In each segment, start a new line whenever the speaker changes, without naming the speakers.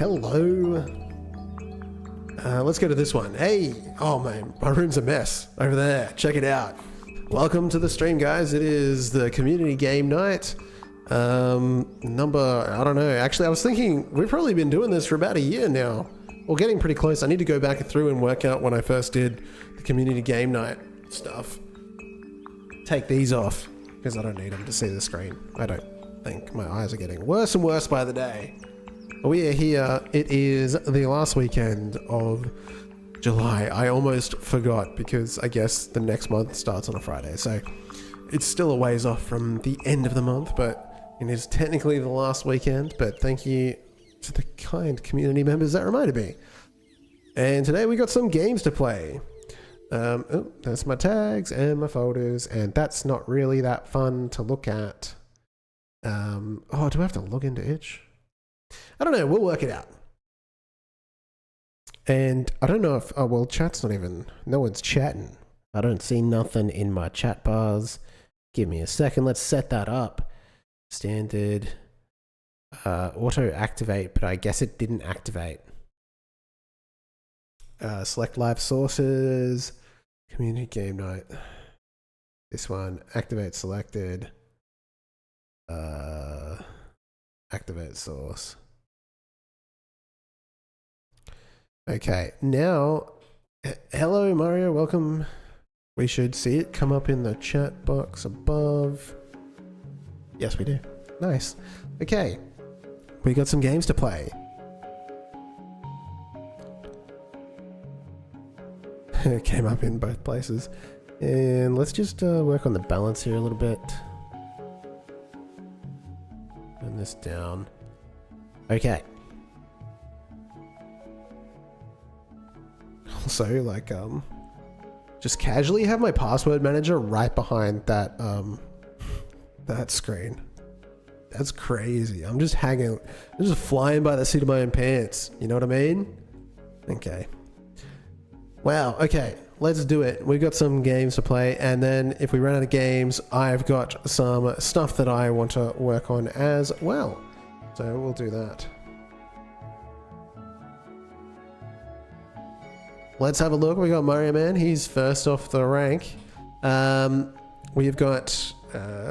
Hello. Let's go to this one. Hey, oh man, my room's a mess over there. Check it out. Welcome to the stream, guys. It is the community game night. Number, I don't know. Actually, I was thinking we've probably been doing this for about a year now. Well, getting pretty close. I need to go back through and work out when I first did the community game night stuff. Take these off because I don't need them to see the screen. I don't think. My eyes are getting worse and worse by the day. We are here. It is the last weekend of July. I almost forgot because I guess the next month starts on a Friday. So it's still a ways off from the end of the month, but it is technically the last weekend. But thank you to the kind community members that reminded me. And today we got some games to play. Oh, that's my tags and my folders, and that's not really that fun to look at. Oh, do I have to log into itch? I don't know, we'll work it out. And I don't know if, oh well, chat's not even, no one's chatting. I don't see nothing in my chat bars. Give me a second, let's set that up. Standard, auto activate, but I guess it didn't activate. Select live sources, community game night. This one, activate selected. Activate source. Okay, now, hello Mario, welcome. We should see it come up in the chat box above. Yes, we do. Nice. Okay, we got some games to play. It came up in both places. And let's just work on the balance here a little bit. Turn this down. Okay. Also, like, just casually have my password manager right behind that, that screen. That's crazy. I'm just hanging, I'm just flying by the seat of my own pants. You know what I mean? Okay. Wow, okay, let's do it. We've got some games to play, and then if we run out of games, I've got some stuff that I want to work on as well. So we'll do that. Let's have a look. We got Mario Man. He's first off the rank. We've got,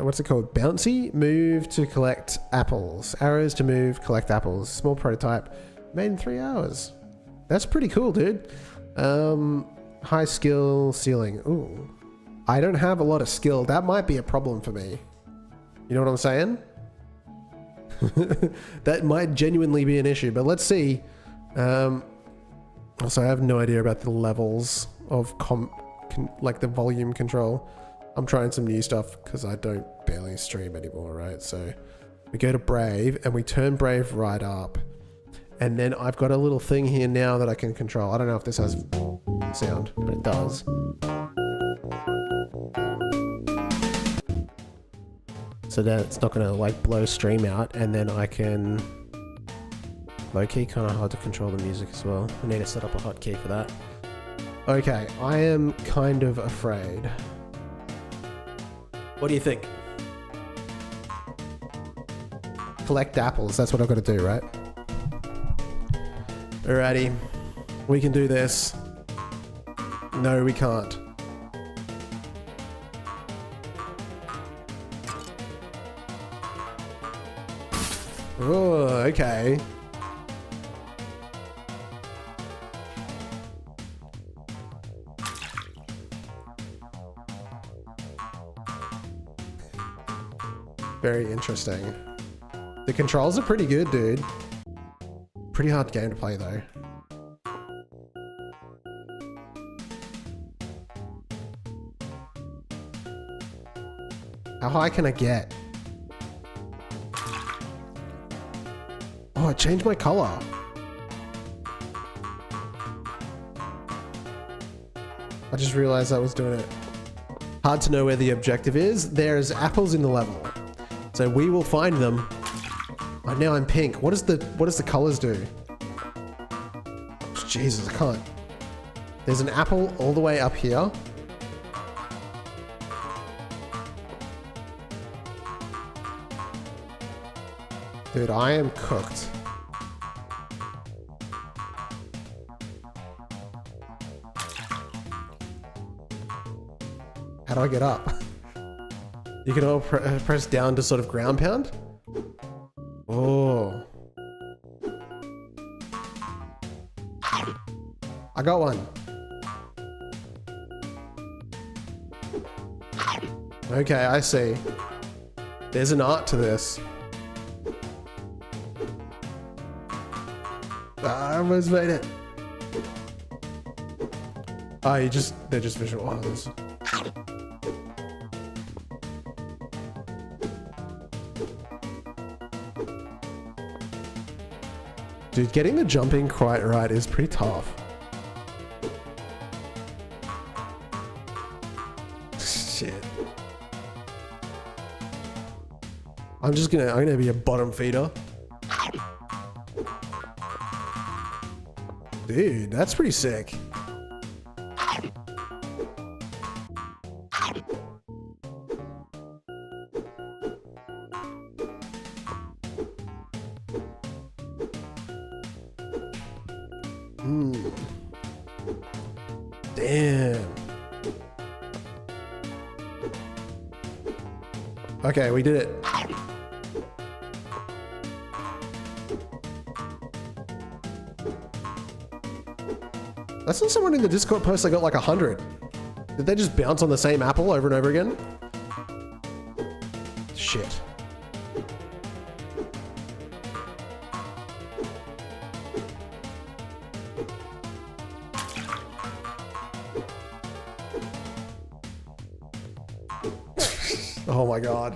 what's it called? Bouncy. Move to collect apples. Arrows to move, collect apples. Small prototype. Made in 3 hours. That's pretty cool, dude. High skill ceiling. Ooh. I don't have a lot of skill. That might be a problem for me. You know what I'm saying? That might genuinely be an issue, but let's see. Also, I have no idea about the levels of like the volume control. I'm trying some new stuff because I don't barely stream anymore, right? So we go to Brave and we turn Brave right up. And then I've got a little thing here now that I can control. I don't know if this has sound, but it does. So that it's not gonna like blow stream out, and then I can low-key kind of hard to control the music as well. I need to set up a hotkey for that. Okay, I am kind of afraid. What do you think? Collect apples, that's what I've got to do, right? Alrighty, we can do this. No, we can't. Oh, okay. Very interesting. The controls are pretty good, dude. Pretty hard game to play, though. How high can I get? Oh, I changed my color. I just realized I was doing it. Hard to know where the objective is. There's apples in the level. So we will find them. Oh, now I'm pink. What does the colors do? Jesus, I can't. There's an apple all the way up here. Dude, I am cooked. How do I get up? You can all press down to sort of ground pound. Oh. I got one. Okay, I see. There's an art to this. I almost made it. Oh, they're just visual ones. Dude, getting the jumping quite right is pretty tough. Shit. I'm gonna be a bottom feeder. Dude, that's pretty sick. Damn. Okay, we did it. I saw someone in the Discord post that got like 100. Did they just bounce on the same apple over and over again? Shit. Oh my god.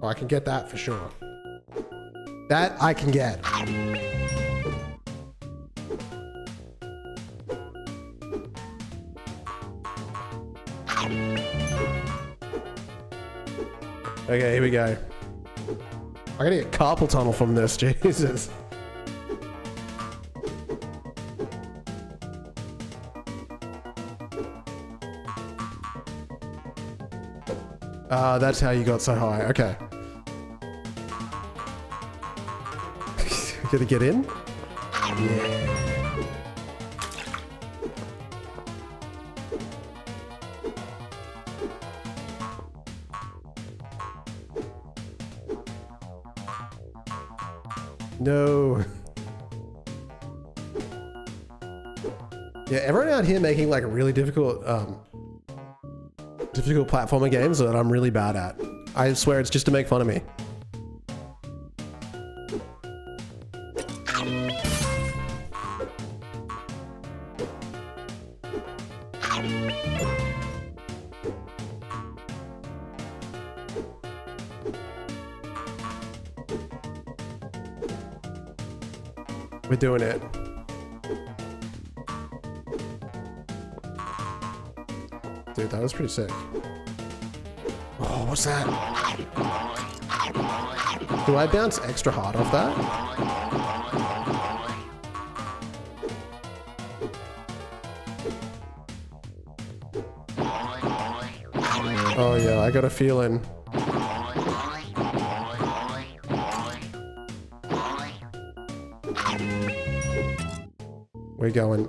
Oh, I can get that for sure. That I can get. Okay, here we go. I gotta get carpal tunnel from this, Jesus. That's how you got so high. Okay. Gonna get in? Yeah. No. Yeah, everyone out here making like really difficult platformer games that I'm really bad at. I swear it's just to make fun of me. We're doing it. Dude, that was pretty sick. Oh, what's that? Do I bounce extra hard off that? Oh yeah, I got a feeling. We're going.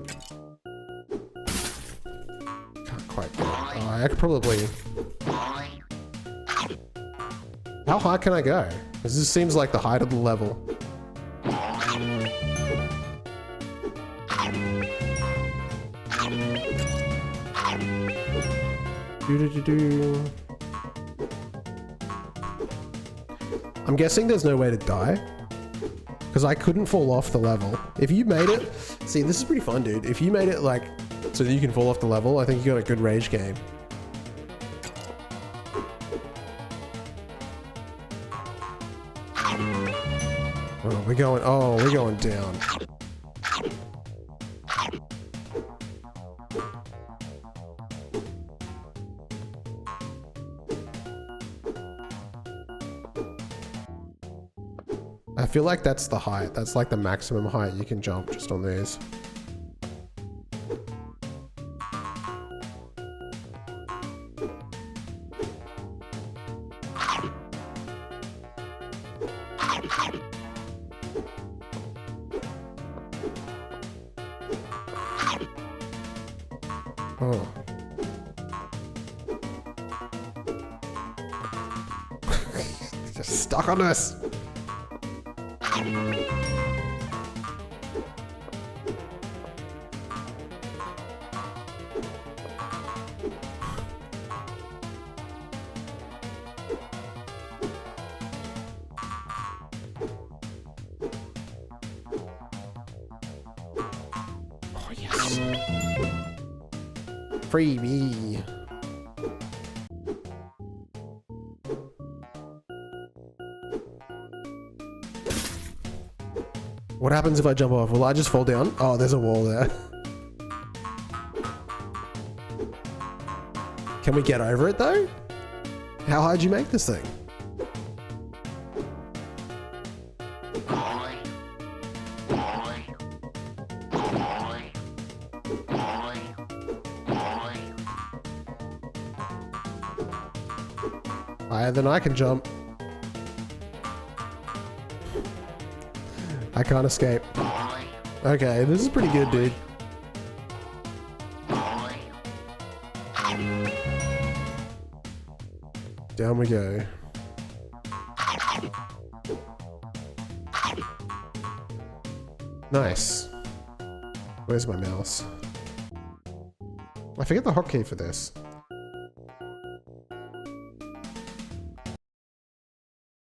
Can't quite get it. Oh, I could probably. How high can I go? This just seems like the height of the level. I'm guessing there's no way to die. Because I couldn't fall off the level. If you made it... See, this is pretty fun, dude. If you made it, like, so that you can fall off the level, I think you got a good rage game. Oh, we're going down. I feel like that's the height. That's like the maximum height you can jump just on these. Oh. Just stuck on us. Oh, yes. Freebie. What happens if I jump off? Will I just fall down? Oh, there's a wall there. Can we get over it though? How high did you make this thing? Higher than I can jump. I can't escape. Okay, this is pretty good, dude. Down we go. Nice. Where's my mouse? I forget the hotkey for this.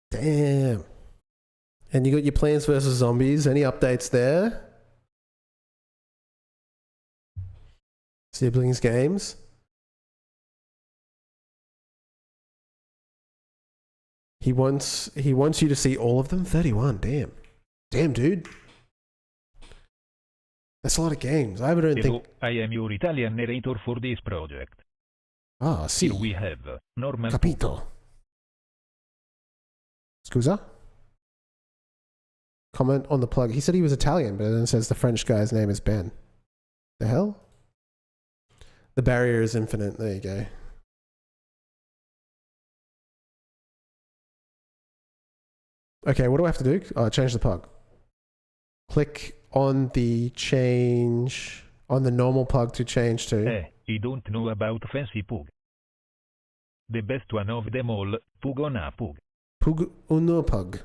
Damn. And you got your Plants vs. Zombies. Any updates there? Siblings Games. He wants you to see all of them. 31. Damn. Damn, dude. That's a lot of games. I don't think.
I am your Italian narrator for this project.
Ah, sì.
Here we have Norman.
Capito. Scusa? Comment on the plug. He said he was Italian, but then says the French guy's name is Ben. The hell? The barrier is infinite. There you go. Okay, what do I have to do? Oh, change the pug. Click on the change... on the normal pug to change to...
I don't know about fancy pug. The best one of them all, Pug on a pug.
Pug uno pug.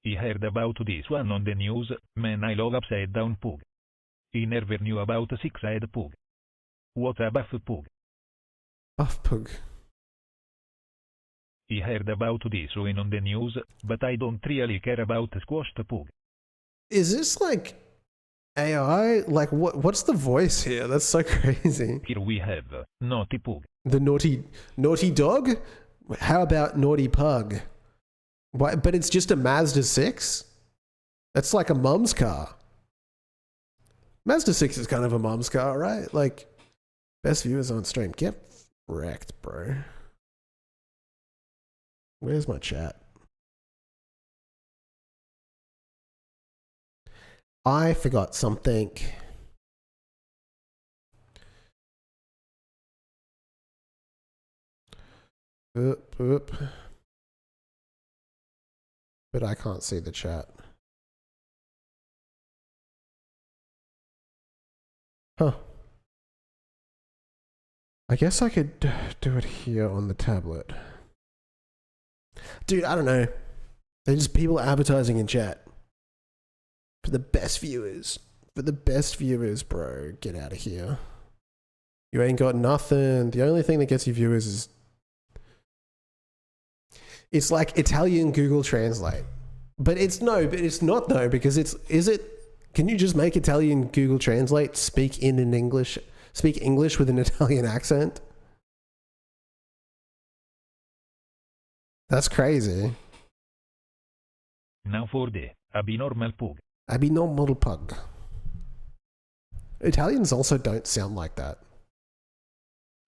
I heard about this one on the news, man I love upside down Pug. I never knew about six-head Pug. What a buff Pug.
Buff Pug.
I heard about this one on the news, but I don't really care about squashed Pug.
Is this like AI? Like what's the voice here? That's so crazy.
Here we have Naughty Pug.
The naughty dog? How about naughty pug? Why, but it's just a Mazda 6? That's like a mum's car. Mazda 6 is kind of a mum's car, right? Like, best viewers on stream. Get wrecked, bro. Where's my chat? I forgot something. Oop. But I can't see the chat. Huh. I guess I could do it here on the tablet. Dude, I don't know. There's just people advertising in chat. For the best viewers. For the best viewers, bro. Get out of here. You ain't got nothing. The only thing that gets you viewers is... It's like Italian Google Translate. But it's not though, because can you just make Italian Google Translate speak English with an Italian accent? That's crazy.
Now for the abnormal Pug.
Abnormal Pug. Italians also don't sound like that.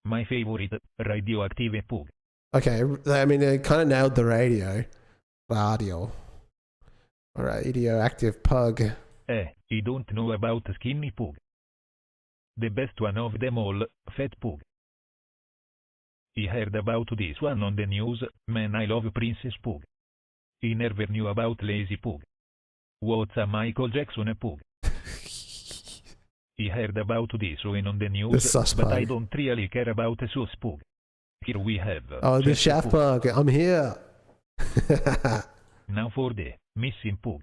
My favorite, radioactive Pug.
Okay, I mean, they kind of nailed the radio. Radioactive Pug.
I don't know about Skinny Pug. The best one of them all, Fat Pug. I heard about this one on the news, man I love Princess Pug. I never knew about Lazy Pug. What's a Michael Jackson Pug? I heard about this one on the news, but I don't really care about Sus Pug. Here we have...
Oh, the Chaff Pug, I'm here!
Now for the missing Pug.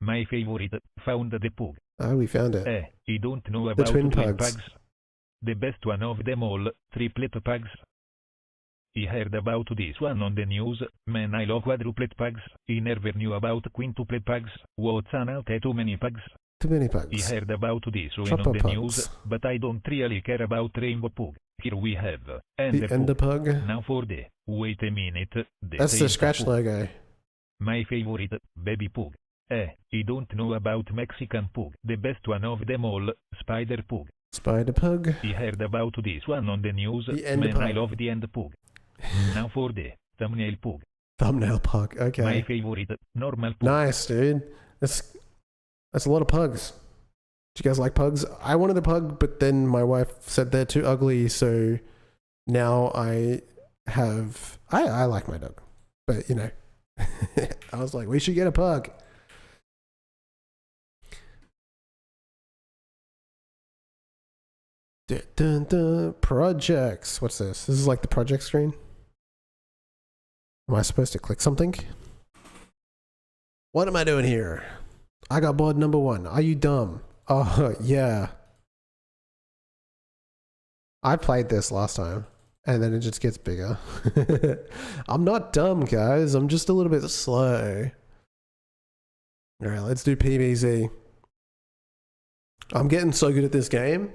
My favorite, found the Pug.
Oh, we found it.
I don't know about
twin pugs.
The best one of them all, triplet pugs. I heard about this one on the news, man I love quadruplet pugs. I never knew about quintuplet pugs. What's an too many pugs?
Too many pugs.
I heard about this one
Chopper
on the
pugs.
news, but I don't really care about rainbow pug. Here we have
The Ender Pug.
Now for the, wait a minute.
That's the scratch
pug.
logo.
My favorite, baby pug. I don't know about Mexican pug. The best one of them all, spider pug.
Spider Pug.
I heard about this one on the news,
The Ender
man I
Pug.
love the end pug. Now for the thumbnail pug.
Thumbnail Pug, okay.
My favorite, normal pug.
Nice, dude. That's a lot of pugs. Do you guys like pugs? I wanted a pug, but then my wife said they're too ugly, so now I like my dog. But, you know, I was like, we should get a pug. Dun, dun, dun. Projects. What's this? This is like the project screen. Am I supposed to click something? What am I doing here? I got board number 1. Are you dumb? Oh, yeah. I played this last time, and then it just gets bigger. I'm not dumb, guys. I'm just a little bit slow. All right, let's do PBZ. I'm getting so good at this game.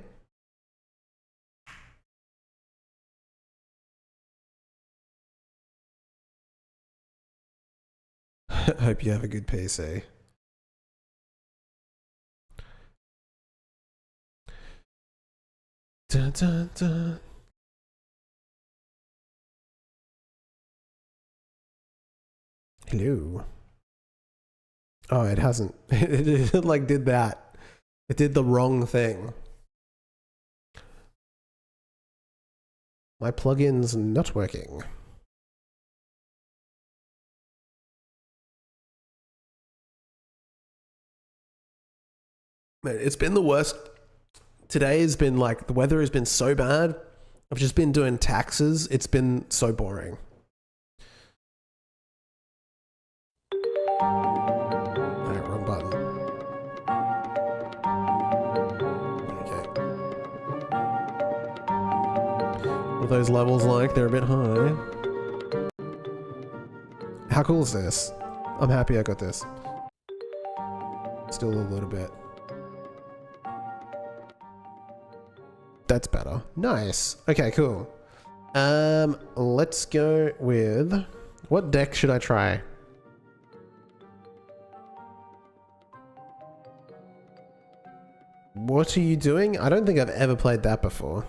Hope you have a good PC. Dun, dun, dun. Hello. Oh, it hasn't. It like did that. It did the wrong thing. My plugin's not working. Man, it's been the worst. Today has been like, the weather has been so bad. I've just been doing taxes. It's been so boring. those levels like. They're a bit high. How cool is this? I'm happy I got this. Still a little bit. That's better. Nice. Okay, cool. Let's go with... What deck should I try? What are you doing? I don't think I've ever played that before.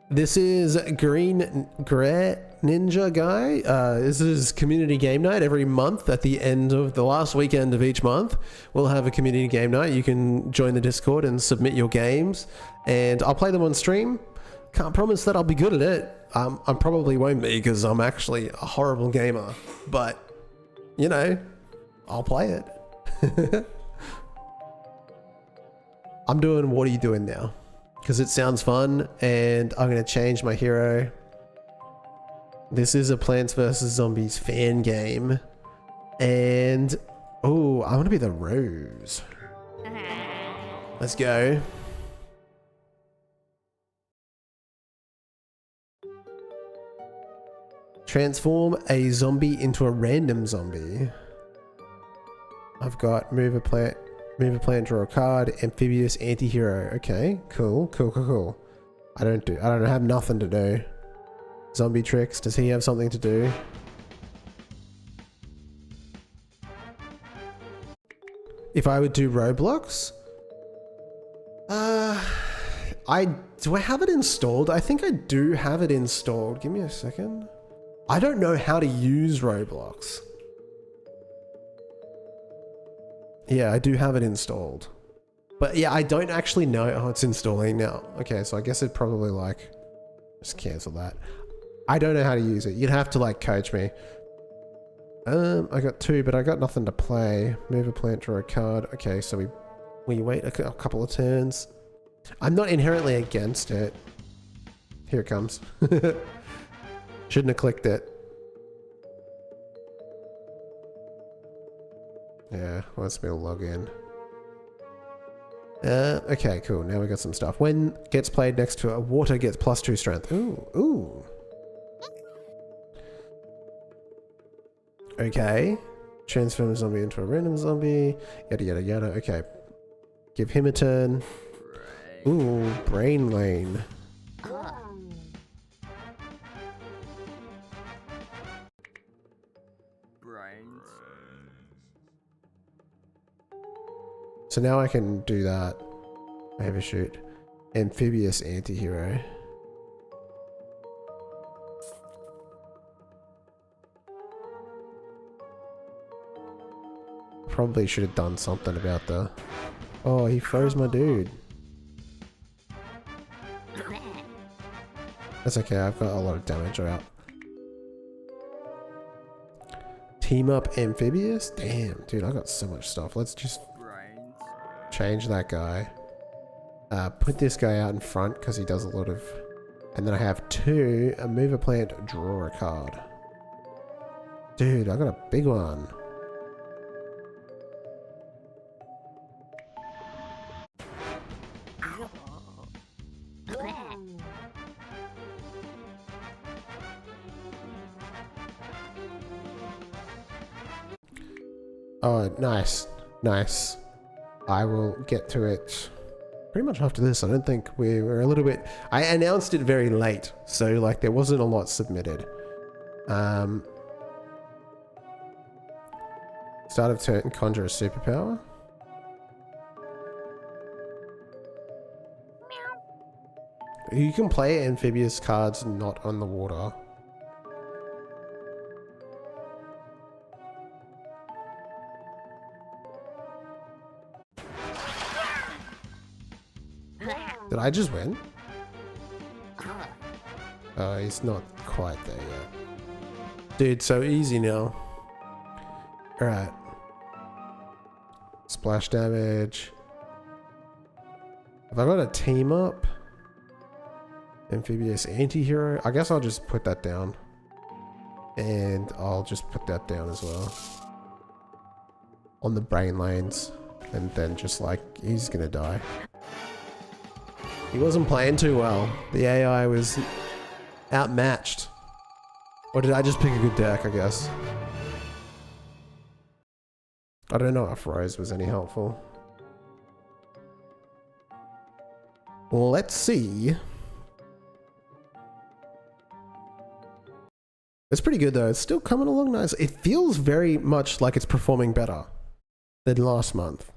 This is Green Ninja Guy. This is community game night every month. At the end of the last weekend of each month, we'll have a community game night. You can join the Discord and submit your games, and I'll play them on stream. Can't promise that I'll be good at it. I probably won't be because I'm actually a horrible gamer, but you know, I'll play it. I'm doing What Are You Doing Now? Because it sounds fun, and I'm going to change my hero. This is a Plants vs. Zombies fan game. And, oh, I want to be the Rose. Let's go. Transform a zombie into a random zombie. I've got move a plant, draw a card, amphibious anti-hero. Okay, cool. I don't have nothing to do. Zombie tricks, does he have something to do? If I would do Roblox? Do I have it installed? I think I do have it installed. Give me a second. I don't know how to use Roblox. Yeah, I do have it installed. But yeah, I don't actually know. Oh, it's installing now. Okay, so I guess it probably like... Just cancel that. I don't know how to use it. You'd have to like coach me. I got 2, but I got nothing to play. Move a plant, draw a card. Okay, so we wait a couple of turns. I'm not inherently against it. Here it comes. Shouldn't have clicked it. Yeah, wants me to log in. Okay, cool. Now we got some stuff. When gets played next to a water gets +2 strength. Ooh. Okay. Transform a zombie into a random zombie. Yada yada yada. Okay. Give him a turn. Ooh, brain lane. So now I can do that. I have a shoot. Amphibious anti-hero. Probably should have done something about the... Oh, he froze my dude. That's okay, I've got a lot of damage out. Team up amphibious? Damn, dude, I got so much stuff. Let's just change that guy. Put this guy out in front because he does a lot of... And then I have 2, move a plant, draw a card. Dude, I got a big one. Oh, nice. Nice. I will get to it pretty much after this. I don't think we were a little bit... I announced it very late, so like there wasn't a lot submitted. Start of turn, conjure a superpower. You can play amphibious cards not on the water. Did I just win? Oh, he's not quite there yet. Dude, so easy now. Alright. Splash damage. Have I got a team up? Amphibious anti-hero? I guess I'll just put that down. And I'll just put that down as well. On the brain lanes. And then just like, he's gonna die. He wasn't playing too well. The AI was outmatched. Or did I just pick a good deck, I guess? I don't know if Rose was any helpful. Well, let's see. It's pretty good though. It's still coming along nice. It feels very much like it's performing better than last month.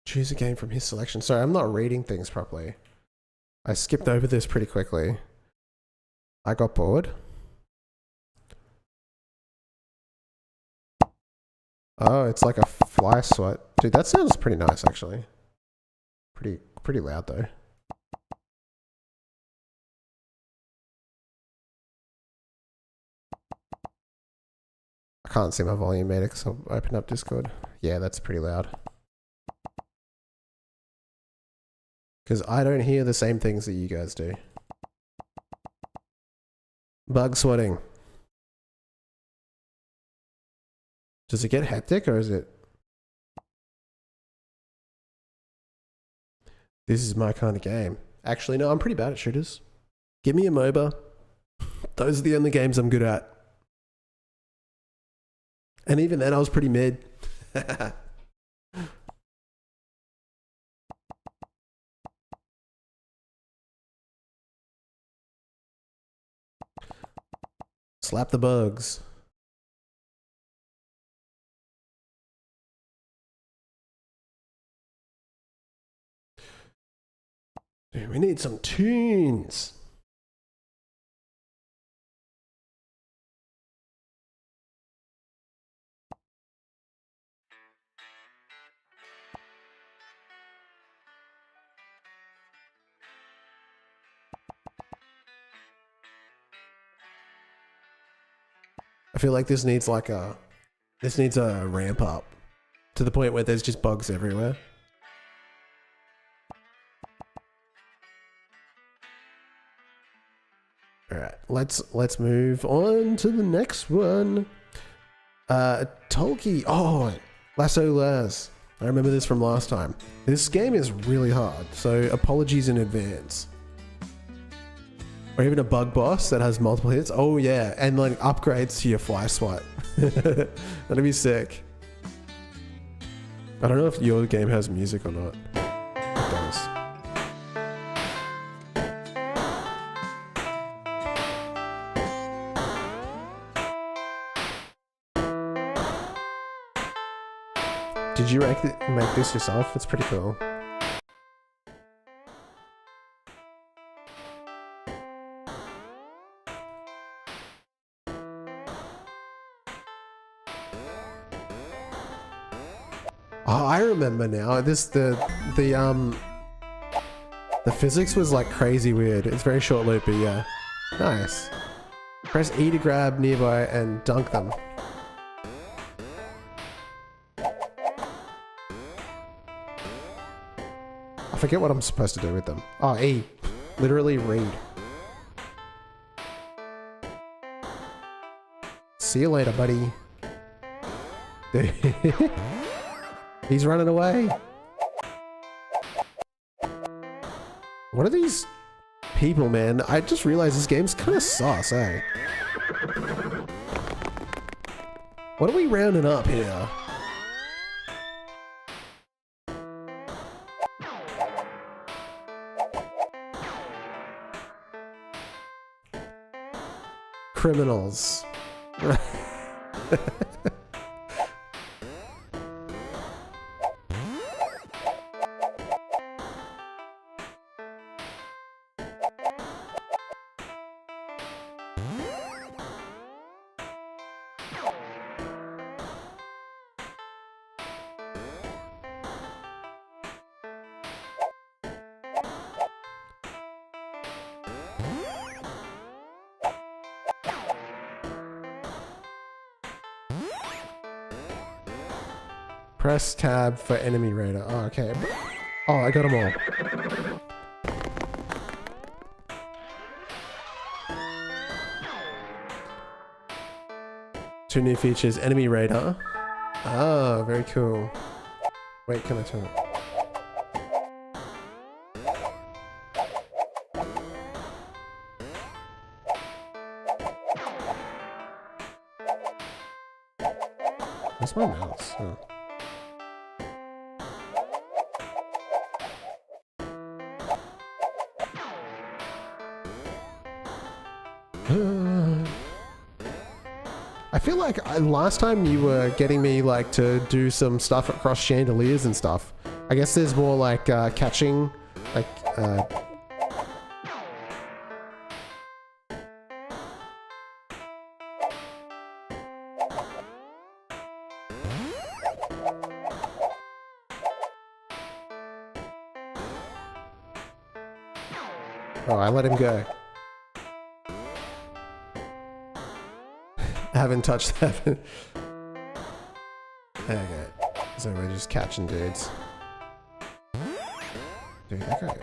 Choose a game from his selection. Sorry, I'm not reading things properly. I skipped over this pretty quickly. I got bored. Oh, it's like a fly swat. Dude, that sounds pretty nice actually. Pretty loud though. I can't see my volume meter because I'll open up Discord. Yeah, that's pretty loud. Because I don't hear the same things that you guys do. Bug swatting. Does it get hectic or is it? This is my kind of game. Actually, no, I'm pretty bad at shooters. Give me a MOBA. Those are the only games I'm good at. And even then I was pretty mid. Slap the bugs. Dude, we need some tunes. I feel like this needs like a ramp up to the point where there's just bugs everywhere. All right, let's move on to the next one. Tolkien. Oh, Lasso Laz. I remember this from last time. This game is really hard, so apologies in advance. Or even a bug boss that has multiple hits. Oh yeah, and like upgrades to your fly swat. That'd be sick. I don't know if your game has music or not. It does. Did you make this yourself? It's pretty cool. Oh, I remember now. The physics was like crazy weird. It's very short loopy, yeah. Nice. Press E to grab nearby and dunk them. I forget what I'm supposed to do with them. Oh, E. Literally read. See you later, buddy. He's running away. What are these people, man? I just realized this game's kind of sus, eh? What are we rounding up here? Criminals. Press tab for enemy radar. Oh, okay. Oh, I got them all. Two new features. Enemy radar. Ah, very cool. Wait, can I turn it? Where's my mouse? I feel like last time you were getting me like to do some stuff across chandeliers and stuff. I guess there's more like catching, like oh, I let him go. I haven't touched that. Okay. So we're just catching dudes. Dude, that guy.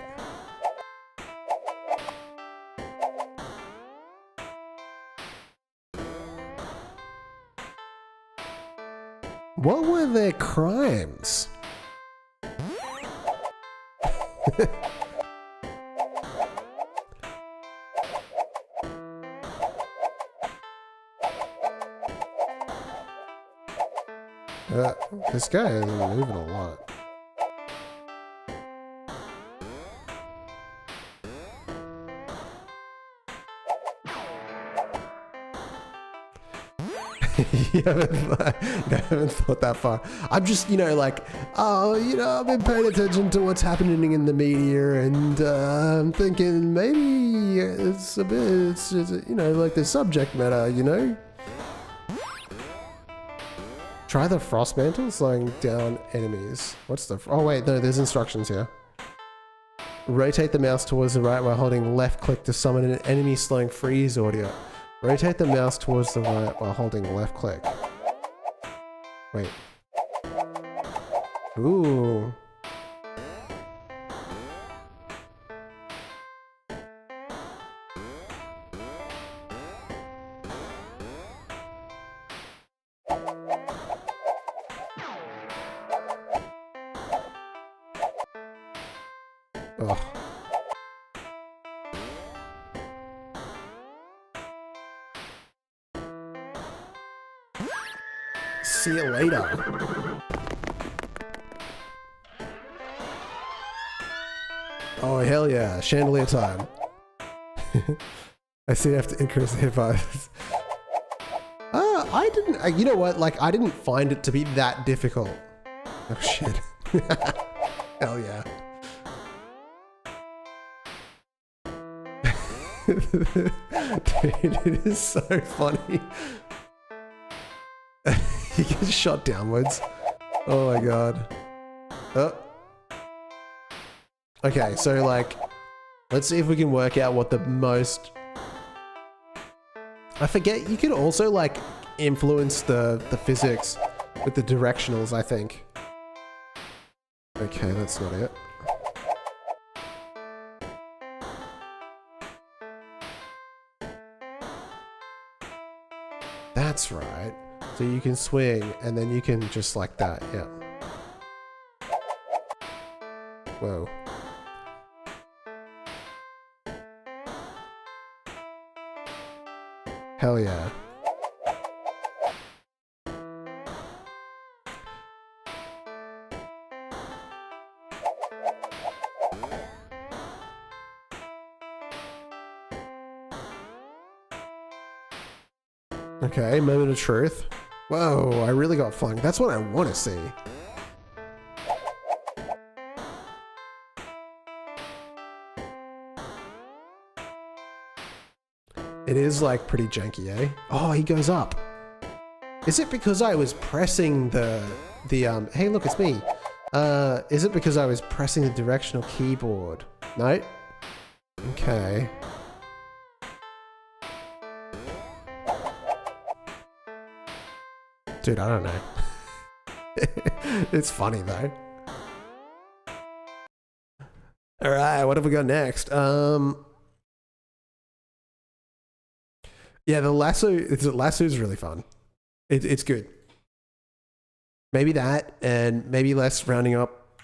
What were their crimes? This guy is moving a lot. You haven't thought that far. I'm just, you know, like, oh, you know, I've been paying attention to what's happening in the media, and I'm thinking maybe it's a bit, it's just, you know, like the subject matter, you know? Try the frost mantle, slowing down enemies. What's the... Oh wait, no, there's instructions here. Rotate the mouse towards the right while holding left click to summon an enemy slowing freeze audio. Rotate the mouse towards the right while holding left click. Wait. Ooh. Ugh. See you later. Oh, hell yeah. Chandelier time. I see I have to increase the hit bars. I didn't... you know what? Like, I didn't find it to be that difficult. Oh, shit. Hell yeah. Dude, it is so funny. He gets shot downwards. Oh my god. Oh. Okay, so like, let's see if we can work out what the most... I forget, you can also like influence the physics with the directionals, I think. Okay, that's not it. That's right. So you can swing and then you can just like that, yeah. Whoa. Hell yeah. Okay, moment of truth. Whoa, I really got flung. That's what I want to see. It is like pretty janky, eh? Oh, he goes up. Is it because I was pressing the hey look, it's me. Is it because I was pressing the directional keyboard? No? Okay. Dude, I don't know. It's funny though. Alright, what have we got next? Yeah, the lasso is really fun. It's good. Maybe that, and maybe less rounding up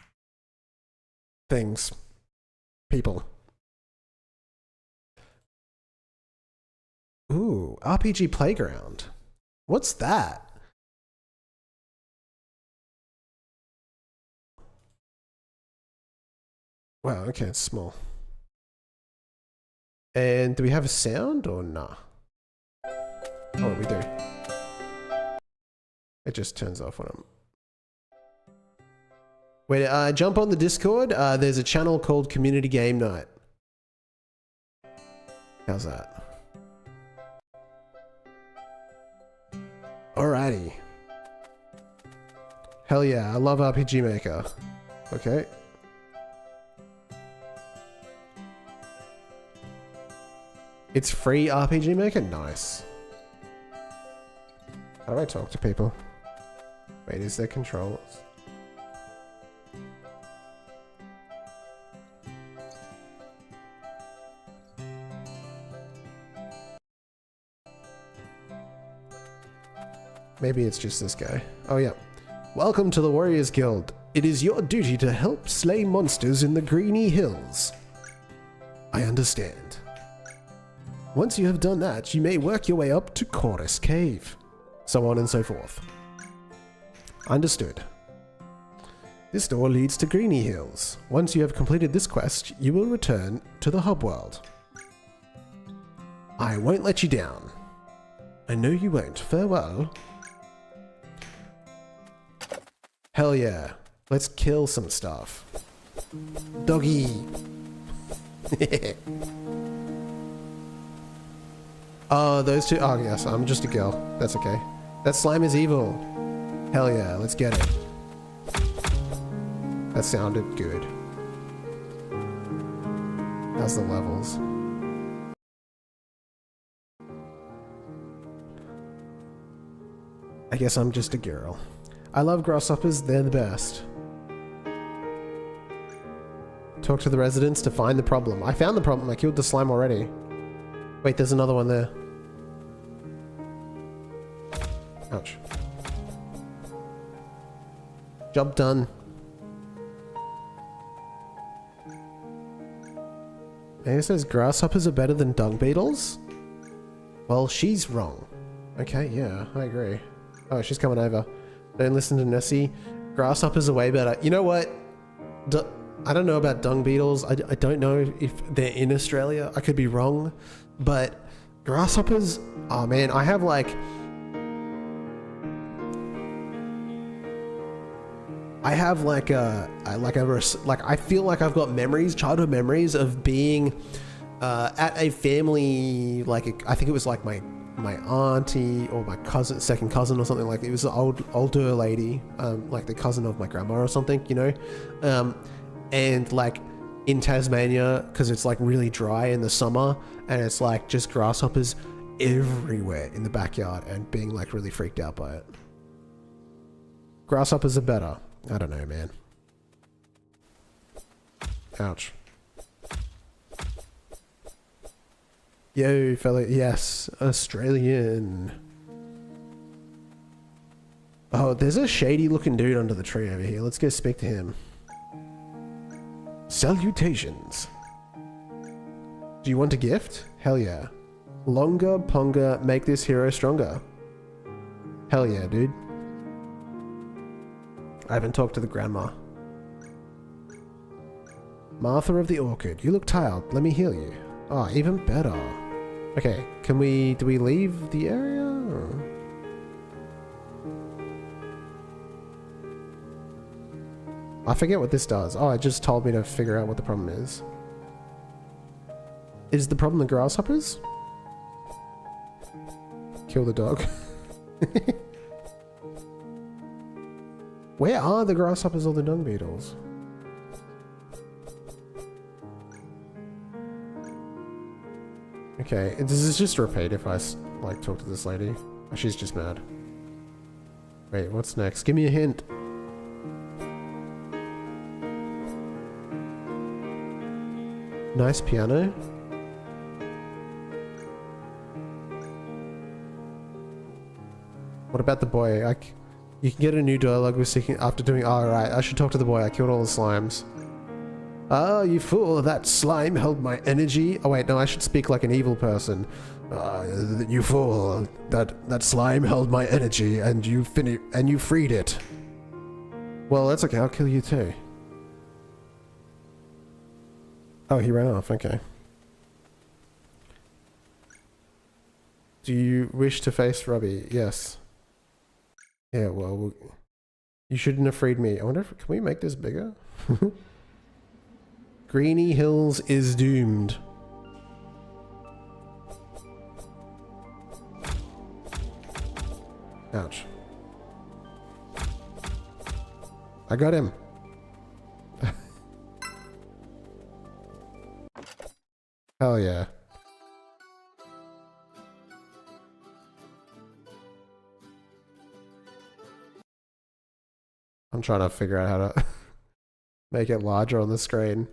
things. People. Ooh, RPG Playground. What's that? Wow, okay, it's small. And do we have a sound or nah? Oh, we do. It just turns off when I'm... Wait, jump on the Discord. There's a channel called Community Game Night. How's that? Alrighty. Hell yeah, I love RPG Maker. Okay. It's free RPG Maker? Nice. How do I talk to people? Wait, is there controls? Maybe it's just this guy. Oh yeah. Welcome to the Warriors Guild. It is your duty to help slay monsters in the Greeny Hills. I understand. Once you have done that, you may work your way up to Chorus Cave. So on and so forth. Understood. This door leads to Greeny Hills. Once you have completed this quest, you will return to the hub world. I won't let you down. I know you won't. Farewell. Hell yeah. Let's kill some stuff. Doggy. Oh, those two. Oh, yes, I'm just a girl. That's okay. That slime is evil. Hell yeah, let's get it. That sounded good. How's the levels? I guess I'm just a girl. I love grasshoppers, they're the best. Talk to the residents to find the problem. I found the problem, I killed the slime already. Wait, there's another one there. Ouch. Job done. It says grasshoppers are better than dung beetles? Well, she's wrong. Okay, yeah, I agree. Oh, she's coming over. Don't listen to Nessie. Grasshoppers are way better. You know what? I don't know about dung beetles. I don't know if they're in Australia. I could be wrong. But grasshoppers, oh man, I have like... I feel like I've got memories, childhood memories of being at a family, like I think it was like my auntie or my cousin, second cousin or something, like it was an older lady, like the cousin of my grandma or something, you know, and like in Tasmania, because it's like really dry in the summer and it's like just grasshoppers everywhere in the backyard and being like really freaked out by it. Grasshoppers are better. I don't know, man. Ouch. Yo, fella. Yes, Australian. Oh, there's a shady looking dude under the tree over here. Let's go speak to him. Salutations. Do you want a gift? Hell yeah. Longer, ponga, make this hero stronger. Hell yeah, dude. I haven't talked to the grandma. Martha of the Orchid, you look tired. Let me heal you. Oh, even better. Okay, do we leave the area? Or? I forget what this does. Oh, it just told me to figure out what the problem is. Is the problem the grasshoppers? Kill the dog. Where are the grasshoppers or the dung beetles? Okay, does this just repeat if I like talk to this lady? Oh, she's just mad. Wait, what's next? Give me a hint. Nice piano. What about the boy? You can get a new dialogue with seeking after doing. Oh, right. I should talk to the boy. I killed all the slimes. Ah, you fool! That slime held my energy. Oh wait, no. I should speak like an evil person. You fool! That slime held my energy, and you freed it. Well, that's okay. I'll kill you too. Oh, he ran off. Okay. Do you wish to face Robbie? Yes. Yeah, well, you shouldn't have freed me. I wonder if... Can we make this bigger? Greeny Hills is doomed. Ouch. I got him. Hell yeah. I'm trying to figure out how to make it larger on the screen.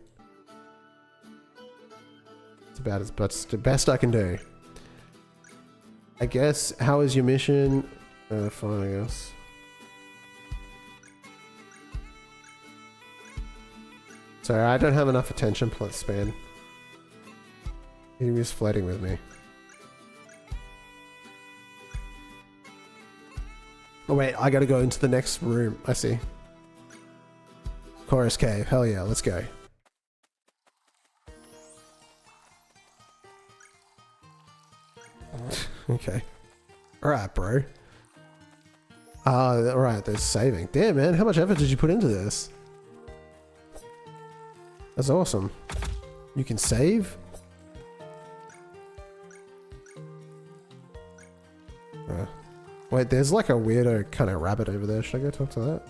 It's about as much the best I can do. I guess, how is your mission? Fine, I guess. Sorry, I don't have enough attention span. He was flirting with me. Oh wait, I gotta go into the next room. I see. Chorus Cave. Hell yeah, let's go. Okay. Alright, bro. Alright, there's saving. Damn, man, how much effort did you put into this? That's awesome. You can save? Wait, there's like a weirdo kind of rabbit over there. Should I go talk to that?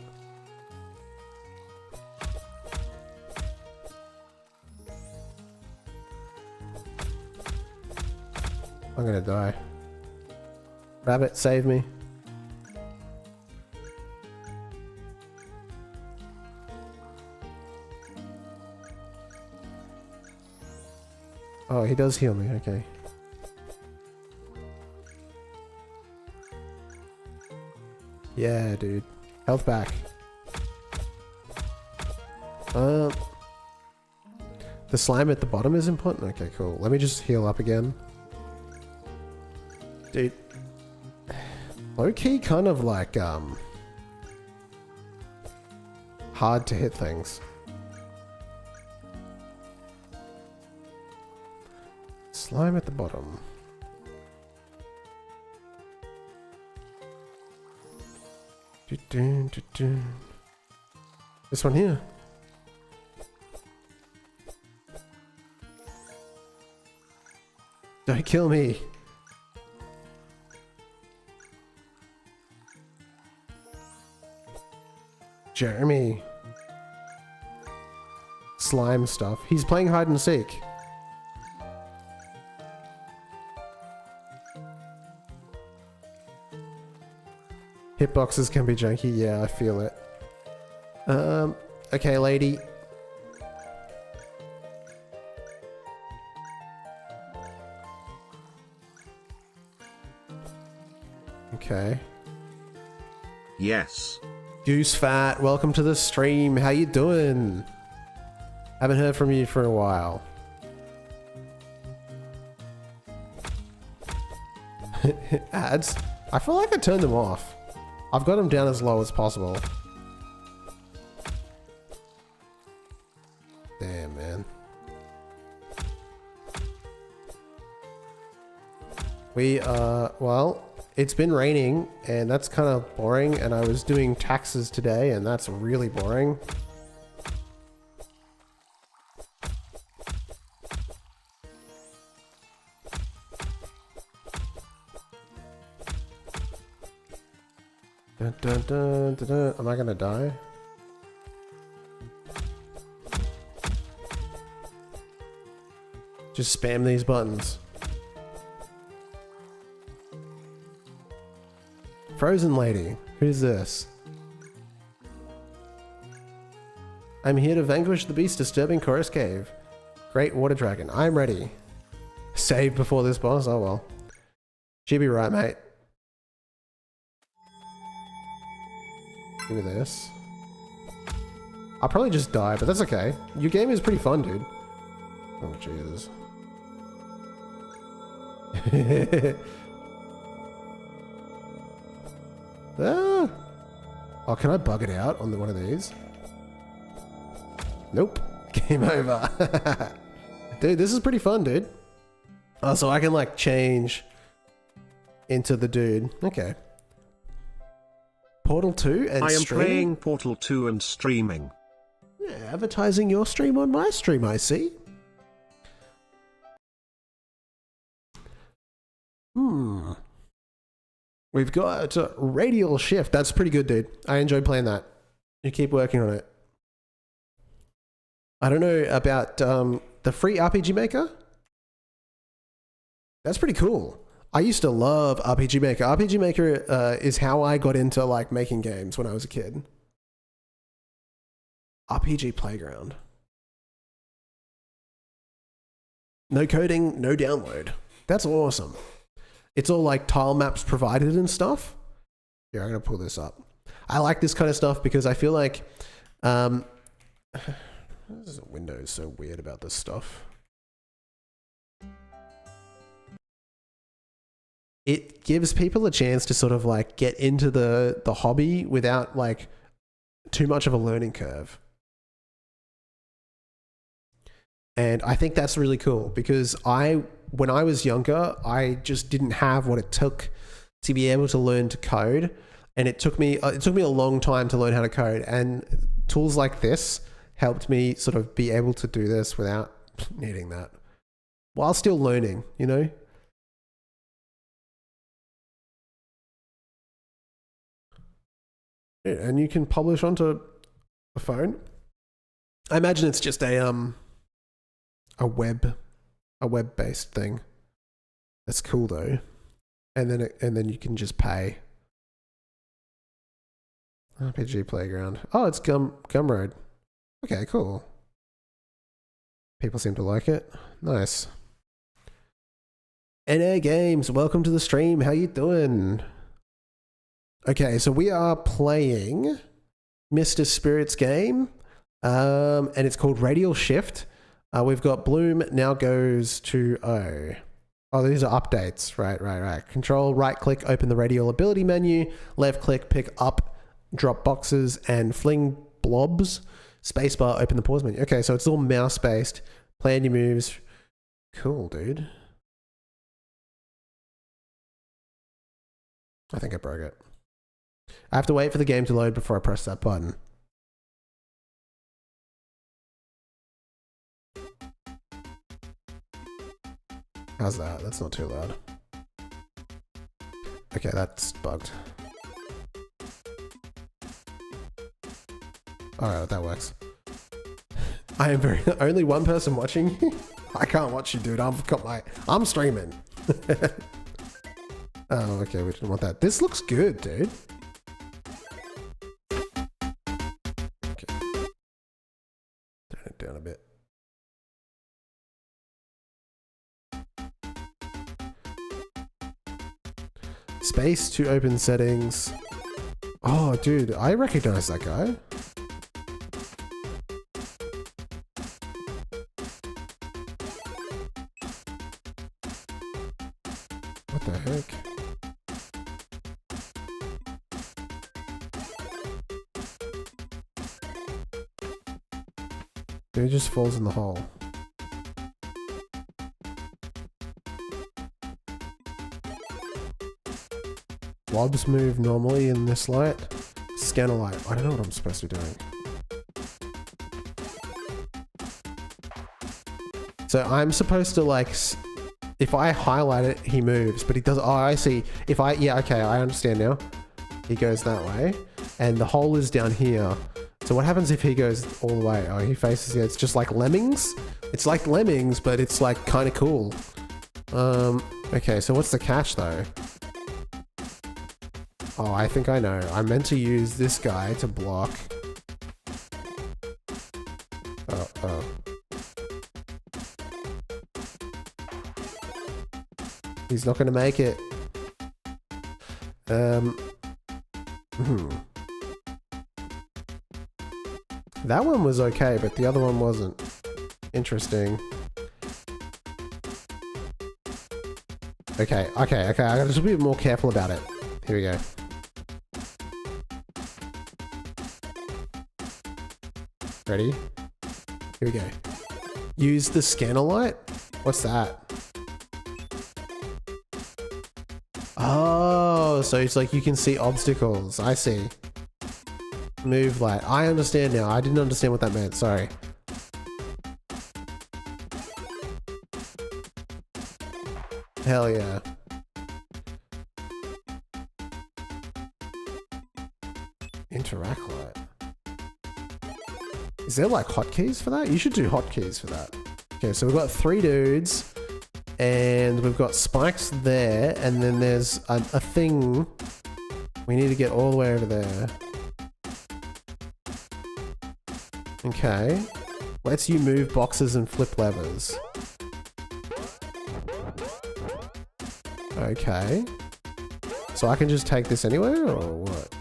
I'm gonna die. Rabbit, save me. Oh, he does heal me, okay. Yeah, dude. Health back. The slime at the bottom is important? Okay, cool. Let me just heal up again. Dude. Low-key kind of like, hard to hit things. Slime at the bottom. This one here. Don't kill me. Jeremy. Slime stuff. He's playing hide and seek. Hitboxes can be janky. Yeah, I feel it. Okay, lady. Okay.
Yes.
Goose Fat, welcome to the stream. How you doing? Haven't heard from you for a while. Ads? I feel like I turned them off. I've got them down as low as possible. Damn, man. Well, it's been raining and that's kind of boring, and I was doing taxes today and that's really boring. Dun, dun, dun, dun, dun. Am I gonna die? Just spam these buttons. Frozen lady, who's this? I'm here to vanquish the beast disturbing Chorus Cave. Great water dragon, I'm ready. Save before this boss? Oh well. She'll be right, mate. Give me this. I'll probably just die, but that's okay. Your game is pretty fun, dude. Oh, Jesus. Ah. Oh, can I bug it out on one of these? Nope. Game over. Dude, this is pretty fun, dude. Oh, so I can like change into the dude. Okay. Portal 2 and
I am
streaming?
playing Portal 2 and streaming.
Yeah, advertising your stream on my stream, I see. We've got Radial Shift. That's pretty good, dude. I enjoyed playing that. You keep working on it. I don't know about the free RPG Maker. That's pretty cool. I used to love RPG Maker. RPG Maker is how I got into like making games when I was a kid. RPG Playground. No coding, no download. That's awesome. It's all like tile maps provided and stuff. Here, I'm going to pull this up. I like this kind of stuff because I feel like... Windows so weird about this stuff. It gives people a chance to sort of like get into the hobby without like too much of a learning curve. And I think that's really cool because when I was younger, I just didn't have what it took to be able to learn to code. And it took me a long time to learn how to code. And tools like this helped me sort of be able to do this without needing that. While still learning, you know? Yeah, and you can publish onto a phone. I imagine it's just a web-based thing. That's cool though. And then you can just pay. RPG Playground. Oh, it's Gumroad. Okay, cool. People seem to like it. Nice. NA Games, welcome to the stream. How you doing? Okay, so we are playing Mr. Spirit's game, and it's called Radial Shift. We've got Bloom now goes to O. Oh, these are updates. Right. Control, right click, open the radial ability menu. Left click, pick up, drop boxes, and fling blobs. Spacebar, open the pause menu. Okay, so it's all mouse based. Plan your moves. Cool, dude. I think I broke it. I have to wait for the game to load before I press that button. How's that? That's not too loud. Okay, that's bugged. Alright, that works. I am only one person watching. I can't watch you, dude. I'm streaming. Oh, okay, we didn't want that. This looks good, dude. Okay. Turn it down a bit. Space to open settings. Oh, dude, I recognize that guy. What the heck? Dude just falls in the hole. Blobs move normally in this light. Scan a light. I don't know what I'm supposed to be doing. So I'm supposed to like, if I highlight it, he moves, but he doesn't. Oh, I see. Yeah, okay, I understand now. He goes that way, and the hole is down here. So what happens if he goes all the way? Oh, he faces it. It's just like Lemmings. It's like Lemmings, but it's like kind of cool. Okay, so what's the catch though? Oh, I think I know. I'm meant to use this guy to block. Oh. He's not going to make it. That one was okay, but the other one wasn't. Interesting. Okay. I gotta just be more careful about it. Here we go. Ready? Here we go. Use the scanner light? What's that? Oh, so it's like you can see obstacles. I see. Move light. I understand now. I didn't understand what that meant. Sorry. Hell yeah. Interact light. Is there like hotkeys for that? You should do hotkeys for that. Okay, so we've got 3 dudes and we've got spikes there, and then there's a thing we need to get all the way over there. Okay. Lets you move boxes and flip levers. Okay. So I can just take this anywhere or what?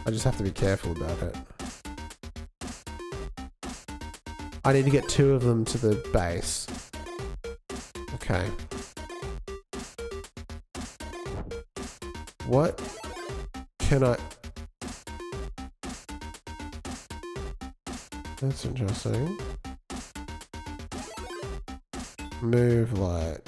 I just have to be careful about it. I need to get 2 of them to the base. Okay. What can I... That's interesting. Move light.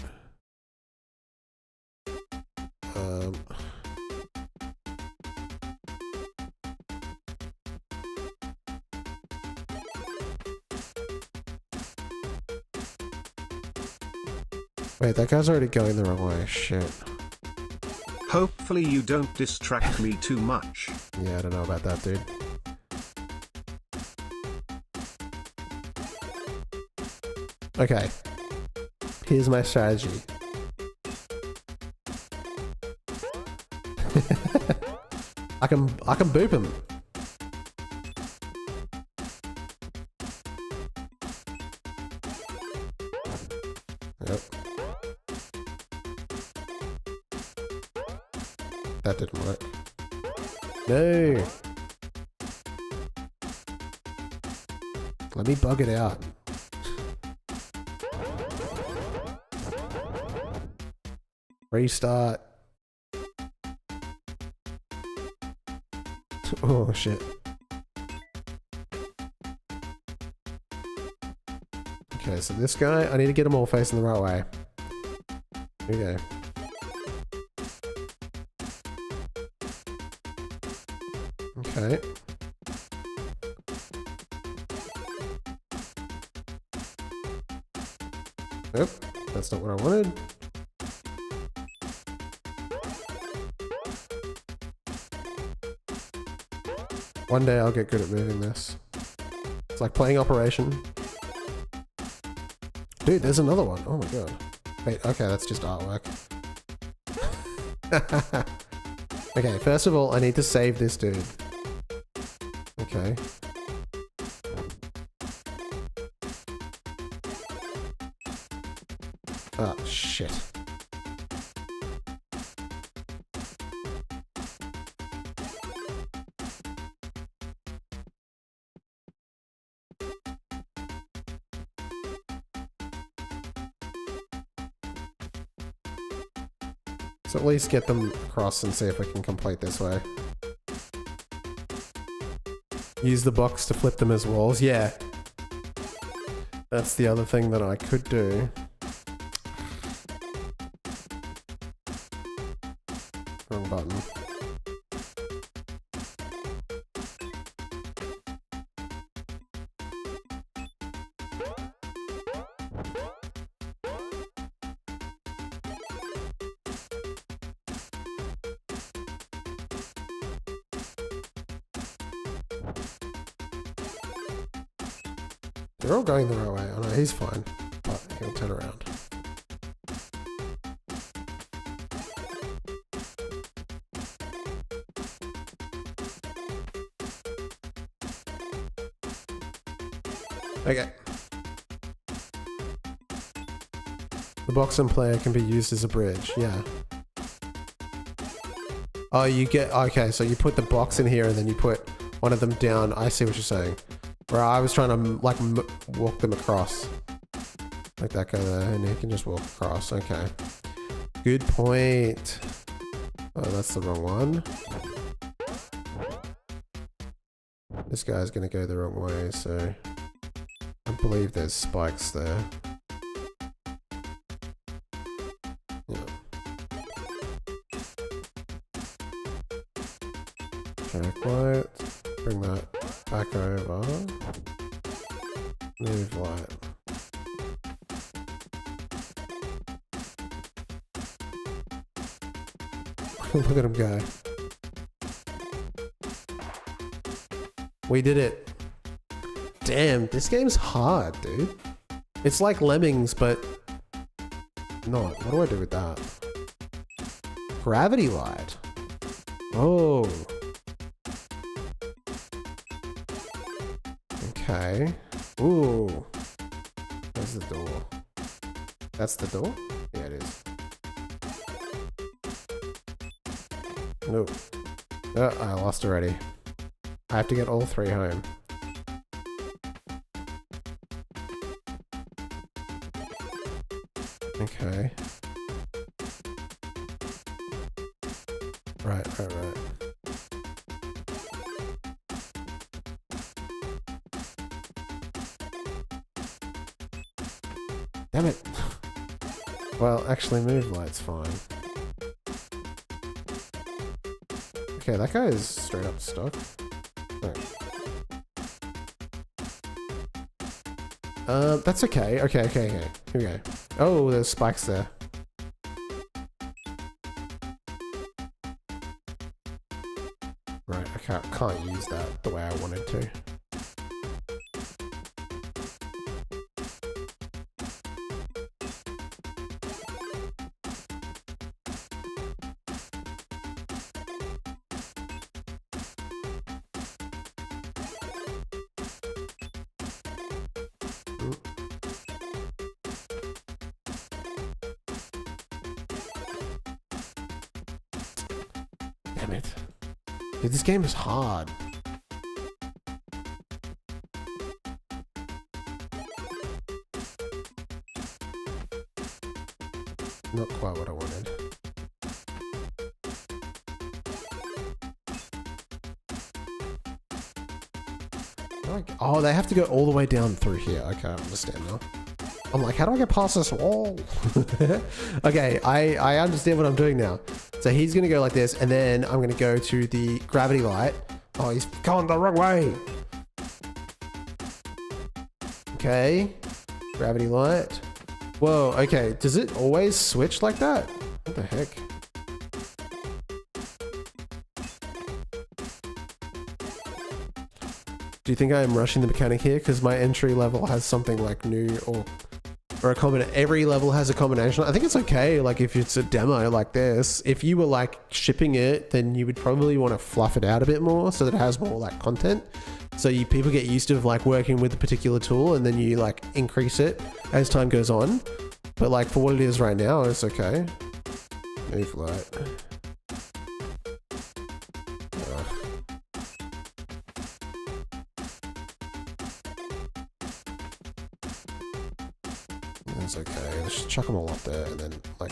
Wait, that guy's already going the wrong way. Shit.
Hopefully you don't distract me too much.
Yeah, I don't know about that, dude. Okay. Here's my strategy. I can boop him. Yep. That didn't work. No. Let me bug it out. Restart. Oh shit. Okay, so this guy, I need to get them all facing the right way. Here we go. Okay. Nope, that's not what I wanted. One day I'll get good at moving this. It's like playing Operation. Dude, there's another one. Oh my god. Wait, okay, that's just artwork. Okay, first of all, I need to save this dude. Okay. Oh, shit. So at least get them across and see if we can complete this way. Use the box to flip them as walls. Yeah. That's the other thing that I could do. Wrong button. They're all going the right way. Oh no, he's fine. But he'll turn around. Okay. The boxing player can be used as a bridge, yeah. Oh, you get... Okay, so you put the box in here and then you put one of them down. I see what you're saying. Where I was trying to, like, walk them across. Like that guy there, and he can just walk across. Okay. Good point. Oh, that's the wrong one. This guy's gonna go the wrong way, so... I'm believe there's spikes there. Yeah. Check light. Bring that back over. Move light. Look at him go. We did it. Damn, this game's hard, dude. It's like Lemmings, but not. What do I do with that? Gravity light. Oh. Okay. Ooh. There's the door. That's the door? Yeah, it is. Nope. Oh, I lost already. I have to get all three home. Okay. Right. Damn it. Well, actually, move light's fine. Okay, that guy is straight up stuck. Oh. That's okay. Okay. Here we go. Oh, there's spikes there. Right, I can't use that the way I wanted to. Damn it. Dude, this game is hard. Not quite what I wanted. Oh, they have to go all the way down through here. Okay, I understand now. I'm like, how do I get past this wall? Okay, I understand what I'm doing now. So he's going to go like this, and then I'm going to go to the gravity light. Oh, he's going the wrong way. Okay. Gravity light. Whoa, okay. Does it always switch like that? What the heck? Do you think I am rushing the mechanic here? Because my entry level has something like new or a combination. Every level has a combination. I think it's okay. Like if it's a demo like this, if you were like shipping it, then you would probably want to fluff it out a bit more so that it has more like content. So people get used to like working with a particular tool, and then you like increase it as time goes on. But like for what it is right now, it's okay. Move light. That's okay. Let's just chuck them all up there, and then like,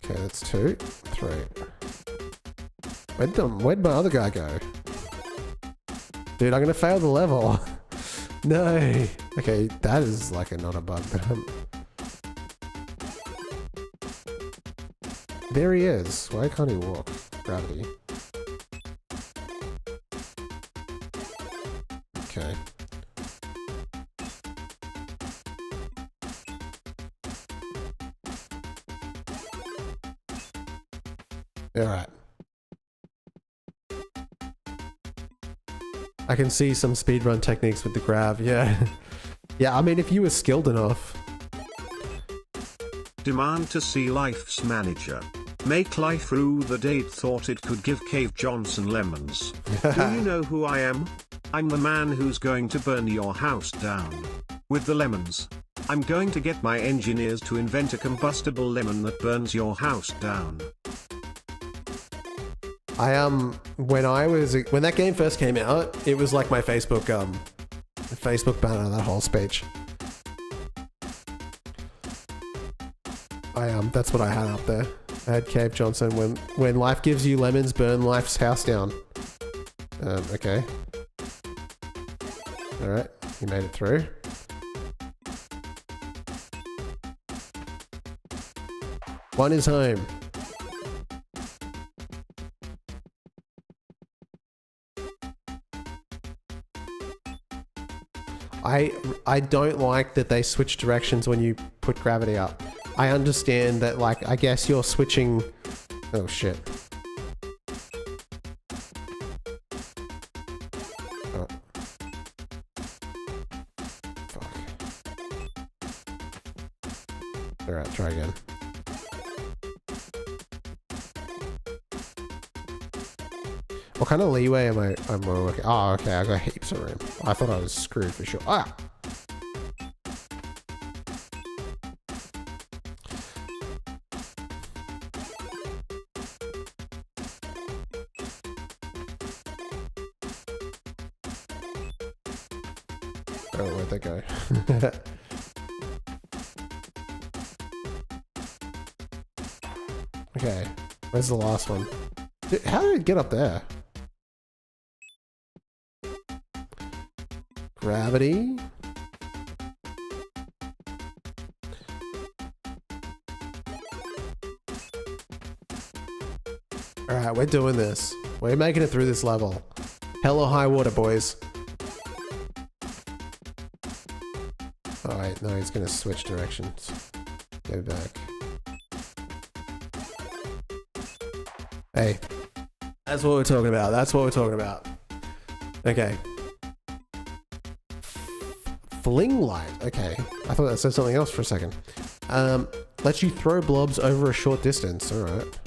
okay, that's 2, 3. Where'd my other guy go? Dude, I'm gonna fail the level. No. Okay, that is like not a bug. There he is. Why can't he walk? Gravity. Okay. Alright. I can see some speedrun techniques with the grav, yeah. Yeah, I mean, if you were skilled enough.
Demand to see Life's manager. Make life rue the date thought it could give Cave Johnson lemons. Do you know who I am? I'm the man who's going to burn your house down. With the lemons. I'm going to get my engineers to invent a combustible lemon that burns your house down.
When that game first came out, it was like my Facebook banner, that whole speech. That's what I had up there. I had Cave Johnson, when life gives you lemons, burn life's house down. Okay. Alright, you made it through. One is home. I don't like that they switch directions when you put gravity up. I understand that, like, I guess you're switching... Oh, shit. Oh. Fuck. Alright, try again. What kind of leeway am I working? Oh, okay, I got heaps of room. I thought I was screwed for sure. Ah! Oh, where'd that go? Okay, where's the last one? Dude, how did it get up there? Gravity. Alright, we're doing this. We're making it through this level. Hell or high water, boys. Oh wait, no, he's gonna switch directions. Go back. Hey. That's what we're talking about. That's what we're talking about. Okay. Fling light. Okay. I thought that said something else for a second. Lets you throw blobs over a short distance. Alright.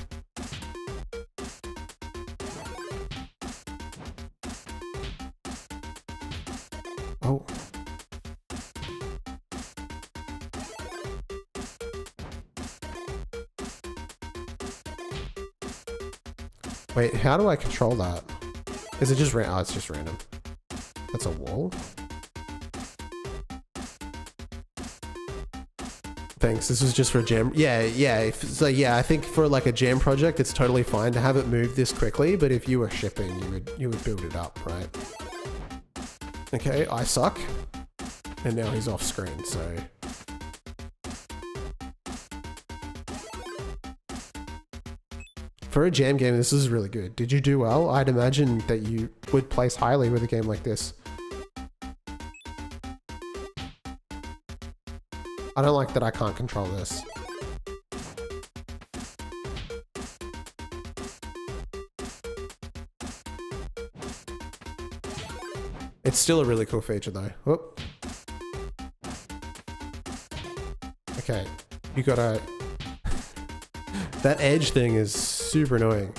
Oh. Wait, how do I control that? Is it just oh, it's just random. That's a wall? Thanks, this was just for a jam. Yeah. So yeah, I think for like a jam project, it's totally fine to have it move this quickly, but if you were shipping, you would build it up, right? Okay, I suck. And now he's off screen, so... For a jam game, this is really good. Did you do well? I'd imagine that you would place highly with a game like this. I don't like that I can't control this. It's still a really cool feature though. Whoop. Okay, you gotta... That edge thing is super annoying.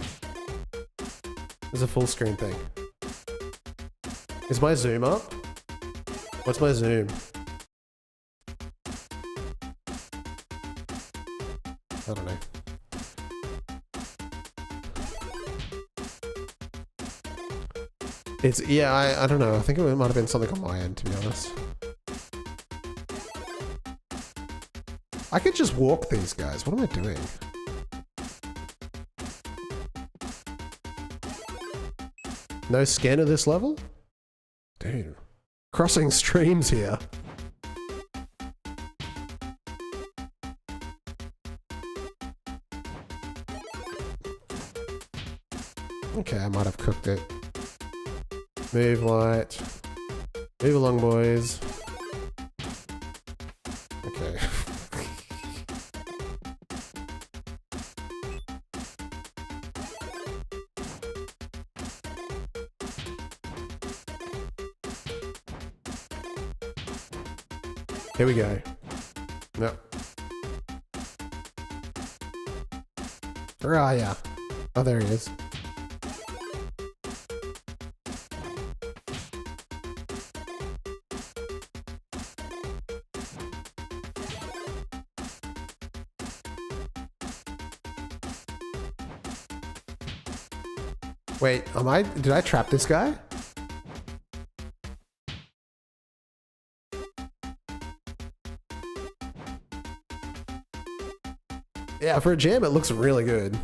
There's a full screen thing. Is my zoom up? What's my zoom? I don't know. It's, yeah, I don't know. I think it might have been something on my end, to be honest. I could just walk these guys. What am I doing? No scan of this level? Dude. Crossing streams here. Okay, I might have cooked it. Move light. Move along, boys. Okay. Here we go. No. Where are ya? Oh, there he is. Wait, did I trap this guy? Yeah, for a jam, it looks really good.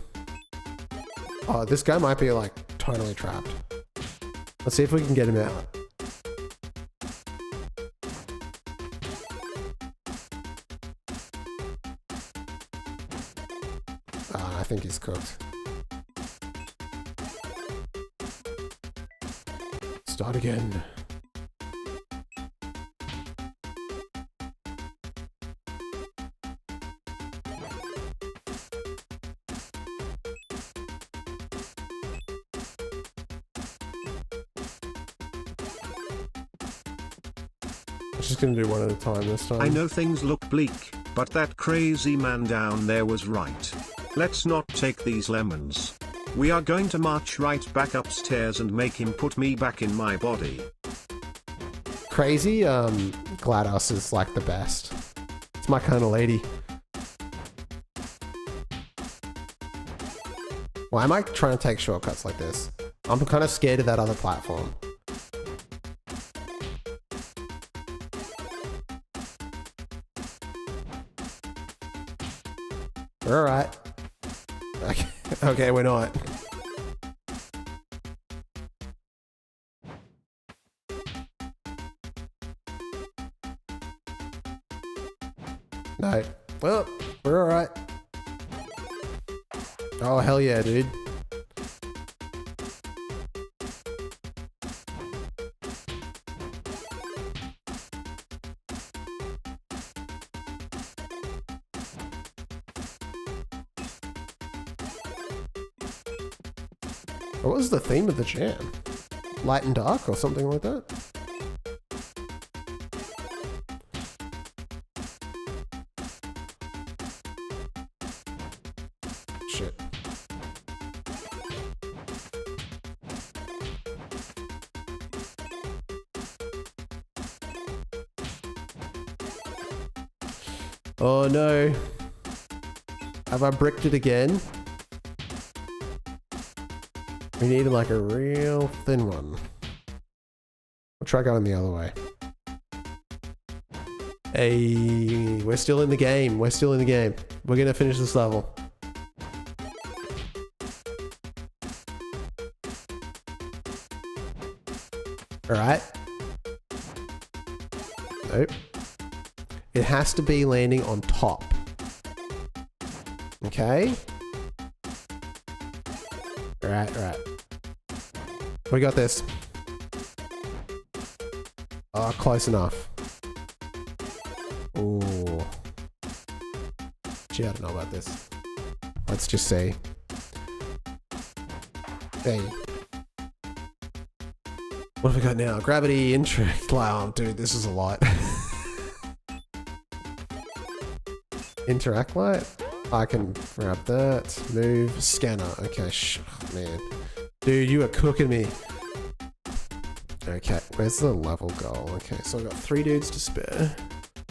Oh, this guy might be like totally trapped. Let's see if we can get him out. think he's cooked. Start again. Just gonna do one at a time this time.
I know things look bleak, but that crazy man down there was right. Let's not take these lemons. We are going to march right back upstairs and make him put me back in my body.
Crazy, GLaDOS is like the best. It's my kind of lady. Why am I trying to take shortcuts like this? I'm kind of scared of that other platform. We're alright. Okay. Okay, we're not. No. Well, we're alright. Oh, hell yeah, dude. What was the theme of the jam? Light and dark or something like that? Shit. Oh no. Have I bricked it again? We need like a real thin one. We'll try going the other way. Hey, we're still in the game. We're still in the game. We're gonna finish this level. Alright. Nope. It has to be landing on top. Okay. Alright. We got this. Oh, close enough. Ooh. Gee, I don't know about this. Let's just see. Hey. What have we got now? Gravity, interest. Wow, dude, this is a lot. Interact light? I can grab that. Move. Scanner. Okay, man. Dude, you are cooking me. Okay, where's the level goal? Okay, so I've got 3 dudes to spare.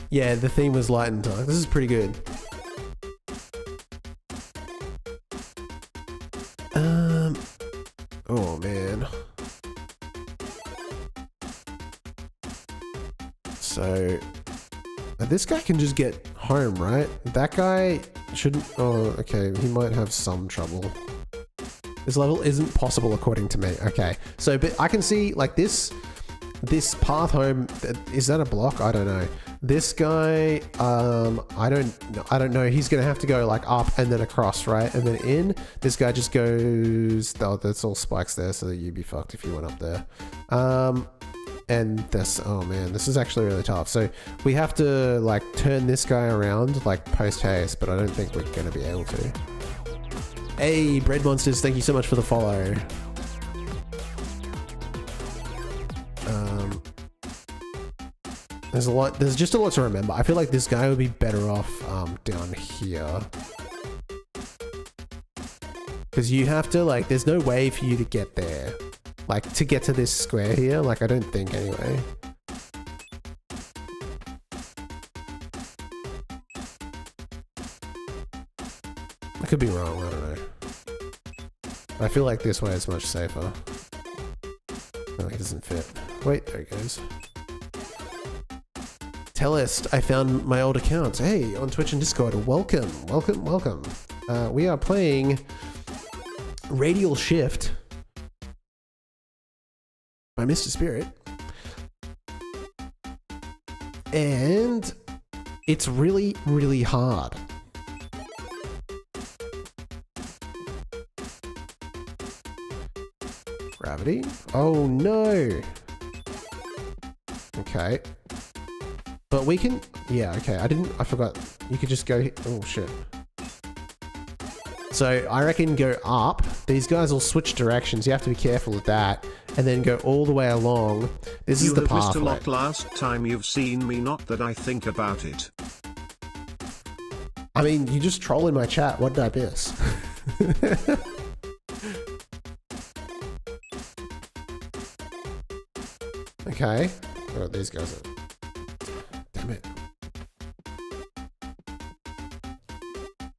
Yeah, the theme was light and dark. This is pretty good. Oh man. So, this guy can just get home, right? That guy shouldn't. Oh, okay. He might have some trouble. This level isn't possible according to me. Okay, so but I can see like this path home. Is that a block? I don't know. This guy, I don't know. He's gonna have to go like up and then across, right? And then in. This guy just goes. Oh, that's all spikes there, so that you'd be fucked if you went up there. And this, oh man, this is actually really tough. So we have to like turn this guy around like post haste, but I don't think we're gonna be able to. Hey, Bread Monsters, thank you so much for the follow. There's just a lot to remember. I feel like this guy would be better off down here. Because you have to like, there's no way for you to get there. Like, to get to this square here, like, I don't think anyway. I could be wrong, I don't know. I feel like this way is much safer. No, he doesn't fit. Wait, there he goes. Telest, I found my old accounts. Hey, on Twitch and Discord, welcome. We are playing Radial Shift by Mr. Spirit. And it's really, really hard. Gravity. Oh no. Okay. But we can, yeah, okay. I forgot. You could just go, oh shit. So I reckon go up. These guys will switch directions. You have to be careful with that. And then go all the way along. This is the pathway. You have missed a lot
last time you've seen me, not that I think about it.
I mean, you just troll in my chat. What did I miss? Okay. Oh, these guys are... Damn it.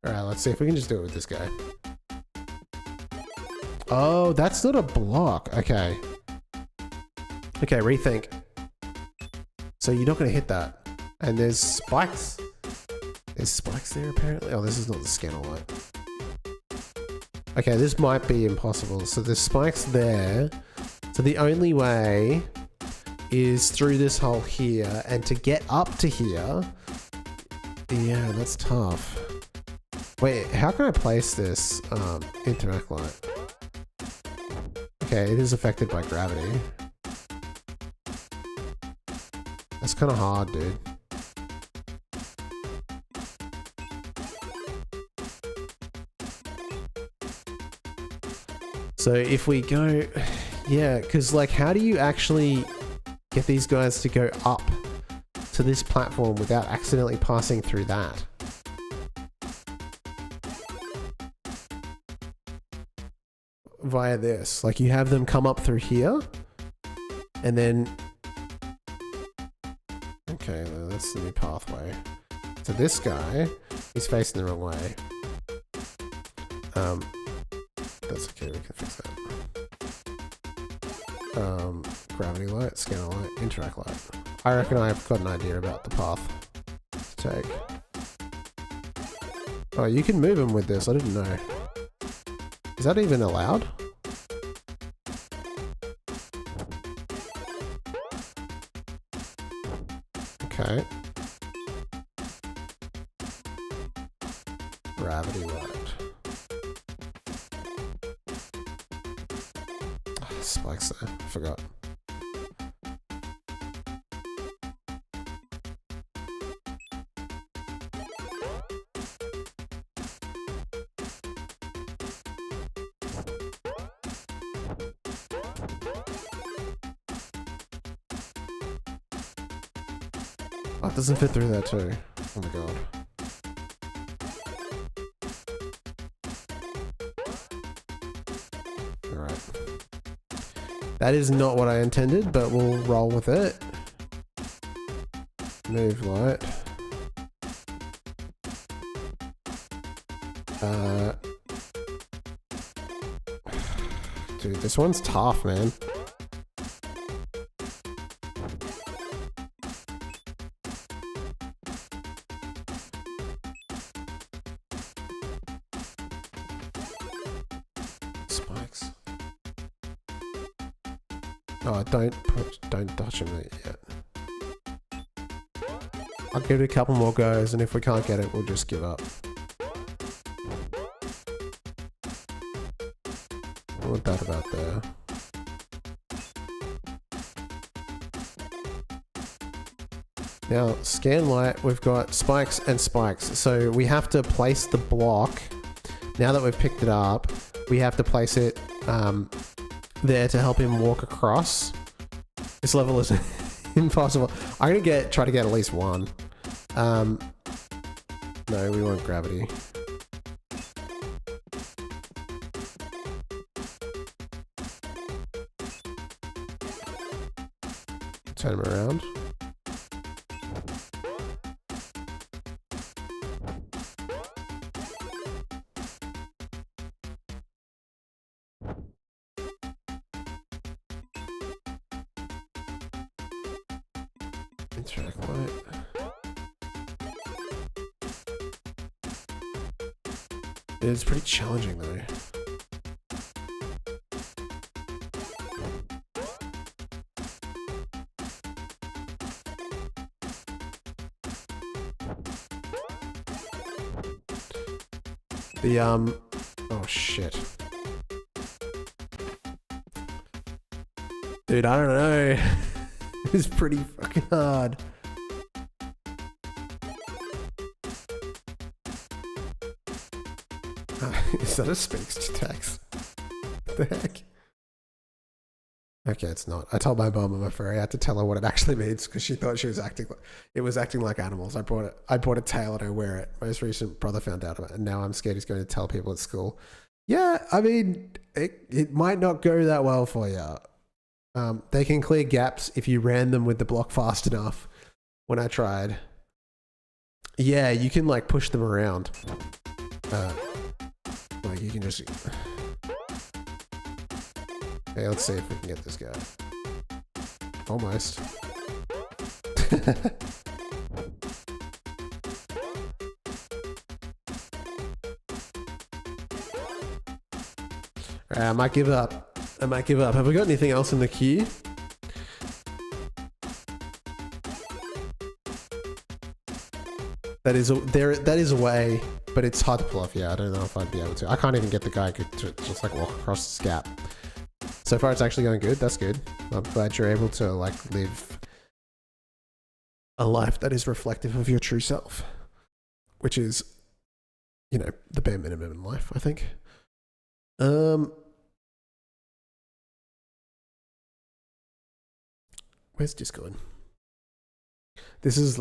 Alright, let's see if we can just do it with this guy. Oh, that's not a block. Okay. Okay, rethink. So you're not going to hit that. And there's spikes. There's spikes there apparently. Oh, this is not the scanner light. Okay, this might be impossible. So there's spikes there. So the only way is through this hole here. And to get up to here... Yeah, that's tough. Wait, how can I place this interact light? Okay, it is affected by gravity. That's kind of hard, dude. So if we go... Yeah, because like how do you actually get these guys to go up to this platform without accidentally passing through that? Via this. Like you have them come up through here and then... Okay, that's the new pathway. So this guy is facing the wrong way. That's okay, we can fix that. Gravity light, scanner light, interact light. I reckon I've got an idea about the path to take. Oh, you can move them with this, I didn't know. Is that even allowed? Okay. Gravity light. Oh, spikes there. I forgot. Oh, it doesn't fit through there too. Oh my god. Alright. That is not what I intended, but we'll roll with it. Move light. Dude, this one's tough, man. Spikes. Oh, don't touch him yet. I'll give it a couple more goes, and if we can't get it, we'll just give up. What that about there? Now, scan light, we've got spikes and spikes. So we have to place the block. Now that we've picked it up, we have to place it there to help him walk across. This level is impossible. I'm gonna try to get at least one. No, we want gravity. Turn him around. Interact light. It's pretty challenging though. Oh shit. Dude, I don't know. It's pretty fucking hard. Is that a speech to text? What the heck? Okay, it's not. I told my mom I'm a furry. I had to tell her what it actually means because she thought she was acting like it was acting like animals. I bought a tail and I wear it. Most recent brother found out about it, and now I'm scared he's going to tell people at school. Yeah, I mean, it might not go that well for you. They can clear gaps if you ran them with the block fast enough. When I tried, yeah, you can like push them around. Like you can just. Okay, let's see if we can get this guy. Almost. Alright, I might give up. Have we got anything else in the queue? That is a way, but it's hard to pull off. Yeah, I don't know if I'd be able to. I can't even get the guy to just like walk across this gap. So far, it's actually going good. That's good. I'm glad you're able to like live a life that is reflective of your true self, which is, you know, the bare minimum in life, I think. Where's Discord? This is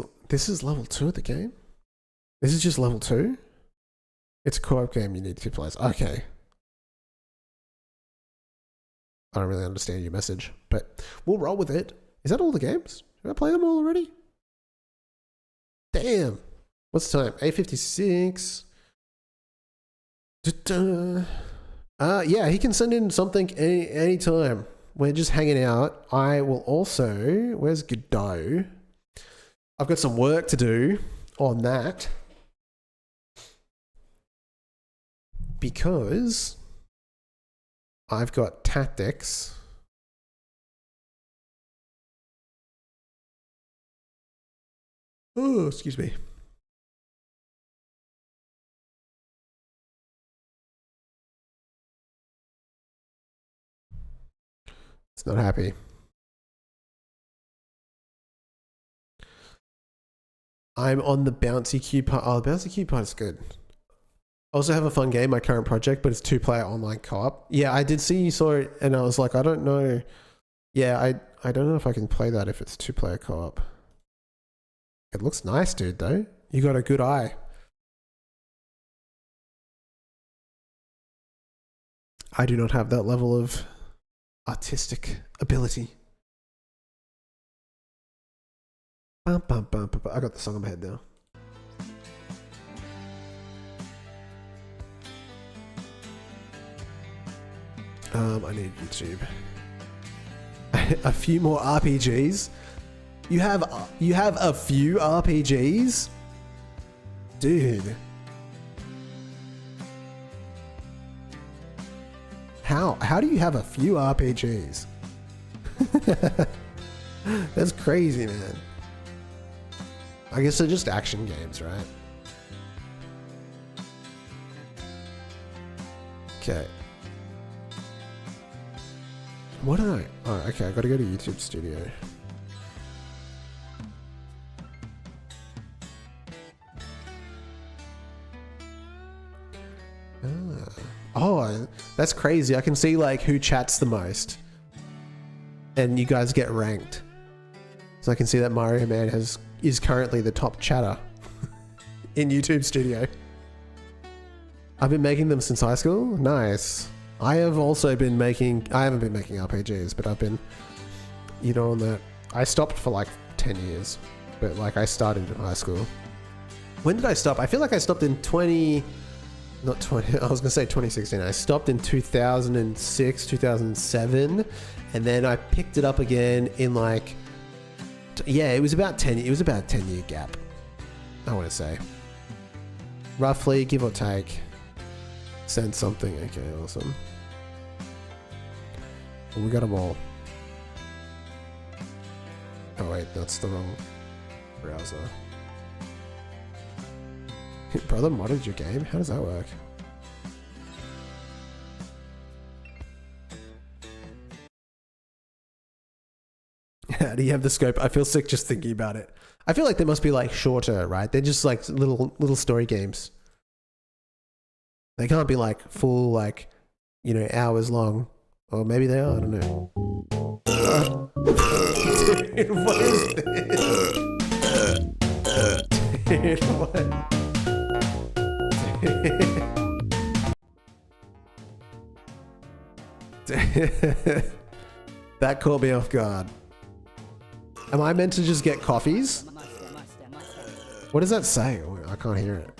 level 2 of the game. This is just level 2. It's a co-op game. You need 2 players. Okay. I don't really understand your message, but we'll roll with it. Is that all the games? Did I play them all already? Damn. What's the time? 8:56. Yeah, he can send in something any time. We're just hanging out. I will also... Where's Godot? I've got some work to do on that. Because... I've got tactics. Oh, excuse me. It's not happy. I'm on the bouncy cube part. Oh, the bouncy cube part is good. I also have a fun game, my current project, but it's 2-player online co-op. Yeah, I did see you saw it, and I was like, I don't know. Yeah, I don't know if I can play that if it's 2-player co-op. It looks nice, dude, though. You got a good eye. I do not have that level of artistic ability. Bum, bum, bum, bum, bum. I got the song in my head now. I need YouTube. A few more RPGs. You have a few RPGs, dude. How do you have a few RPGs? That's crazy, man. I guess they're just action games, right? Okay. What did I... Oh, okay, I gotta go to YouTube Studio. Oh, that's crazy. I can see like who chats the most. And you guys get ranked. So I can see that Mario Man is currently the top chatter in YouTube Studio. I've been making them since high school. Nice. I have also been making... I haven't been making RPGs, but I've been, you know, on that. I stopped for like 10 years, but like I started in high school. When did I stop? I feel like I stopped in not 20, I was going to say 2016. I stopped in 2006, 2007, and then I picked it up again in like... Yeah, it was about 10. It was about a 10-year gap, I want to say. Roughly, give or take. Send something. Okay, awesome. We got them all. Oh wait, that's the wrong browser. Brother modded your game? How does that work? How do you have the scope? I feel sick just thinking about it. I feel like they must be like shorter, right? They're just like little story games. They can't be like full, like, you know, hours long. Or maybe they are, I don't know. Dude, what is this? Dude, what? That caught me off guard. Am I meant to just get coffees? What does that say? Oh, I can't hear it.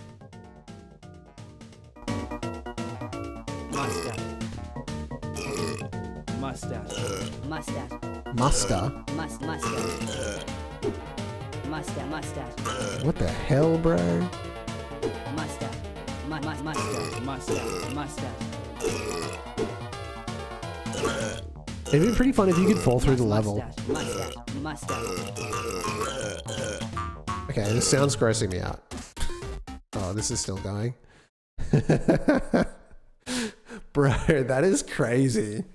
Mustache. What the hell, bro? It'd be pretty fun if you could fall through the level. Okay, this sounds grossing me out. Oh, this is still going. Bro, that is crazy.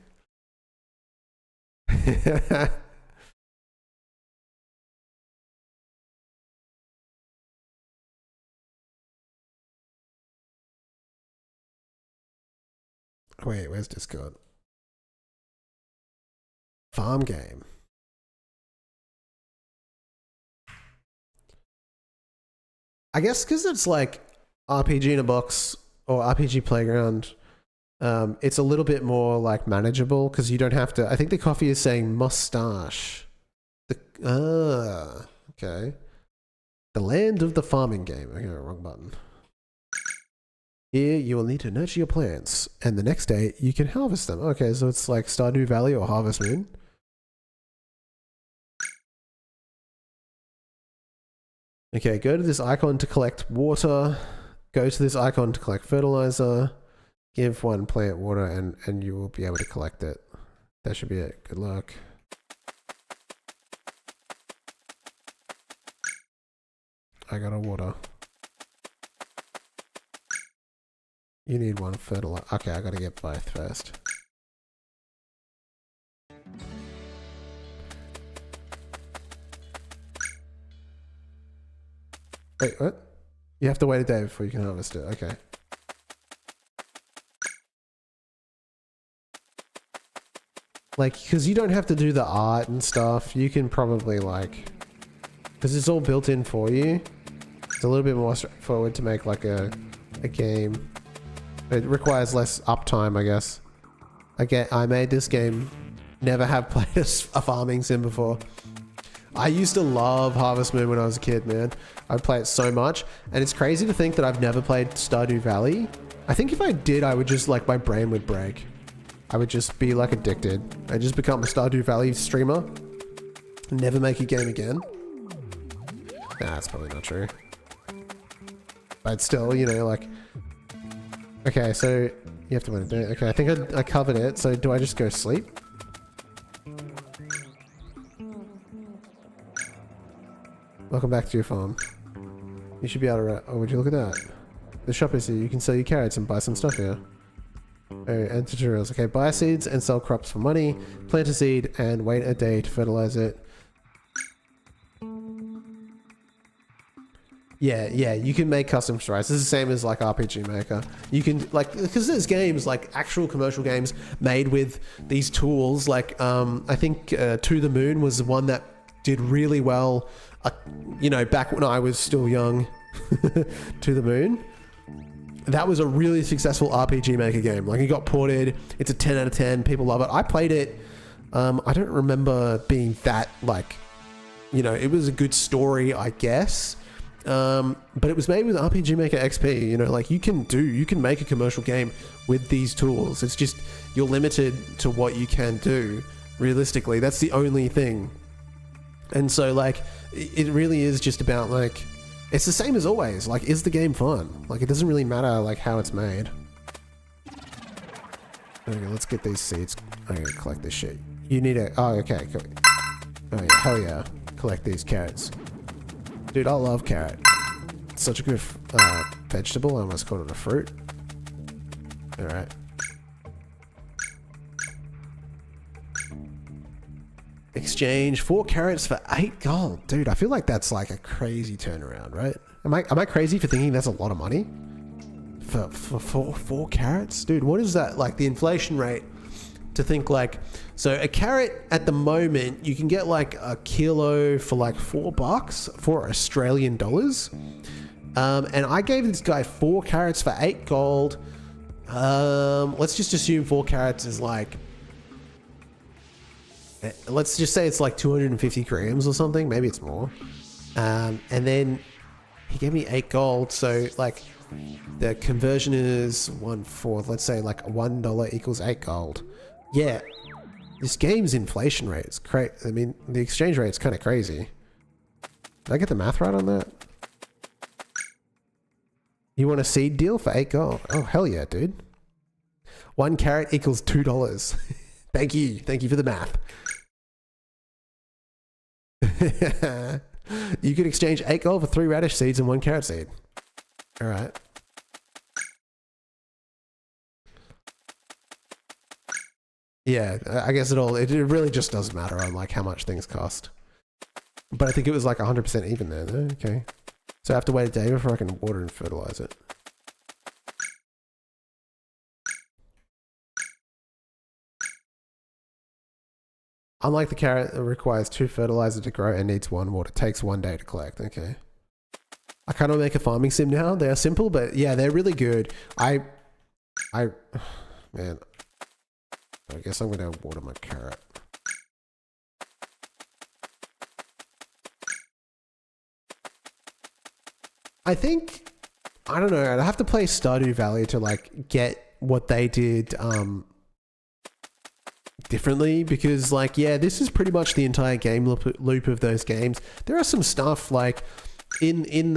Wait, where's Discord? Farm game. I guess because it's like RPG in a box or RPG Playground, it's a little bit more like manageable because you don't have to. I think the coffee is saying mustache. Okay. The land of the farming game. Okay, wrong button. Here you will need to nurture your plants, and the next day you can harvest them. Okay, so it's like Stardew Valley or Harvest Moon. Okay, go to this icon to collect water. Go to this icon to collect fertilizer. Give one plant water and you will be able to collect it. That should be it. Good luck. I got a water. You need one fertilizer. Okay, I gotta get both first. Wait, what? You have to wait a day before you can harvest it. Okay. Like, because you don't have to do the art and stuff. You can probably, like... Because it's all built in for you. It's a little bit more straightforward to make, like, a game. It requires less uptime, I guess. I made this game. Never have played a farming sim before. I used to love Harvest Moon when I was a kid, man. I'd play it so much. And it's crazy to think that I've never played Stardew Valley. I think if I did, I would just, like, my brain would break. I would just be, like, addicted. I'd just become a Stardew Valley streamer. Never make a game again. Nah, that's probably not true. But still, you know, like... Okay, so you have to wait a day. Okay, I think I covered it. So do I just go sleep? Welcome back to your farm. You should be able to... Oh, would you look at that? The shop is here. You can sell your carrots and buy some stuff here. Oh, and tutorials. Okay, buy seeds and sell crops for money. Plant a seed and wait a day to fertilize it. Yeah, you can make custom strides. This is the same as like RPG Maker. You can like, because there's games like actual commercial games made with these tools. Like, I think To the Moon was the one that did really well. You know, back when I was still young. To the Moon. That was a really successful RPG Maker game. Like, it got ported. It's a 10 out of 10. People love it. I played it. I don't remember being that like, you know, it was a good story, I guess. But it was made with RPG Maker XP, you know, like you can make a commercial game with these tools. It's just, you're limited to what you can do realistically. That's the only thing. And so like, it really is just about like, it's the same as always. Like, is the game fun? Like, it doesn't really matter like how it's made. Okay, let's get these seeds. I'm gonna collect this shit. You need a, oh, okay, cool. Oh yeah, hell yeah. Collect these carrots. Dude, I love carrot. It's such a good vegetable. I almost called it a fruit. Alright. Exchange 4 carrots for 8 gold. Dude, I feel like that's like a crazy turnaround, right? Am I crazy for thinking that's a lot of money? For four carrots? Dude, what is that? Like the inflation rate to think like, so a carrot at the moment, you can get like a kilo for like $4 for Australian dollars. And I gave this guy 4 carrots for 8 gold. Let's just assume 4 carrots is like, let's just say it's like 250 grams or something. Maybe it's more. And then he gave me 8 gold. So like the conversion is 1/4. Let's say like $1 equals 8 gold. Yeah. This game's inflation rate is crazy. I mean, the exchange rate is kind of crazy. Did I get the math right on that? You want a seed deal for 8 gold? Oh, hell yeah, dude. 1 carrot equals $2. Thank you. Thank you for the math. You could exchange 8 gold for 3 radish seeds and 1 carrot seed. All right. Yeah, I guess it really just doesn't matter on like how much things cost. But I think it was like 100% even there. Okay. So I have to wait a day before I can water and fertilize it. Unlike the carrot, it requires 2 fertilizer to grow and needs 1 water. It takes 1 day to collect. Okay. I kind of make a farming sim now. They are simple, but yeah, they're really good. Man, I guess I'm going to water my carrot. I think, I don't know, I'd have to play Stardew Valley to like get what they did differently, because like, yeah, this is pretty much the entire game loop of those games. There are some stuff like in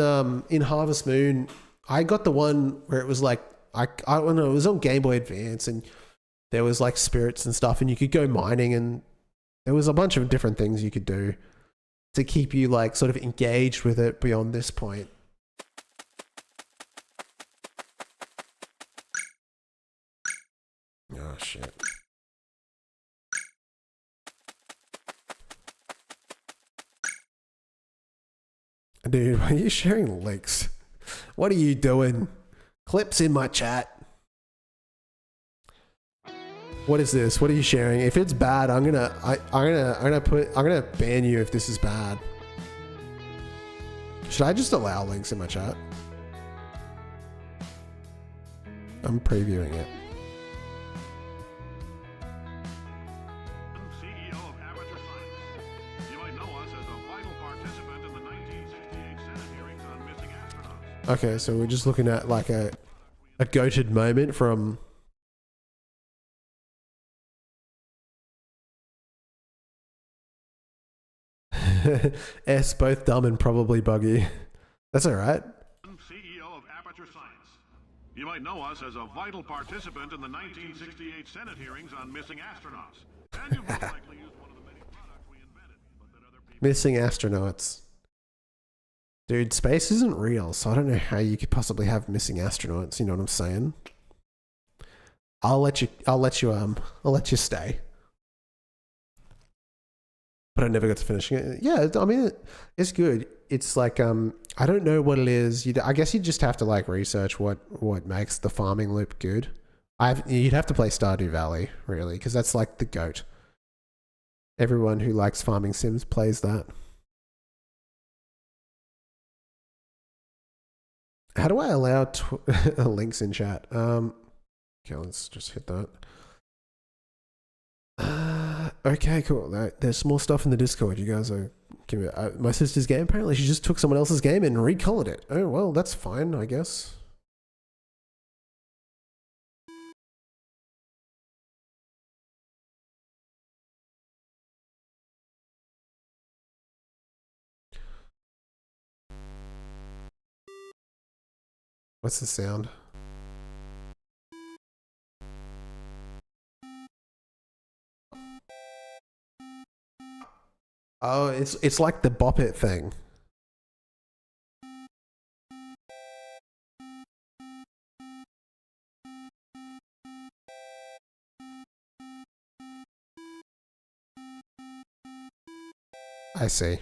Harvest Moon, I got the one where it was like, I don't know, it was on Game Boy Advance and there was like spirits and stuff and you could go mining and there was a bunch of different things you could do to keep you like sort of engaged with it beyond this point. Oh shit. Dude, why are you sharing links? What are you doing? Clips in my chat. What is this? What are you sharing? If it's bad, I'm gonna ban you if this is bad. Should I just allow links in my chat? I'm previewing it. Okay, so we're just looking at like a goated moment from S, both dumb and probably buggy. That's all right.
CEO of Aperture Science. You might know us as a vital participant in the 1968 Senate hearings on missing astronauts. And you most likely used one of the many products we invented, but that other people...
Missing astronauts. Dude, space isn't real, so I don't know how you could possibly have missing astronauts, you know what I'm saying? I'll let you stay. But I never got to finishing it. Yeah, I mean, it's good. It's like, I don't know what it is. I guess you just have to like research what makes the farming loop good. You'd have to play Stardew Valley, really, because that's like the GOAT. Everyone who likes farming sims plays that. How do I allow links in chat? Okay, let's just hit that. Okay, cool. There's more stuff in the Discord. You guys are... my sister's game, apparently she just took someone else's game and recolored it. Oh, well, that's fine, I guess. What's the sound? Oh, it's like the Bop It thing. I see.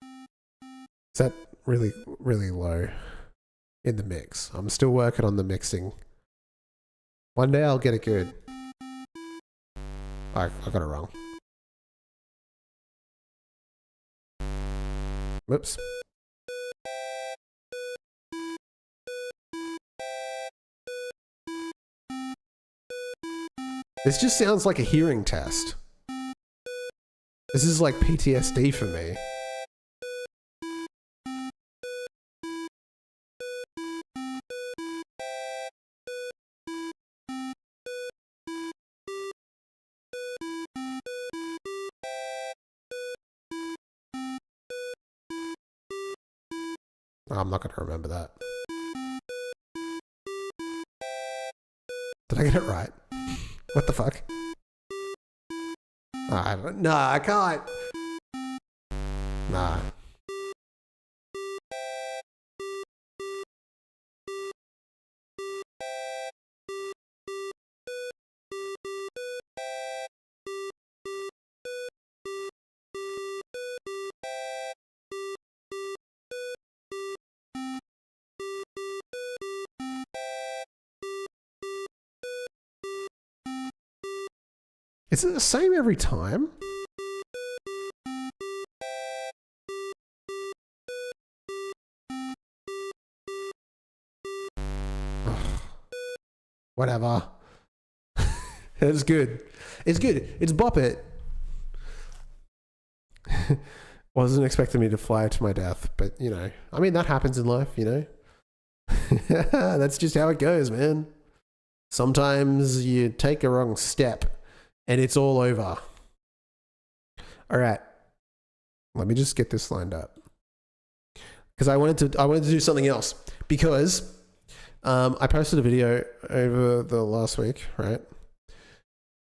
Is that really, really low in the mix? I'm still working on the mixing. One day I'll get it good. I got it wrong. Whoops. This just sounds like a hearing test. This is like PTSD for me. Oh, I'm not going to remember that. Did I get it right? What the fuck? No, I can't. Nah. Is it the same every time? Whatever. It's good. It's good. It's bop it. Wasn't expecting me to fly to my death, but you know, I mean, that happens in life, you know? That's just how it goes, man. Sometimes you take a wrong step and it's all over. All right. Let me just get this lined up. Because I wanted to do something else. Because I posted a video over the last week, right?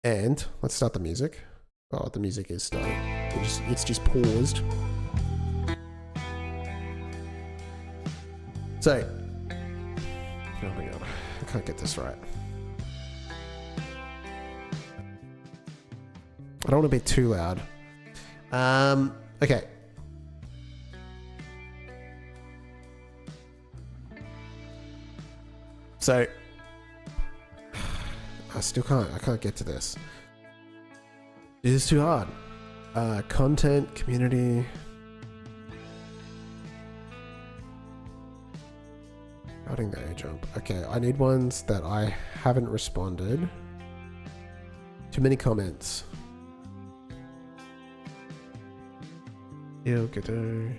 And let's start the music. Oh, the music is starting. It's just paused. So, oh my god, I can't get this right. I don't want to be too loud. Okay. So, I can't get to this. It is too hard. Content, community. Routing the A-jump. Okay, I need ones that I haven't responded. Too many comments. Godot.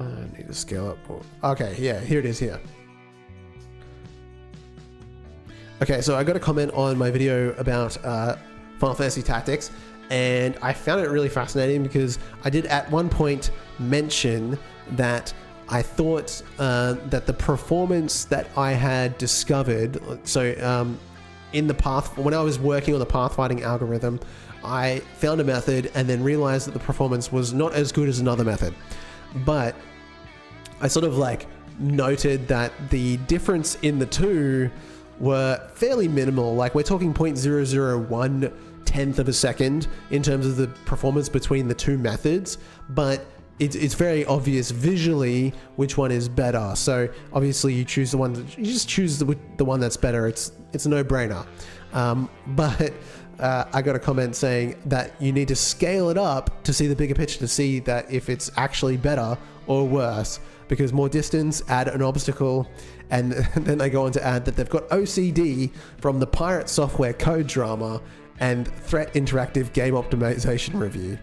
I need to scale up more. Okay, yeah, here it is here. Okay, so I got a comment on my video about Final Fantasy Tactics, and I found it really fascinating because I did at one point mention that I thought that the performance that I had discovered, so in the path, when I was working on the pathfinding algorithm, I found a method and then realized that the performance was not as good as another method. But I sort of like noted that the difference in the two were fairly minimal. Like we're talking 0.001 tenth of a second in terms of the performance between the two methods, but it's very obvious visually which one is better. So obviously you choose the one that, you just choose the one that's better. It's a no-brainer. But I got a comment saying that you need to scale it up to see the bigger picture, to see that if it's actually better or worse, because more distance, add an obstacle, and then they go on to add that they've got OCD from the Pirate Software code drama and Threat Interactive Game Optimization Review.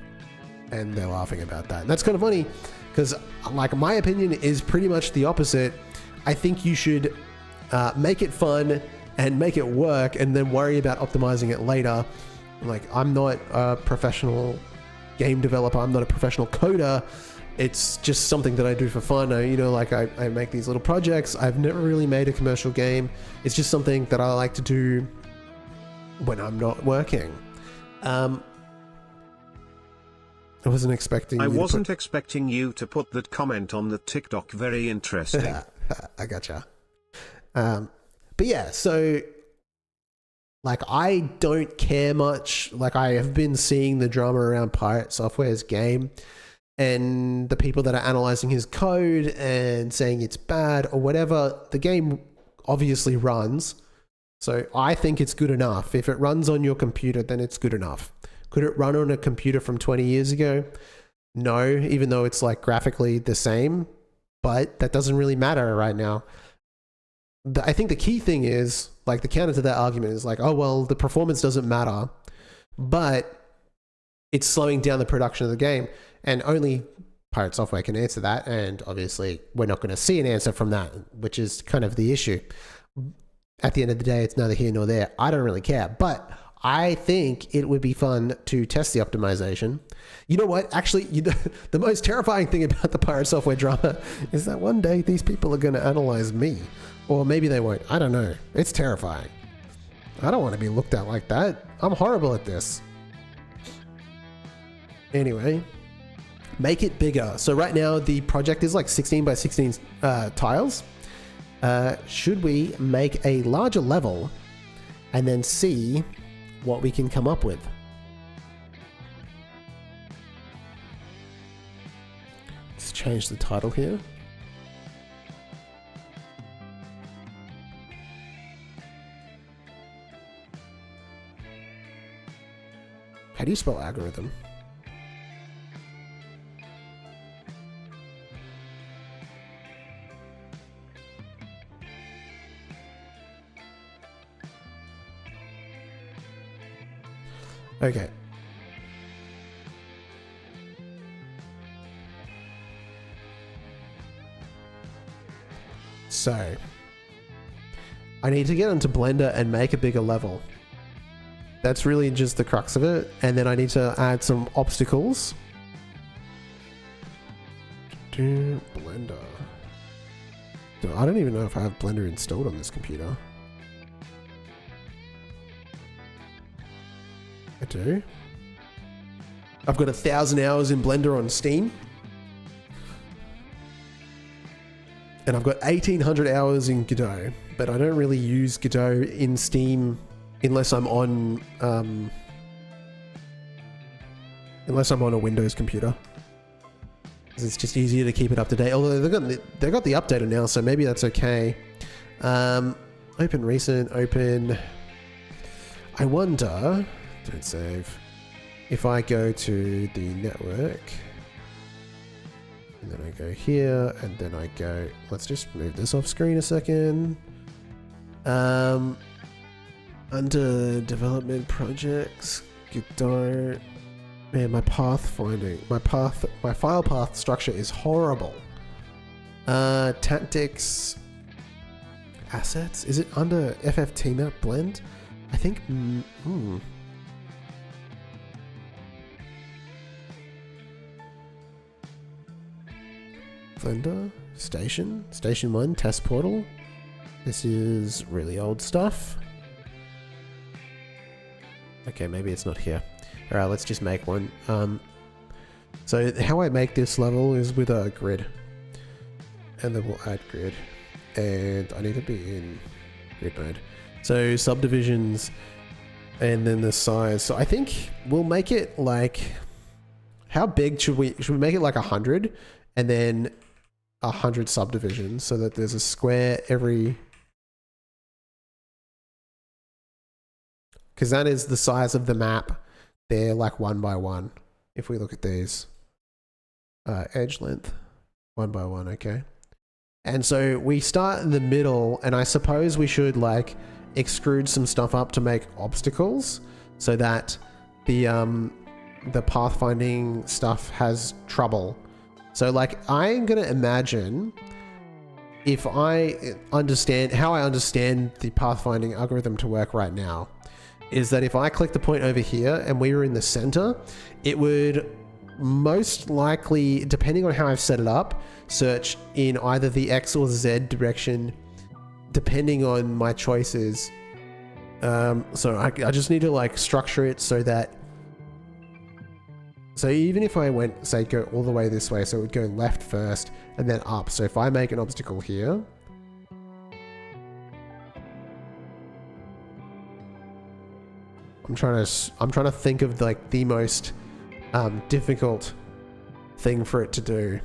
And they're laughing about that. And that's kind of funny because, like, my opinion is pretty much the opposite. I think you should make it fun and make it work and then worry about optimizing it later. Like, I'm not a professional game developer. I'm not a professional coder. It's just something that I do for fun. I make these little projects. I've never really made a commercial game. It's just something that I like to do when I'm not working. I wasn't expecting.
I wasn't expecting you to put that comment on the TikTok. Very interesting.
I gotcha. But yeah, so Like, I don't care much. Like, I have been seeing the drama around Pirate Software's game and the people that are analyzing his code and saying it's bad or whatever. The game obviously runs. So I think it's good enough. If it runs on your computer, then it's good enough. Could it run on a computer from 20 years ago? No, even though it's like graphically the same, but that doesn't really matter right now. I think the key thing is, like, the counter to that argument is like, oh, well, the performance doesn't matter, but it's slowing down the production of the game. And only Pirate Software can answer that. And obviously, we're not going to see an answer from that, which is kind of the issue. At the end of the day, it's neither here nor there. I don't really care. But I think it would be fun to test the optimization. You know what? Actually, the most terrifying thing about the Pirate Software drama is that one day these people are going to analyze me. Or maybe they won't. I don't know. It's terrifying. I don't want to be looked at like that. I'm horrible at this. Anyway, make it bigger. So right now the project is like 16 by 16 tiles. Should we make a larger level and then see what we can come up with? Let's change the title here. How do you spell algorithm? Okay. So, I need to get into Blender and make a bigger level. That's really just the crux of it. And then I need to add some obstacles. Blender. I don't even know if I have Blender installed on this computer. I do. I've got 1,000 hours in Blender on Steam. And I've got 1,800 hours in Godot. But I don't really use Godot in Steam unless I'm on a Windows computer. It's just easier to keep it up to date. Although they've got the updater now, so maybe that's okay. Open recent, open. I wonder. Don't save. If I go to the network, and then I go here, and then I go. Let's just move this off screen a second. Under development projects, Godot. Man, my path finding, my file path structure is horrible. Tactics, assets. Is it under FFT map blend? I think. Blender, station 1, test portal. This is really old stuff. Okay, maybe it's not here. Alright, let's just make one. So how I make this level is with a grid. And then we'll add grid. And I need to be in grid mode. So subdivisions and then the size. So I think we'll make it like, how big should we make it like 100 and then 100 subdivisions so that there's a square every, because that is the size of the map. They're like 1 by 1. If we look at these, edge length, 1 by 1. Okay. And so we start in the middle, and I suppose we should like extrude some stuff up to make obstacles so that the pathfinding stuff has trouble. So like I'm going to imagine, if I understand how I understand the pathfinding algorithm to work right now, is that if I click the point over here and we were in the center, it would most likely, depending on how I've set it up, search in either the X or Z direction, depending on my choices. So I just need to like structure it so that, so even if I went, say, go all the way this way, so it would go left first and then up. So if I make an obstacle here, I'm trying to think of like the most difficult thing for it to do.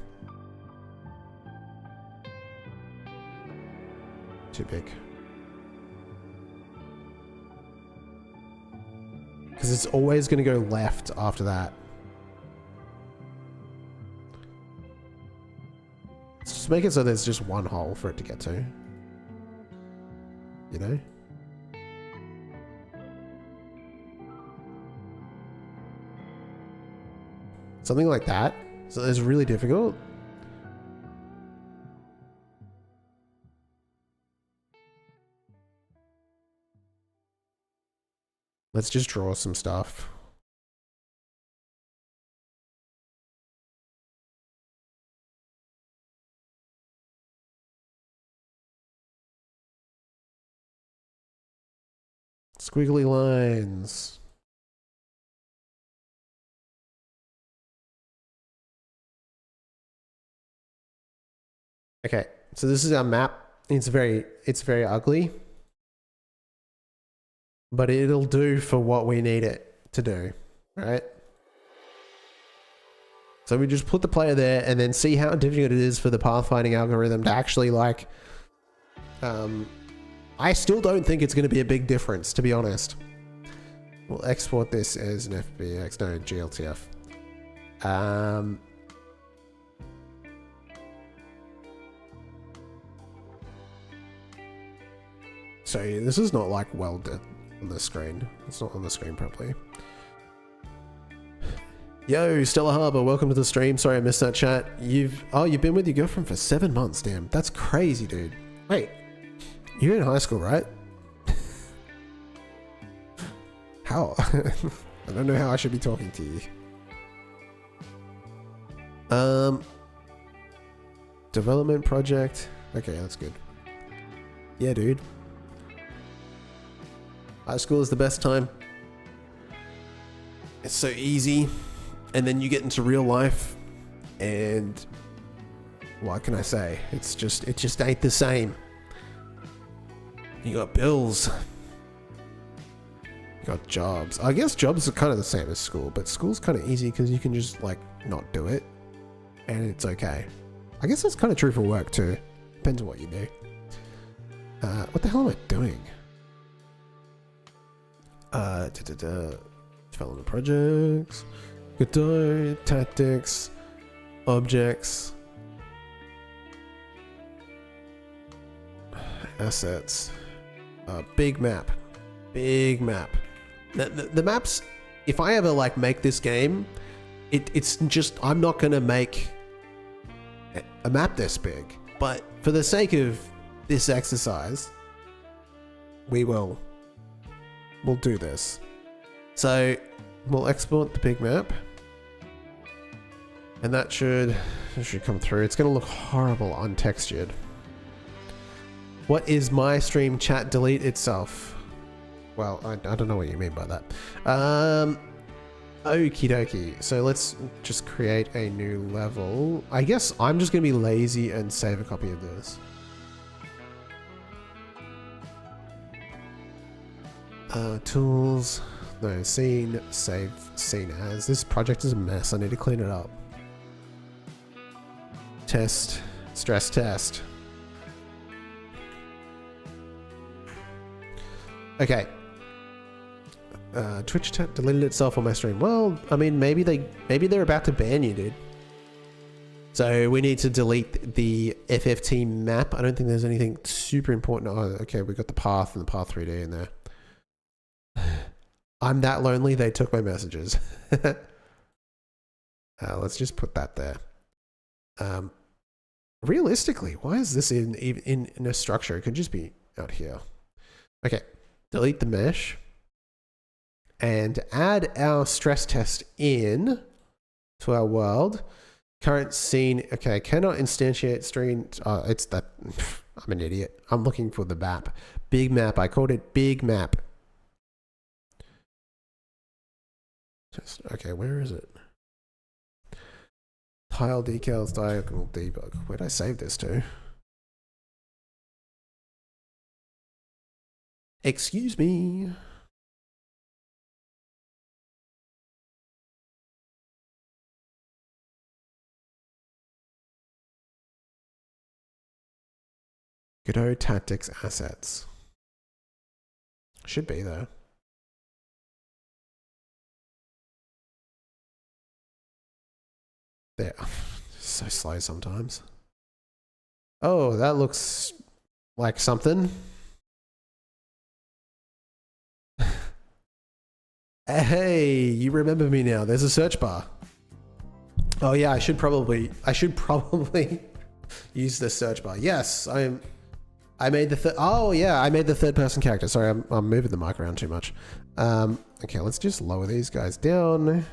Too big. Because it's always going to go left after that. Let's just make it so there's just one hole for it to get to. You know? Something like that. So it's really difficult. Let's just draw some stuff. Squiggly lines. Okay, so this is our map. It's very ugly, but it'll do for what we need it to do, right? So we just put the player there and then see how difficult it is for the pathfinding algorithm to actually like, I still don't think it's going to be a big difference, to be honest. We'll export this as an FBX, no, GLTF. So this is not like well done on the screen. It's not on the screen properly. Yo, Stella Harbour, welcome to the stream. Sorry I missed that chat. You've been with your girlfriend for 7 months, damn. That's crazy, dude. Wait, you're in high school, right? How? I don't know how I should be talking to you. Development project. Okay, that's good. Yeah, dude. High school is the best time. It's so easy. And then you get into real life and what can I say? It just ain't the same. You got bills. You got jobs. I guess jobs are kind of the same as school, but school's kind of easy because you can just like not do it and it's okay. I guess that's kind of true for work too. Depends on what you do. What the hell am I doing? Development projects, Godot, tactics, objects, assets, big map. The maps, if I ever like make this game, it's just, I'm not gonna make a map this big, but for the sake of this exercise, we'll do this. So we'll export the big map and that should come through. It's gonna look horrible untextured. What is my stream chat delete itself? Well, I don't know what you mean by that. Okie dokie. So let's just create a new level. I guess I'm just gonna be lazy and save a copy of this. Tools, no, scene, save, scene as. This project is a mess, I need to clean it up. Test, stress test. Okay. Twitch chat deleted itself on my stream. Well, I mean, maybe they're about to ban you, dude. So we need to delete the FFT map. I don't think there's anything super important. Oh, okay, we got the path and the path 3D in there. I'm that lonely, they took my messages. Let's just put that there. Realistically, why is this in a structure? It could just be out here. Okay, delete the mesh and add our stress test in to our world. Current scene. Okay, cannot instantiate stream. Oh, it's that. I'm an idiot. I'm looking for the map. Big map. I called it big map. Just, okay, where is it? Tile decals, diagonal debug. Where'd I save this to? Excuse me. Godot Tactics Assets. Should be though. There. So slow sometimes. Oh, that looks like something. Hey, you remember me now. There's a search bar. Oh yeah, I should probably use the search bar. Yes, I made the I made the third person character. Sorry, I'm moving the mic around too much. Okay, let's just lower these guys down.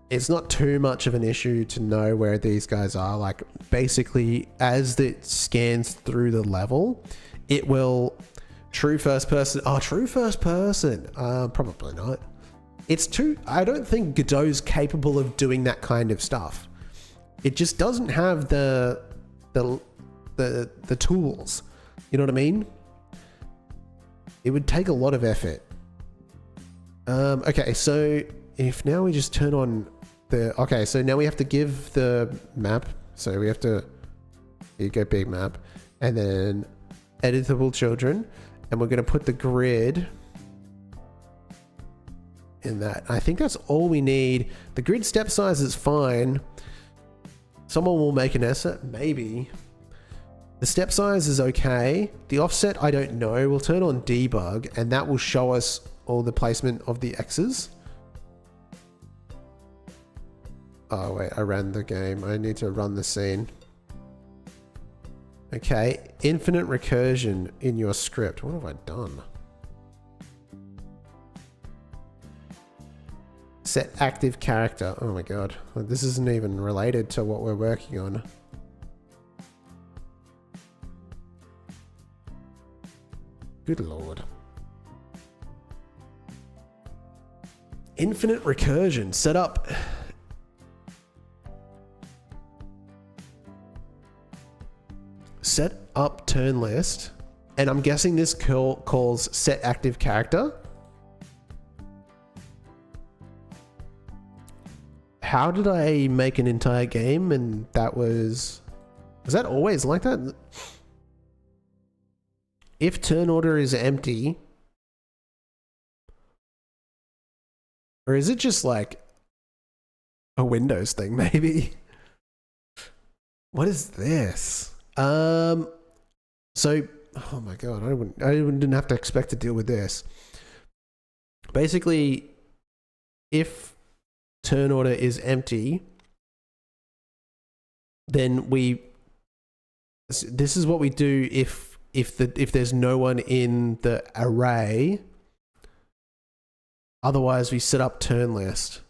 It's not too much of an issue to know where these guys are. Like, basically, as it scans through the level, it will true first person. Oh, true first person. Probably not. It's too. I don't think Godot's capable of doing that kind of stuff. It just doesn't have the tools. You know what I mean? It would take a lot of effort. Okay, so if now we just turn on the... Okay, so now we have to give the map. So we have to... Here you go, big map. And then editable children. And we're going to put the grid in that. I think that's all we need. The grid step size is fine. Someone will make an essay. Maybe. The step size is okay. The offset, I don't know. We'll turn on debug and that will show us all the placement of the X's. Oh wait, I ran the game. I need to run the scene. Okay, infinite recursion in your script. What have I done? Set active character. Oh my god. This isn't even related to what we're working on. Good lord. Infinite recursion. Set up. Set up turn list. And I'm guessing this calls set active character. How did I make an entire game and that was that always like that? If turn order is empty, or is it just like a Windows thing maybe? What is this? So, oh my god, I didn't have to expect to deal with this. Basically, if turn order is empty, then this is what we do if there's no one in the array. Otherwise, we set up turn list.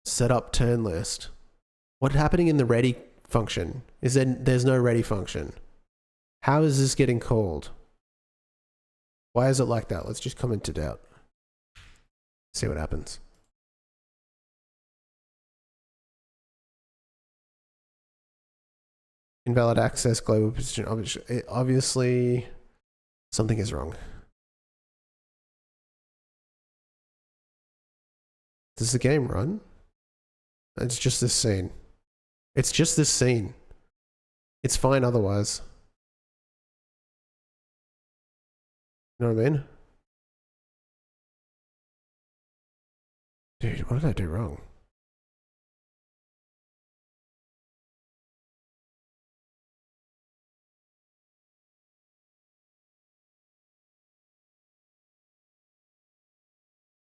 Set up turn list. What's happening in the ready function is there's no ready function. How is this getting called? Why is it like that? Let's just comment it out. See what happens. Invalid access, global position. Obviously, something is wrong. Does the game run? It's just this scene. It's just this scene. It's fine otherwise. You know what I mean? Dude, what did I do wrong?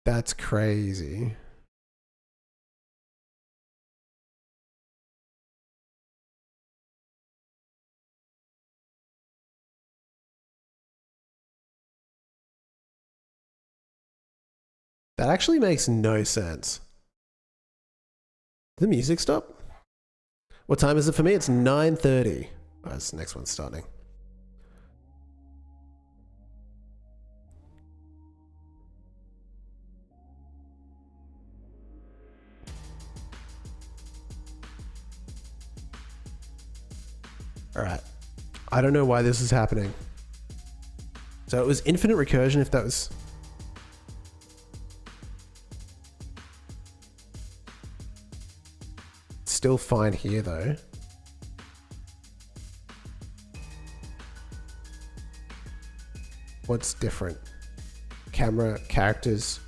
That's crazy. That actually makes no sense. Did the music stop? What time is it for me? It's 9:30. Oh, that's the next one starting. All right. I don't know why this is happening. So it was infinite recursion if that was... still fine here though. What's different? Camera, characters.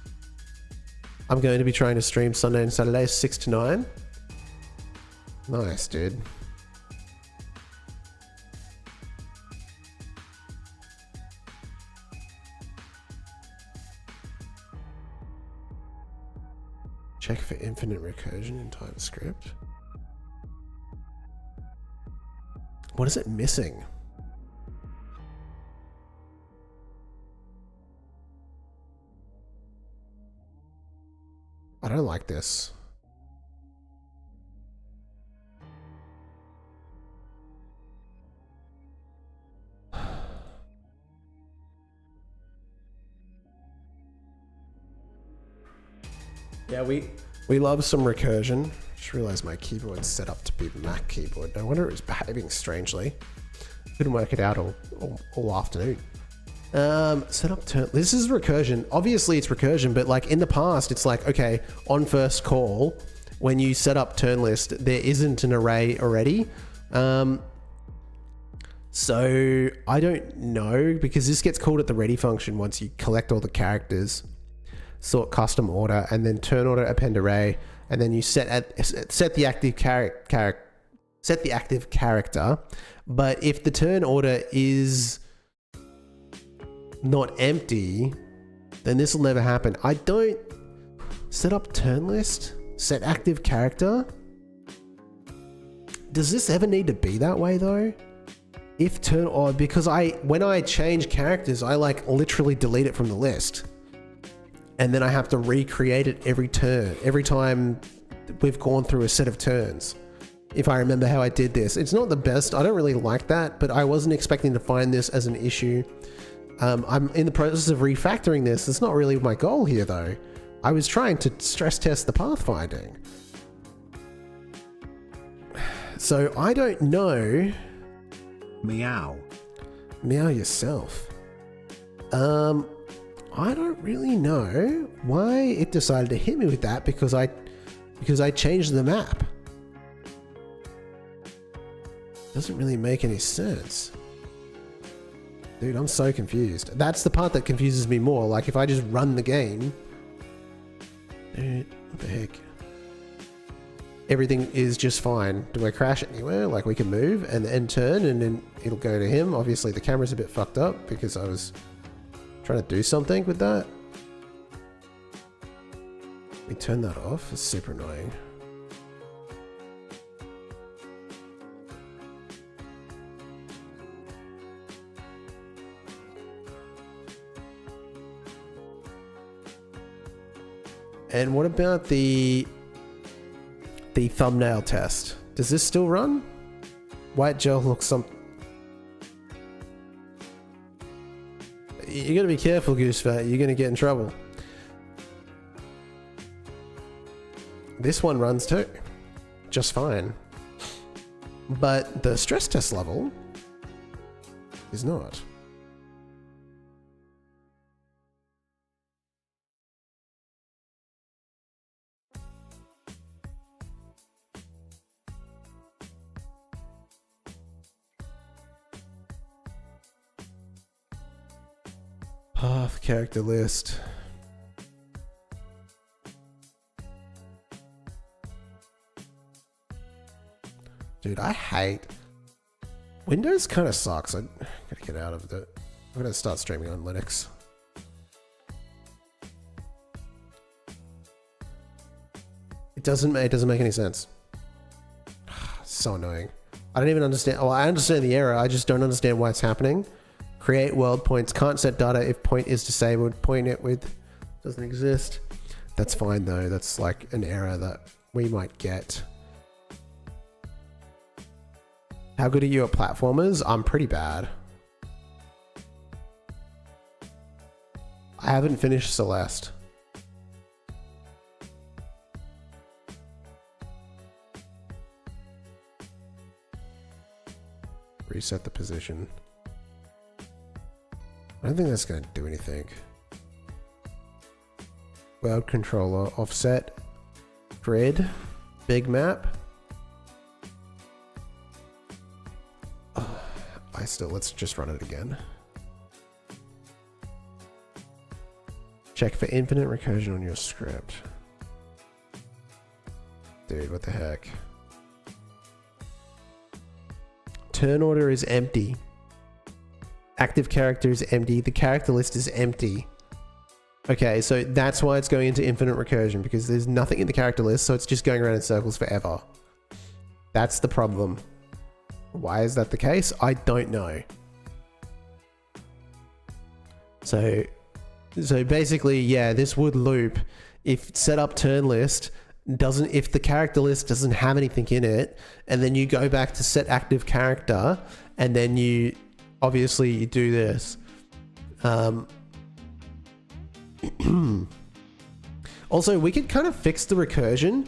I'm going to be trying to stream Sunday and Saturday, 6 to 9. Nice, dude. Check for infinite recursion in TypeScript. What is it missing? I don't like this. Yeah, we love some recursion. Just realized my keyboard's set up to be the Mac keyboard. No wonder it was behaving strangely. Couldn't work it out all afternoon. Set up turn. This is recursion. Obviously, it's recursion, but like in the past, it's like, okay, on first call, when you set up turn list, there isn't an array already. So I don't know, because this gets called at the ready function once you collect all the characters, sort custom order, and then turn order append array, and then you set the active character. But if the turn order is not empty, then this will never happen. I don't set up turn list, set active character. Does this ever need to be that way though? If turn or because when I change characters, I like literally delete it from the list, and then I have to recreate it every turn, every time we've gone through a set of turns. If I remember how I did this, it's not the best. I don't really like that, but I wasn't expecting to find this as an issue. I'm in the process of refactoring this. It's not really my goal here though. I was trying to stress test the pathfinding. So I don't know.
Meow.
Meow yourself. I don't really know why it decided to hit me with that, because I changed the map. Doesn't really make any sense. Dude, I'm so confused. That's the part that confuses me more. Like if I just run the game, dude, what the heck? Everything is just fine. Do I crash anywhere? Like we can move and end turn and then it'll go to him. Obviously the camera's a bit fucked up because I was trying to do something with that. We turn that off. It's super annoying. And what about the thumbnail test? Does this still run? White gel looks some... You gotta be careful, Goosefat. You're gonna get in trouble. This one runs too. Just fine. But the stress test level is not. Path character list. Dude, I hate Windows. Kind of sucks. I gotta get out of it. I'm gonna start streaming on Linux. It doesn't make any sense. So annoying. I don't even understand. Oh, I understand the error. I just don't understand why it's happening. Create world points. Can't set data if point is disabled. Point it with doesn't exist. That's fine though. That's like an error that we might get. How good are you at platformers? I'm pretty bad. I haven't finished Celeste. Reset the position. I don't think that's going to do anything. World controller, offset, grid, big map. still, let's just run it again. Check for infinite recursion on your script. Dude, what the heck? Turn order is empty. Active character is empty. The character list is empty. Okay, so that's why it's going into infinite recursion, because there's nothing in the character list, so it's just going around in circles forever. That's the problem. Why is that the case? I don't know. So basically, yeah, this would loop if setup turn list doesn't, if the character list doesn't have anything in it, and then you go back to set active character, and then you obviously you do this. Also, we could kind of fix the recursion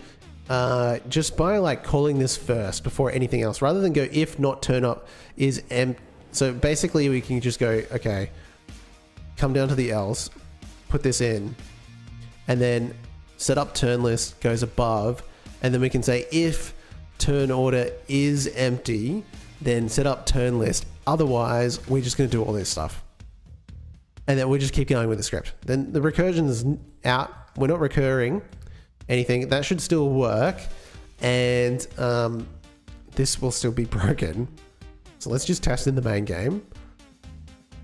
just by like calling this first before anything else, rather than go if not turn up is empty. So basically we can just go, okay, come down to the else, put this in, and then set up turn list goes above, and then we can say if turn order is empty, then set up turn list. Otherwise, we're just going to do all this stuff. And then we just keep going with the script. Then the recursion is out. We're not recurring anything. That should still work. And this will still be broken. So let's just test in the main game.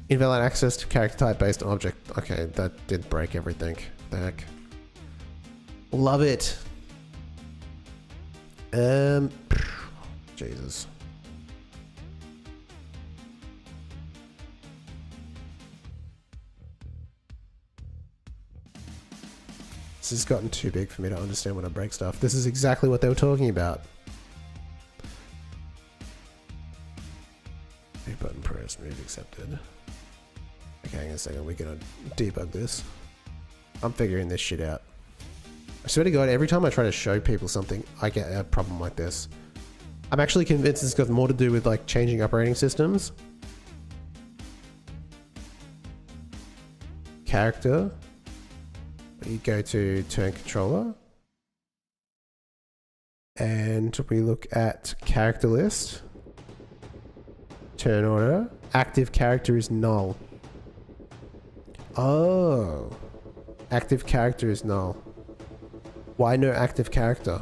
Invalid access to character type based on object. Okay, that did break everything. The heck. Love it. Jesus. This has gotten too big for me to understand when I break stuff. This is exactly what they were talking about. A button press, move accepted. Okay, hang on a second, we're gonna debug this. I'm figuring this shit out. I swear to God, every time I try to show people something, I get a problem like this. I'm actually convinced it's got more to do with like changing operating systems. Character. You go to turn controller. And we look at character list. Turn order. Active character is null. Oh. Active character is null. Why no active character?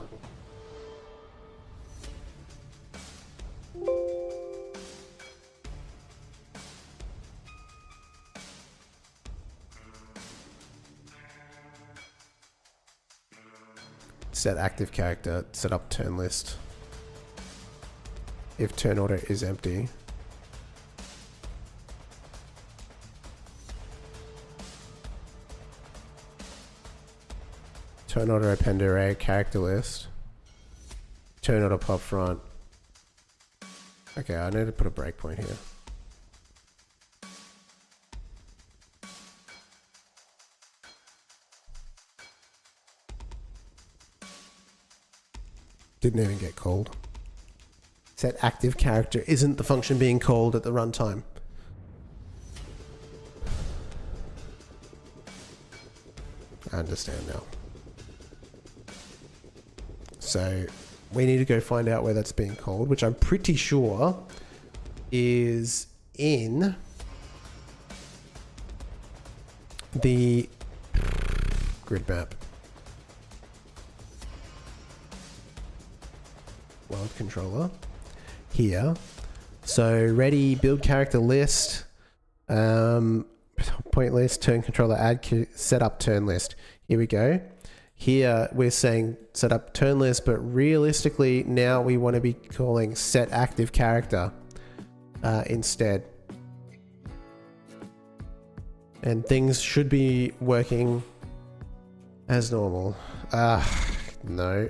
Set active character, set up turn list. If turn order is empty. Turn order append array character list. Turn order pop front. Okay, I need to put a breakpoint here. Didn't even get called. Set active character isn't the function being called at the runtime. I understand now. So we need to go find out where that's being called, which I'm pretty sure is in the grid map. World controller here. So ready, build character list, point list, turn controller, add set up turn list. Here we go. Here we're saying set up turn list, but realistically now we want to be calling set active character instead. And things should be working as normal. No.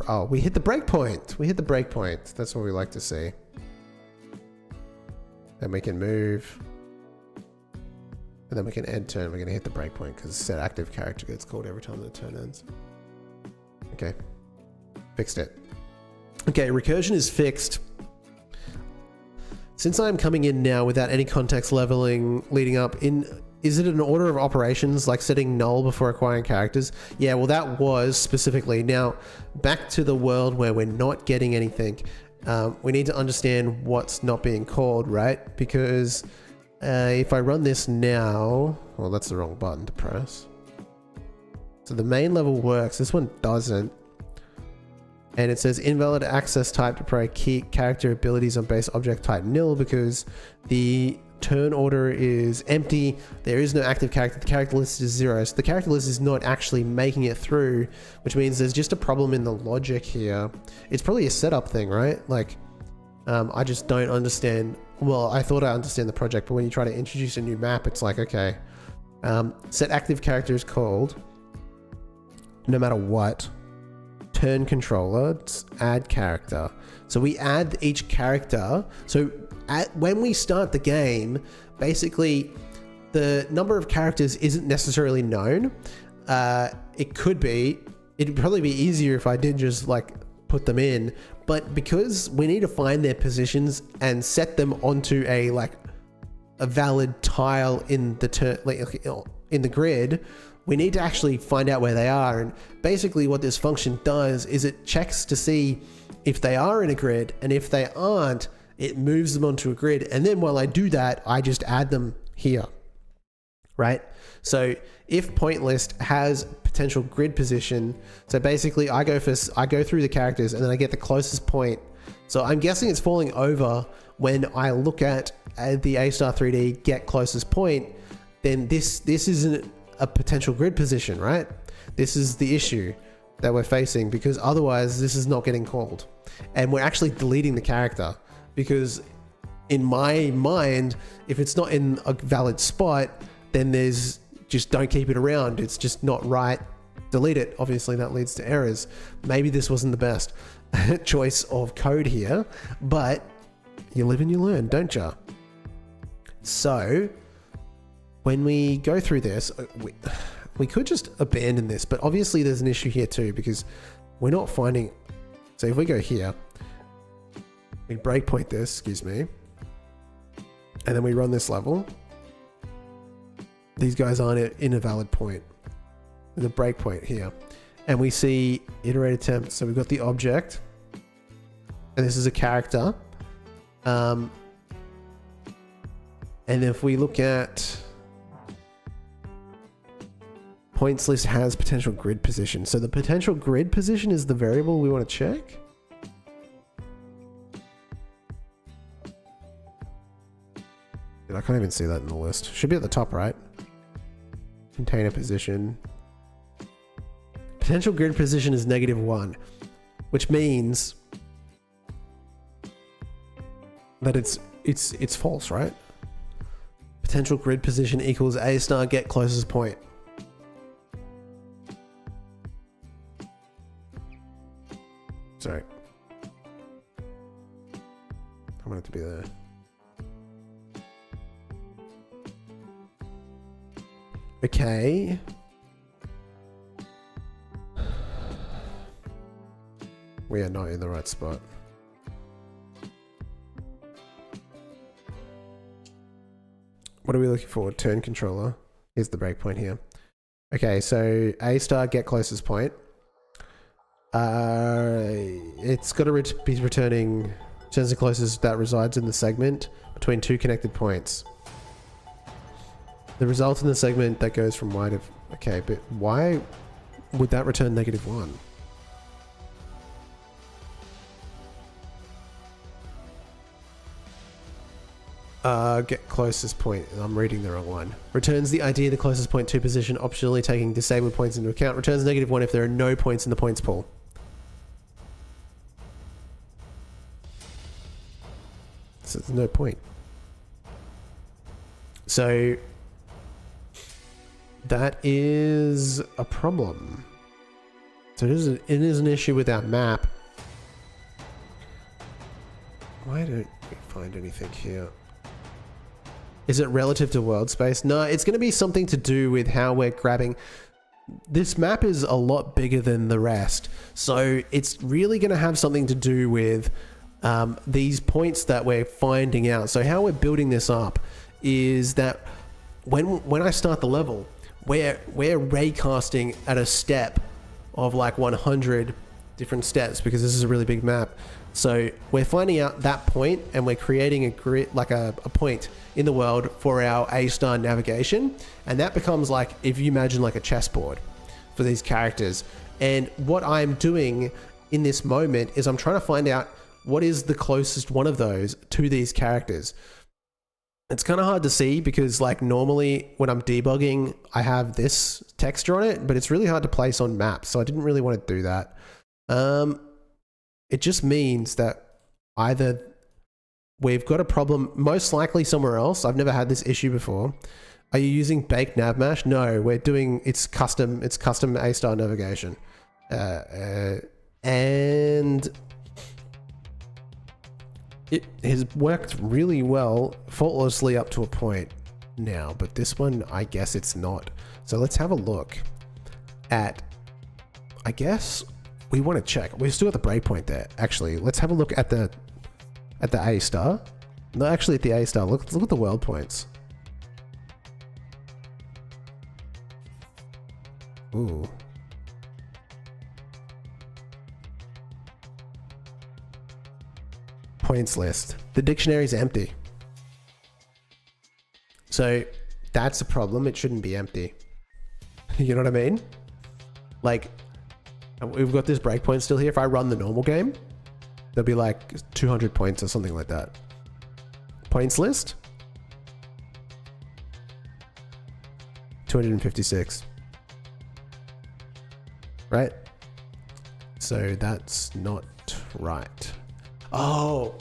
Oh, we hit the breakpoint. We hit the breakpoint. That's what we like to see. Then we can move. And then we can end turn. We're going to hit the breakpoint because set active character gets called every time the turn ends. Okay. Fixed it. Okay, recursion is fixed. Since I'm coming in now without any context leveling leading up, is it an order of operations like setting null before acquiring characters? Yeah, well that was specifically. Now, back to the world where we're not getting anything. we need to understand what's not being called, right? Because if I run this now, well, that's the wrong button to press. So the main level works, this one doesn't. And it says invalid access type to provide key character abilities on base object type nil because the turn order is empty. There is no active character. The character list is 0. So the character list is not actually making it through, which means there's just a problem in the logic here. It's probably a setup thing, right? Like, I just don't understand. Well, I thought I understand the project, but when you try to introduce a new map, it's like, okay, set active character is called no matter what. Turn controller, add character. So we add each character. So when we start the game, basically the number of characters isn't necessarily known. It'd probably be easier if I did just like put them in, but because we need to find their positions and set them onto a valid tile in the in the grid, we need to actually find out where they are. And basically what this function does is it checks to see if they are in a grid, and if they aren't, it moves them onto a grid. And then while I do that, I just add them here, right? So if point list has potential grid position, so basically I go through the characters and then I get the closest point. So I'm guessing it's falling over when I look at the A-Star 3D get closest point, then this isn't a potential grid position, right? This is the issue that we're facing, because otherwise this is not getting called. And we're actually deleting the character, because in my mind, if it's not in a valid spot, then there's just don't keep it around. It's just not right. Delete it. Obviously that leads to errors. Maybe this wasn't the best choice of code here, but you live and you learn, don't you? So when we go through this, we could just abandon this, but obviously there's an issue here too, because we're not finding. So if we go here, we breakpoint this, excuse me, and then we run this level, these guys aren't in a valid point. There's a breakpoint here, and we see iterate attempt. So we've got the object, and this is a character. And if we look at points list has potential grid position. So the potential grid position is the variable we want to check. Dude, I can't even see that in the list. Should be at the top, right? Container position. Potential grid position is -1, which means that it's false, right? Potential grid position equals A-star get closest point. Sorry. I want it to be there. Okay. We are not in the right spot. What are we looking for? Turn controller. Here's the breakpoint here. Okay, so A-star get closest point. It's got to be returns the closest that resides in the segment between two connected points. The result in the segment that goes from y to... Okay, but why would that return -1? Get closest point. I'm reading the wrong one. Returns the ID of the closest point to position, optionally taking disabled points into account. Returns -1 if there are no points in the points pool. So there's no point. So that is a problem. So it is an issue with our map. Why don't we find anything here? Is it relative to world space? No, it's going to be something to do with how we're grabbing. This map is a lot bigger than the rest. So it's really going to have something to do with these points that we're finding out. So how we're building this up is that when I start the level, we're raycasting at a step of like 100 different steps because this is a really big map. So we're finding out that point and we're creating a grid, like a point in the world for our A-star navigation. And that becomes like, if you imagine like a chessboard for these characters. And what I'm doing in this moment is I'm trying to find out what is the closest one of those to these characters. It's kind of hard to see because like normally when I'm debugging, I have this texture on it, but it's really hard to place on maps. So I didn't really want to do that. It just means that either we've got a problem, most likely somewhere else. I've never had this issue before. Are you using baked nav mesh? No, we're doing, it's custom A-star navigation. And it has worked really well, faultlessly up to a point now, but this one, I guess it's not. So let's have a look at, I guess we want to check. We've still got the breakpoint there. Actually, let's have a look at the A-star. No, actually at the A-star. Look at the world points. Ooh. Points list. The dictionary's empty. So that's a problem. It shouldn't be empty. You know what I mean? Like, we've got this breakpoint still here. If I run the normal game, there'll be like 200 points or something like that. Points list? 256. Right? So that's not right. Oh,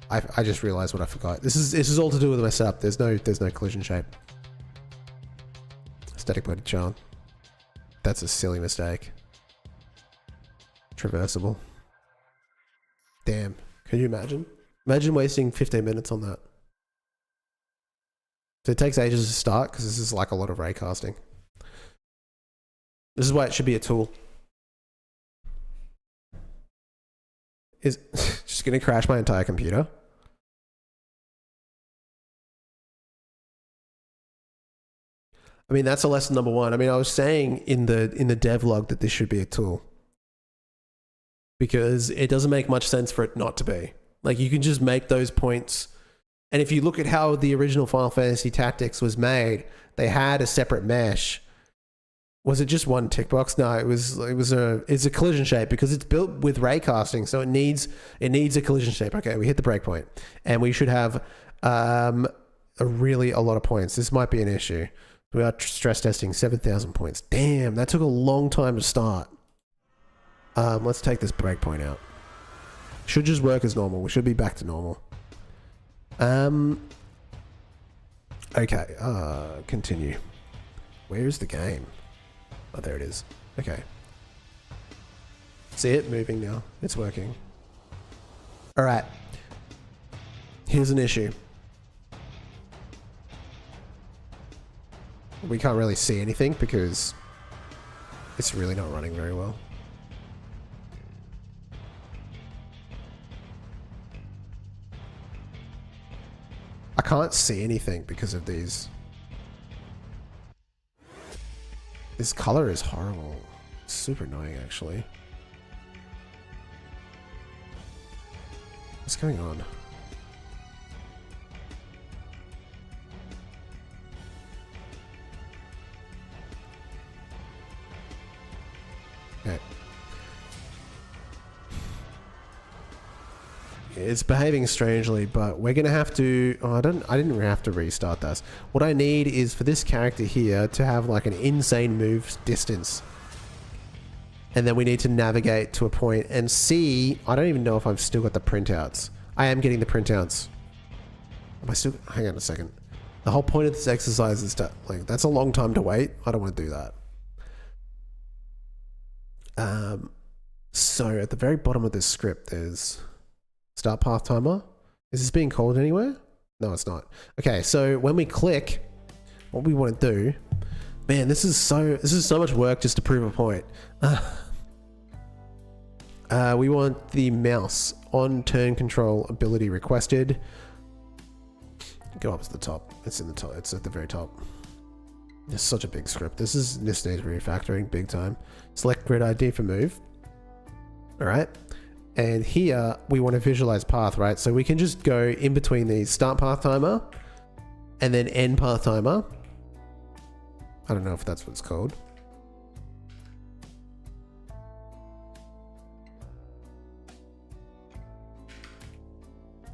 I just realized what I forgot. This is all to do with my setup. There's no collision shape. Static pointed child. That's a silly mistake. Traversable. Damn. Can you imagine? Imagine wasting 15 minutes on that. So it takes ages to start because this is like a lot of raycasting. This is why it should be a tool. Is just going to crash my entire computer. I mean, that's a lesson number one. I mean, I was saying in the devlog that this should be a tool because it doesn't make much sense for it not to be. Like, you can just make those points. And if you look at how the original Final Fantasy Tactics was made, they had a separate mesh. Was it just one tick box? No, it's a collision shape because it's built with raycasting, so it needs a collision shape. Okay, we hit the breakpoint, and we should have a lot of points. This might be an issue. We are stress testing 7,000 points. Damn, that took a long time to start. Let's take this breakpoint out. Should just work as normal. We should be back to normal. Okay. Continue. Where's the game? Oh, there it is. Okay. See it moving now. It's working. All right. Here's an issue. We can't really see anything because it's really not running very well. I can't see anything because of these. This color is horrible. It's super annoying, actually. What's going on? Okay. It's behaving strangely, but we're gonna have to. Oh, I didn't have to restart this. What I need is for this character here to have like an insane move distance, and then we need to navigate to a point and see. I don't even know if I've still got the printouts. I am getting the printouts. Am I still? Hang on a second. The whole point of this exercise is to like. That's a long time to wait. I don't want to do that. So at the very bottom of this script, there's. Start path timer. Is this being called anywhere? No, it's not. Okay, so when we click, what we want to do, man, this is so much work just to prove a point. We want the mouse on turn control ability requested. Go up to the top. It's in the top. It's at the very top. It's such a big script. This needs refactoring big time. Select grid ID for move. All right. And here we want to visualize path, right? So we can just go in between these start path timer and then end path timer. I don't know if that's what it's called.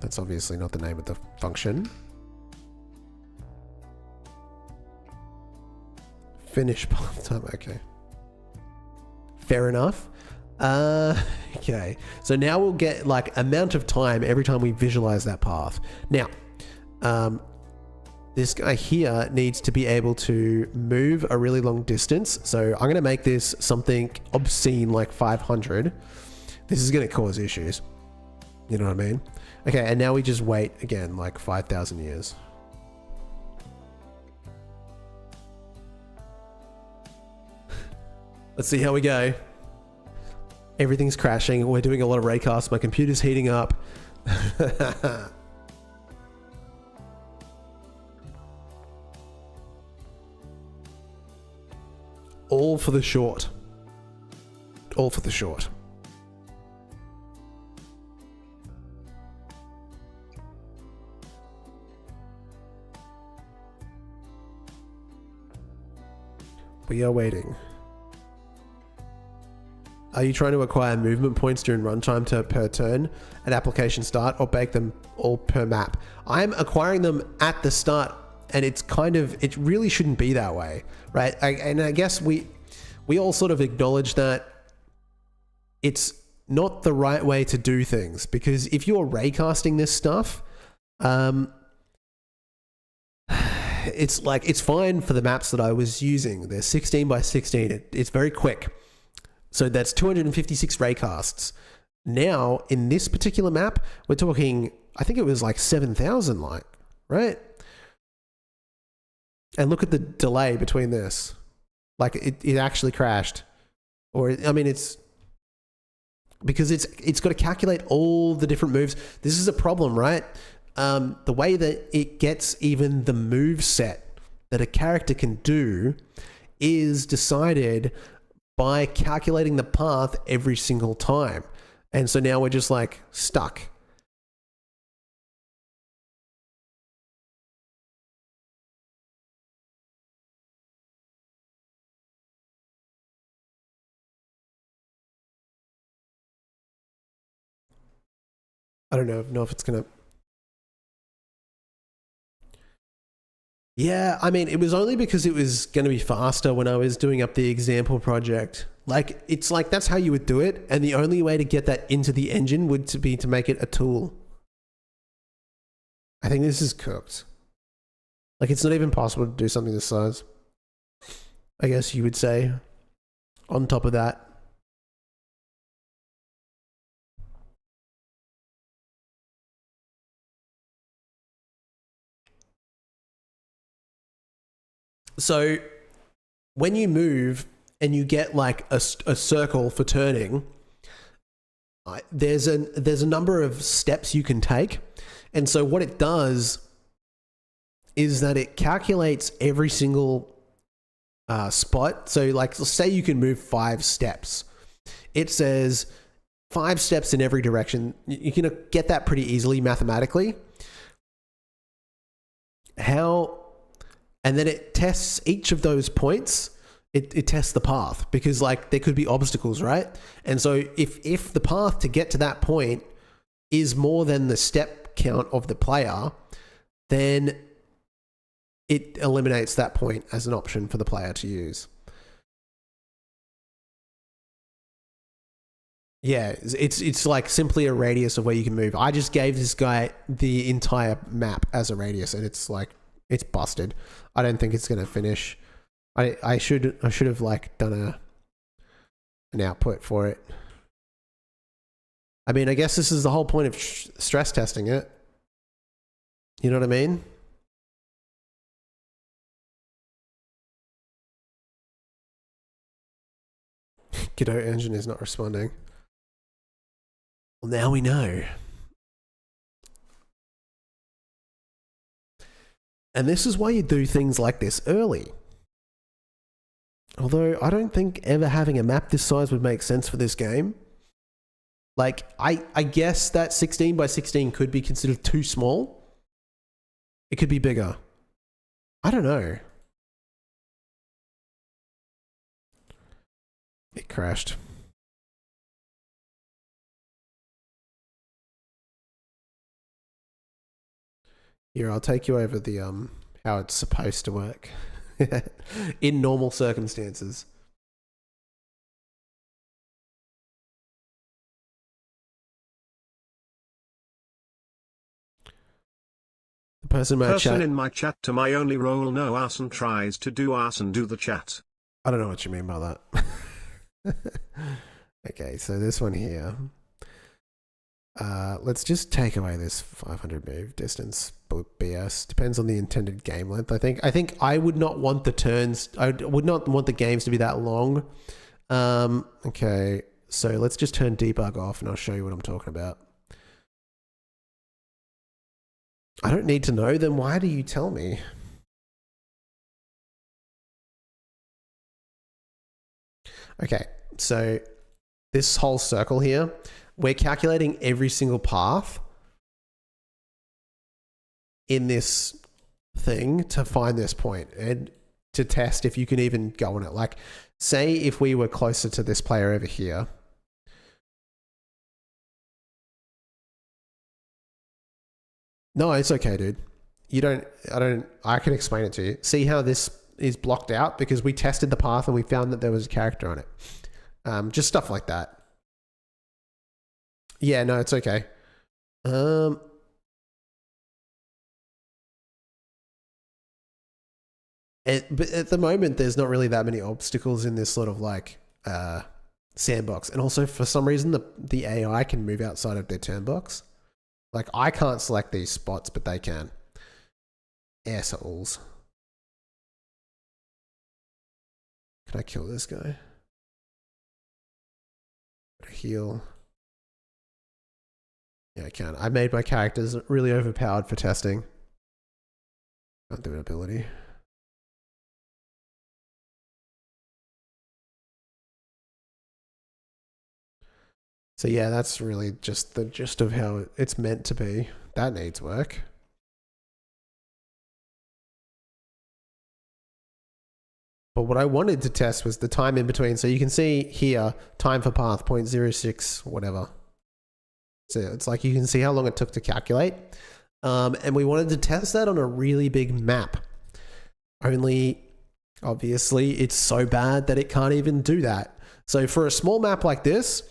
That's obviously not the name of the function. Finish path time, okay. Fair enough. Okay, so now we'll get like amount of time every time we visualize that path. Now, this guy here needs to be able to move a really long distance. So I'm going to make this something obscene like 500. This is going to cause issues. You know what I mean? Okay, and now we just wait again like 5,000 years. Let's see how we go. Everything's crashing. We're doing a lot of raycasts. My computer's heating up. All for the short. All for the short. We are waiting. Are you trying to acquire movement points during runtime per turn at application start, or bake them all per map? I'm acquiring them at the start, and it's kind of, it really shouldn't be that way, right? And I guess we all sort of acknowledge that it's not the right way to do things, because if you're raycasting this stuff, it's like, it's fine for the maps that I was using. They're 16 by 16. It's very quick. So that's 256 raycasts. Now, in this particular map, we're talking, I think it was like 7,000, like, right? And look at the delay between this. Like, it actually crashed. Or, I mean, it's... Because it's got to calculate all the different moves. This is a problem, right? The way that it gets even the move set that a character can do is decided by calculating the path every single time. And so now we're just like stuck. I don't know if it's gonna... Yeah, I mean, it was only because it was going to be faster when I was doing up the example project. Like, it's like, that's how you would do it. And the only way to get that into the engine would be to make it a tool. I think this is cooked. Like, it's not even possible to do something this size, I guess you would say, on top of that. So when you move and you get like a circle for turning, there's a number of steps you can take. And so what it does is that it calculates every single spot. So like, let's say you can move 5 steps. It says 5 steps in every direction. You can get that pretty easily mathematically. And then it tests each of those points. It tests the path, because like there could be obstacles, right? And so if the path to get to that point is more than the step count of the player, then it eliminates that point as an option for the player to use. Yeah, it's like simply a radius of where you can move. I just gave this guy the entire map as a radius, and it's like, it's busted. I don't think it's going to finish. I should have like done an output for it. I mean, I guess this is the whole point of stress testing it. You know what I mean? Godot engine is not responding. Well, now we know. And this is why you do things like this early. Although I don't think ever having a map this size would make sense for this game. Like, I guess that 16 by 16 could be considered too small. It could be bigger. I don't know. It crashed. Here, I'll take you over the how it's supposed to work in normal circumstances. The person
in my chat to my only role no arson tries to do arson do the chat.
I don't know what you mean by that. Okay, so this one here. Let's just take away this 500 move distance BS. Depends on the intended game length. I think I would not want the turns. I would not want the games to be that long. Okay, so let's just turn debug off, and I'll show you what I'm talking about. I don't need to know. Then why do you tell me? Okay, so this whole circle here, we're calculating every single path in this thing to find this point and to test if you can even go on it. Like, say if we were closer to this player over here. No, it's okay, dude. I can explain it to you. See how this is blocked out? Because we tested the path and we found that there was a character on it. Just stuff like that. Yeah, no, it's okay. But at the moment, there's not really that many obstacles in this sort of like sandbox. And also, for some reason, the AI can move outside of their turn box. Like, I can't select these spots, but they can. Assholes. Can I kill this guy? Heal. Yeah, I can. I made my characters really overpowered for testing. Can't do an ability. So yeah, that's really just the gist of how it's meant to be. That needs work. But what I wanted to test was the time in between. So you can see here, time for path, 0.06, whatever. So it's like you can see how long it took to calculate. And we wanted to test that on a really big map. Only, obviously, it's so bad that it can't even do that. So for a small map like this,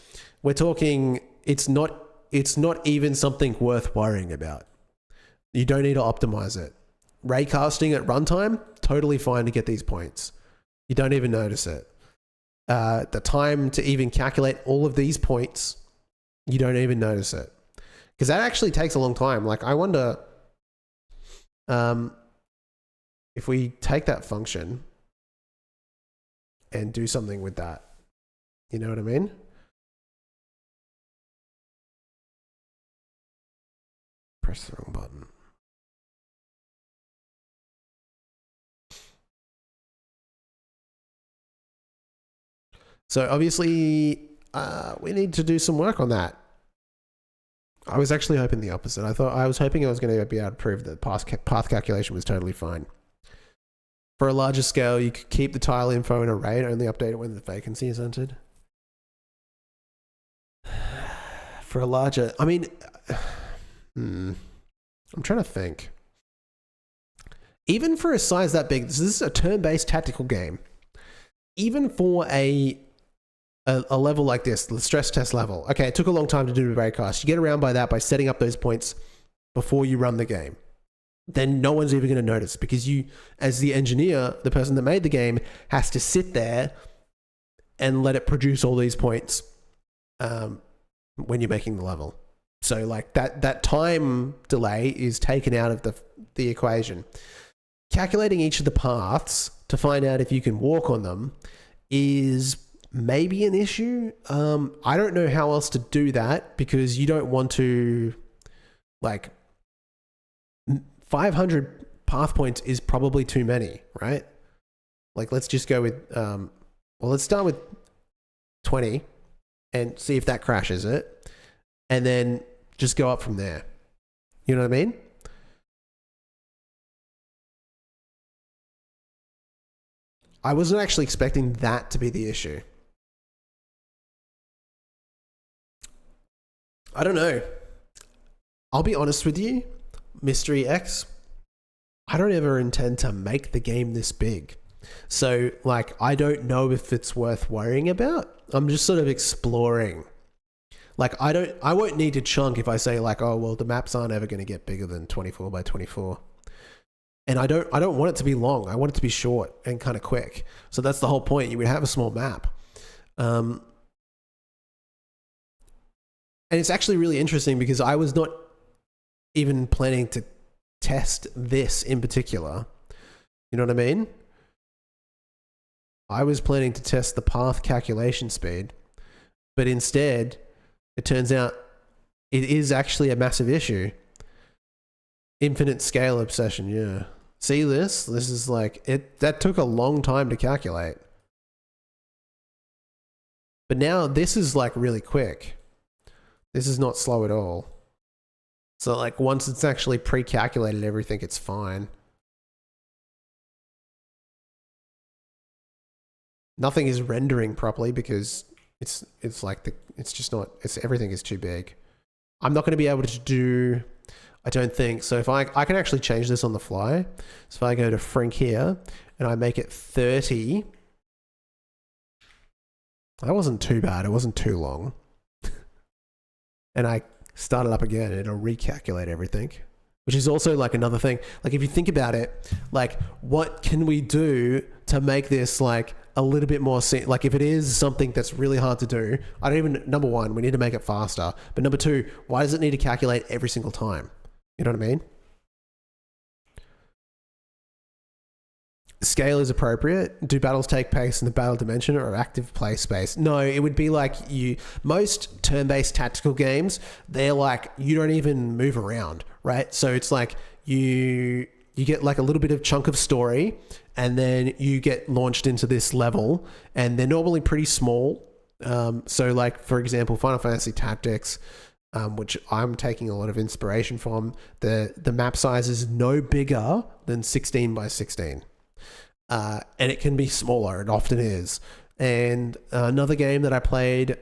we're talking, it's not even something worth worrying about. You don't need to optimize it. Raycasting at runtime, totally fine to get these points. You don't even notice it. The time to even calculate all of these points, you don't even notice it. Because that actually takes a long time. Like, I wonder if we take that function and do something with that. You know what I mean? Press the wrong button. So obviously, we need to do some work on that. I was actually hoping the opposite. I was hoping I was going to be able to prove that path calculation was totally fine. For a larger scale, you could keep the tile info in array and only update it when the vacancy is entered. For a larger, I mean, I'm trying to think. Even for a size that big, this is a turn-based tactical game. Even for a level like this, the stress test level. Okay, it took a long time to do the raycast. You get around by that by setting up those points before you run the game. Then no one's even going to notice because you, as the engineer, the person that made the game, has to sit there and let it produce all these points when you're making the level. So like that time delay is taken out of the equation. Calculating each of the paths to find out if you can walk on them is maybe an issue. I don't know how else to do that because you don't want to, like, 500 path points is probably too many, right? Like, let's just go with, well, let's start with 20 and see if that crashes it. and then just go up from there. You know what I mean? I wasn't actually expecting that to be the issue. I don't know. I'll be honest with you, Mystery X, I don't ever intend to make the game this big. So, like, I don't know if it's worth worrying about. I'm just sort of exploring. Like, I won't need to chunk if I say, like, oh, well, the maps aren't ever going to get bigger than 24 by 24. And I don't want it to be long. I want it to be short and kind of quick. So that's the whole point. You would have a small map. And it's actually really interesting because I was not even planning to test this in particular. You know what I mean? I was planning to test the path calculation speed, but instead, it turns out it is actually a massive issue. Infinite scale obsession, yeah. See this? This is like, that took a long time to calculate. But now this is like really quick. This is not slow at all. So like once it's actually pre-calculated everything, it's fine. Nothing is rendering properly because it's like it's just not, everything is too big. I'm not going to be able to do, I don't think. So if I can actually change this on the fly. So if I go to Frink here and I make it 30, that wasn't too bad. It wasn't too long. And I start it up again, it'll recalculate everything, which is also like another thing. Like if you think about it, like what can we do to make this like a little bit more, like if it is something that's really hard to do, I don't even, number one, we need to make it faster. But number two, why does it need to calculate every single time? You know what I mean? Scale is appropriate. Do battles take place in the battle dimension or active play space? No, it would be like most turn-based tactical games, they're like, you don't even move around, right? So it's like you get like a little bit of chunk of story and then you get launched into this level and they're normally pretty small. So like, for example, Final Fantasy Tactics, which I'm taking a lot of inspiration from, the map size is no bigger than 16 by 16. And it can be smaller. It often is. And another game that I played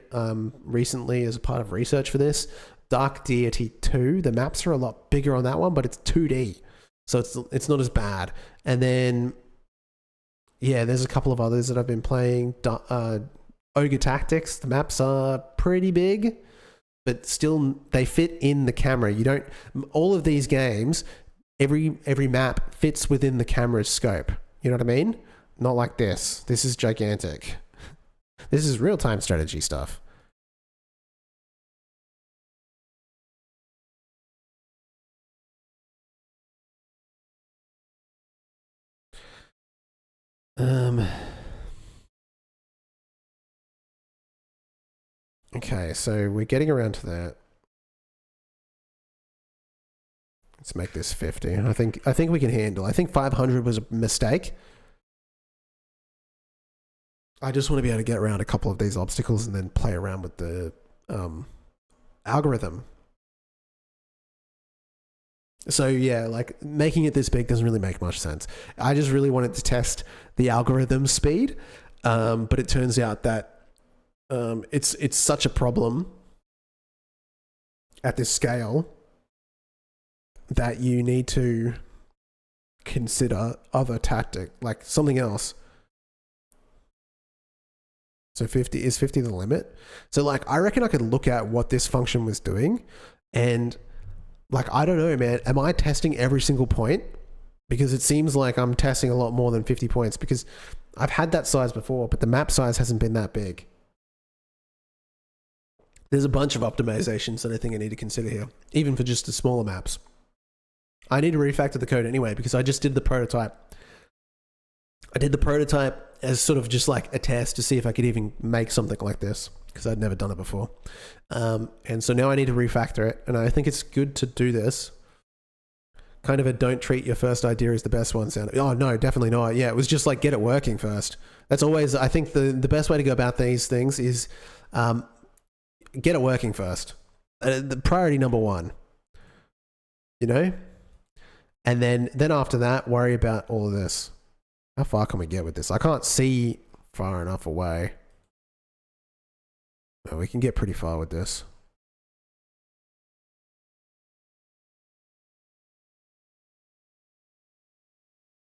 recently as a part of research for this, Dark Deity 2. The maps are a lot bigger on that one, but it's 2D. So it's not as bad. And then, yeah, there's a couple of others that I've been playing. Ogre Tactics. The maps are pretty big, but still they fit in the camera. You don't... All of these games, every map fits within the camera's scope. You know what I mean? Not like this. This is gigantic. This is real-time strategy stuff. Okay, so we're getting around to that. Let's make this 50. I think we can handle. I think 500 was a mistake. I just want to be able to get around a couple of these obstacles and then play around with the algorithm. So yeah, like making it this big doesn't really make much sense. I just really wanted to test the algorithm speed, but it turns out that it's such a problem at this scale that you need to consider other tactic, like something else. So 50, is 50 the limit? So like, I reckon I could look at what this function was doing and like, I don't know, man, am I testing every single point? Because it seems like I'm testing a lot more than 50 points because I've had that size before, but the map size hasn't been that big. There's a bunch of optimizations that I think I need to consider here, even for just the smaller maps. I need to refactor the code anyway because I just did the prototype. I did the prototype as sort of just like a test to see if I could even make something like this because I'd never done it before. And so now I need to refactor it, and I think it's good to do this. Kind of a don't treat your first idea as the best one sound. Oh, no, definitely not. Yeah, it was just like get it working first. That's always, I think the best way to go about these things is get it working first. the priority number one, you know? And then after that, worry about all of this. How far can we get with this? I can't see far enough away. Well, we can get pretty far with this.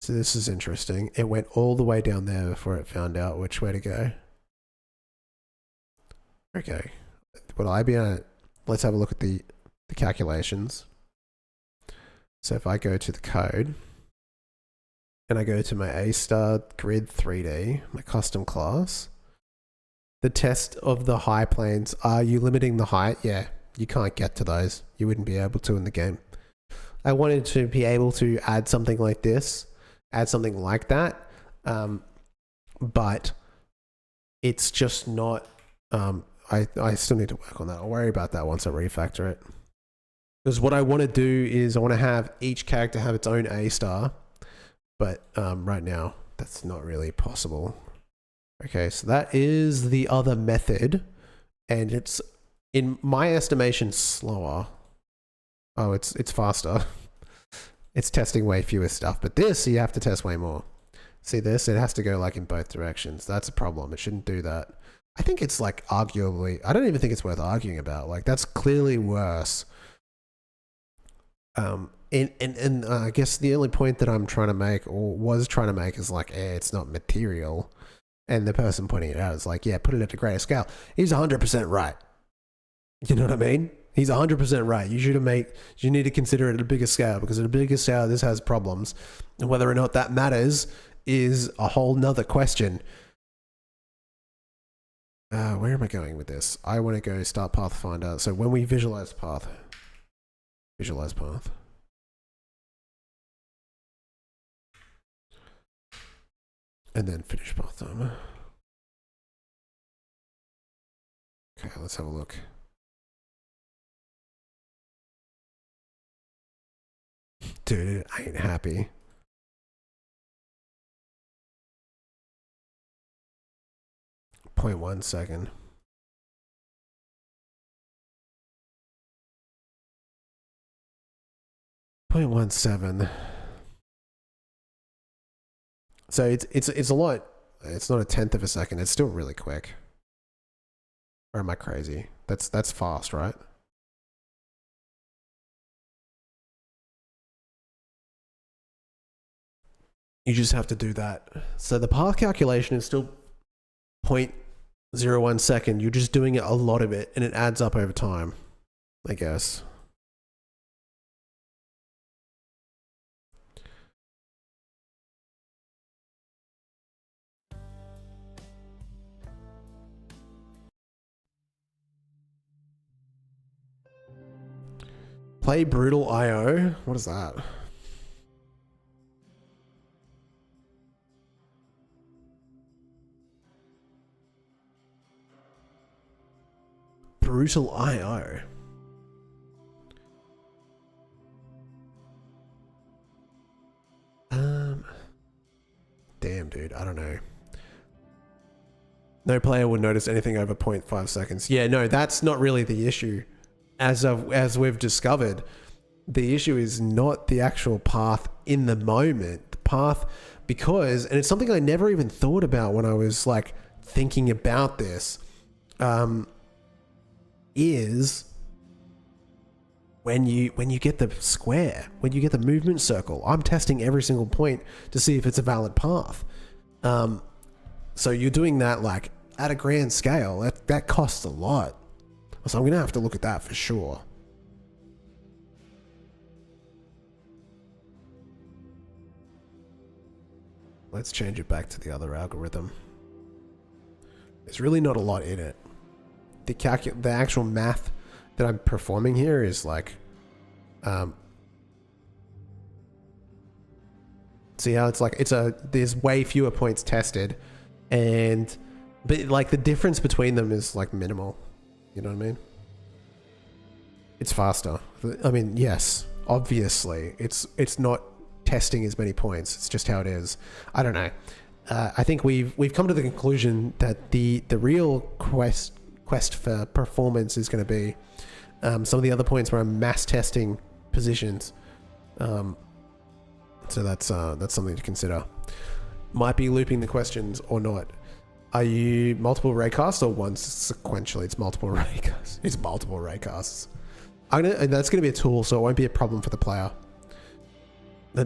So this is interesting. It went all the way down there before it found out which way to go. Okay. Will I be able to... Let's have a look at the calculations. So if I go to the code, and I go to my A-star grid 3D, my custom class, the test of the high planes, are you limiting the height? Yeah, you can't get to those. You wouldn't be able to in the game. I wanted to be able to add something like this, add something like that, but it's just not... I still need to work on that. I'll worry about that once I refactor it. Because what I want to do is I want to have each character have its own A-star, but right now that's not really possible. Okay, so that is the other method, and it's, in my estimation, slower. Oh, it's faster. It's testing way fewer stuff, but this, you have to test way more. See this? It has to go like in both directions. That's a problem. It shouldn't do that. I think it's like arguably, I don't even think it's worth arguing about. Like that's clearly worse. And I guess the only point that I'm trying to make, or was trying to make, is like, it's not material. And the person pointing it out is like, yeah, put it at a greater scale. He's 100% right. You know what I mean? He's 100% right. You need to consider it at a bigger scale, because at a bigger scale, this has problems. And whether or not that matters is a whole nother question. Where am I going with this? I want to go start path finder. So when we visualize path, and then finish path timer. Okay, let's have a look. Dude, I ain't happy. Point 1 second. Point 0.17. So it's a lot. It's not a tenth of a second. It's still really quick. Or am I crazy? That's fast, right? You just have to do that. So the path calculation is still 0.01 second. You're just doing a lot of it, and it adds up over time, I guess. Play Brutal IO? What is that? Brutal IO. Damn, dude. I don't know. No player would notice anything over 0.5 seconds. Yeah, no, that's not really the issue. As we've discovered, the issue is not the actual path in the moment. The path, because, and it's something I never even thought about when I was like thinking about this, is when you get the square, when you get the movement circle. I'm testing every single point to see if it's a valid path. So you're doing that like at a grand scale. That costs a lot. So I'm going to have to look at that for sure. Let's change it back to the other algorithm. There's really not a lot in it. The actual math that I'm performing here is like, see how it's like, there's way fewer points tested, but like the difference between them is like minimal. You know what I mean? It's faster. I mean, yes, obviously, it's not testing as many points. It's just how it is. I don't know. I think we've come to the conclusion that the real quest for performance is going to be Some of the other points where I'm mass testing positions. So that's something to consider. Might be looping the questions or not. Are you multiple raycasts or one sequentially? It's multiple raycasts. It's multiple raycasts. That's going to be a tool, so it won't be a problem for the player. The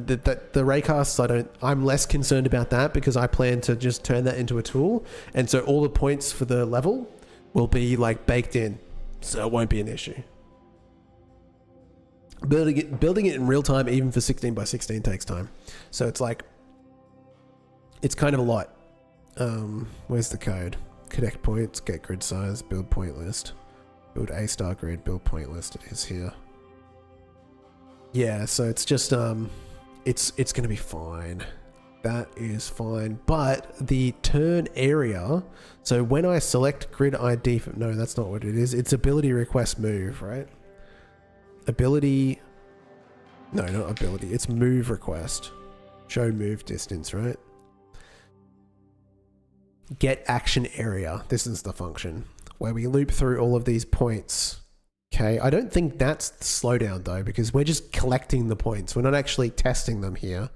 raycasts, I'm less concerned about that because I plan to just turn that into a tool, and so all the points for the level will be like baked in, so it won't be an issue. Building it in real time, even for 16x16, takes time. So it's like, it's kind of a lot. Where's the code? Connect points, get grid size, build point list, build A star grid, build point list. It is here. Yeah, so it's just it's gonna be fine. That is fine. But the turn area. So when I select grid ID, no, that's not what it is. It's ability request move, right? Ability. No, not ability. It's move request. Show move distance, right? Get action area. This is the function where we loop through all of these points. Okay, I don't think that's the slowdown though, because we're just collecting the points. We're not actually testing them here.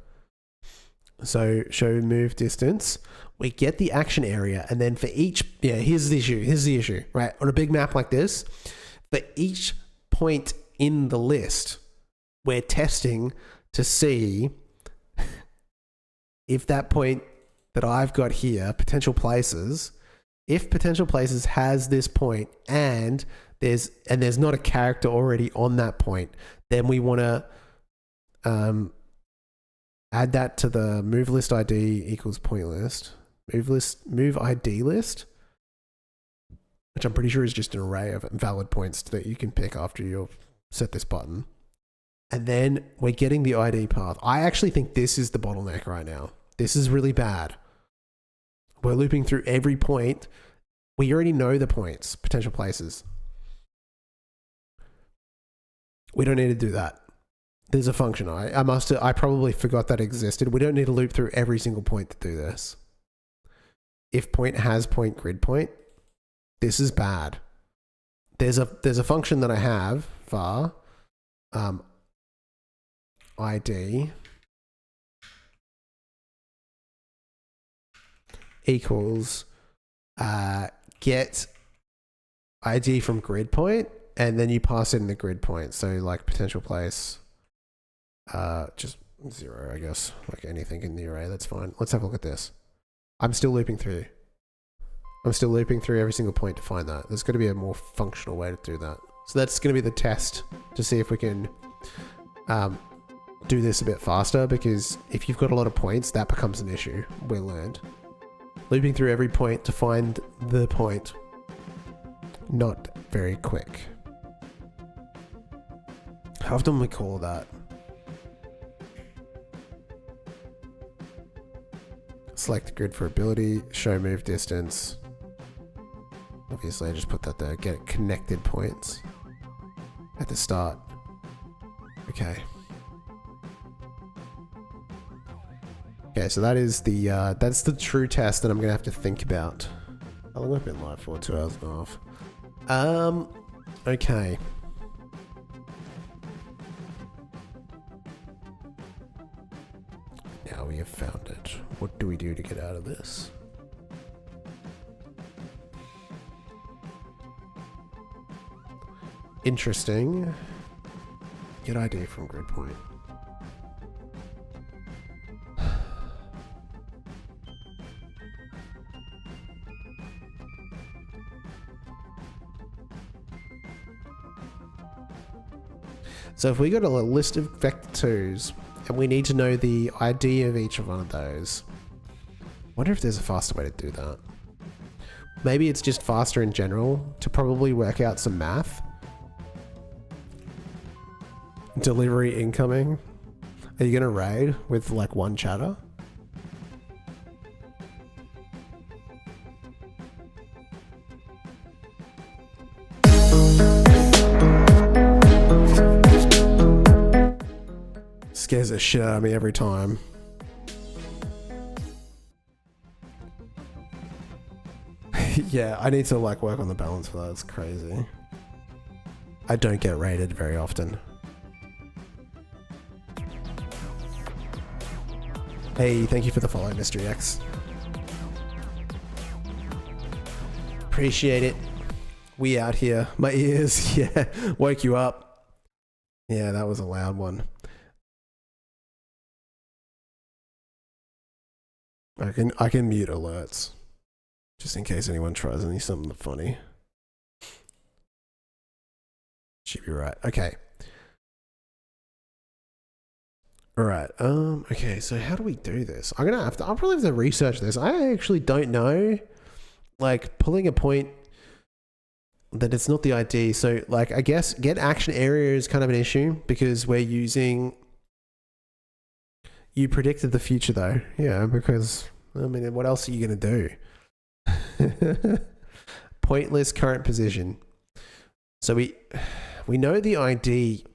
So show move distance. We get the action area, and then for each, here's the issue, right? On a big map like this, for each point in the list, we're testing to see if that point that I've got here, potential places, if potential places has this point and there's not a character already on that point, then we want to add that to the move list ID equals point list. Move ID list, which I'm pretty sure is just an array of valid points that you can pick after you've set this button. And then we're getting the ID path. I actually think this is the bottleneck right now. This is really bad. We're looping through every point. We already know the points, potential places. We don't need to do that. There's a function. I probably forgot that existed. We don't need to loop through every single point to do this. If point has point grid point, this is bad. There's a function that I have, var ID equals get ID from grid point, and then you pass in the grid point. So like potential place, just 0, I guess, like anything in the array. That's fine. Let's have a look at this. I'm still looping through every single point to find that. There's got to be a more functional way to do that. So that's going to be the test to see if we can do this a bit faster, because if you've got a lot of points, that becomes an issue. We learned. Looping through every point to find the point. Not very quick. How often we call that? Select grid for ability, show move distance. Obviously I just put that there. Get connected points at the start. Okay. Okay, so that is the that's the true test that I'm gonna have to think about. How long have I been live for? 2 hours and a half. Okay. Now we have found it. What do we do to get out of this? Interesting. Get ID from grid point. So if we got a list of vector2s and we need to know the ID of each of one of those, I wonder if there's a faster way to do that. Maybe it's just faster in general to probably work out some math. Delivery incoming. Are you going to raid with like one chatter? Scares the shit out of me every time. Yeah, I need to like work on the balance for that. It's crazy. I don't get raided very often. Hey, thank you for the follow, Mystery X. Appreciate it. We out here. My ears, yeah, woke you up. Yeah, that was a loud one. I can mute alerts, just in case anyone tries something funny. Should be right. Okay. All right. Okay. So how do we do this? I'll probably have to research this. I actually don't know. Like pulling a point that it's not the ID. So like, I guess get action area is kind of an issue because we're using. You predicted the future though. Yeah, because I mean, what else are you going to do? Pointless current position. So we know the ID.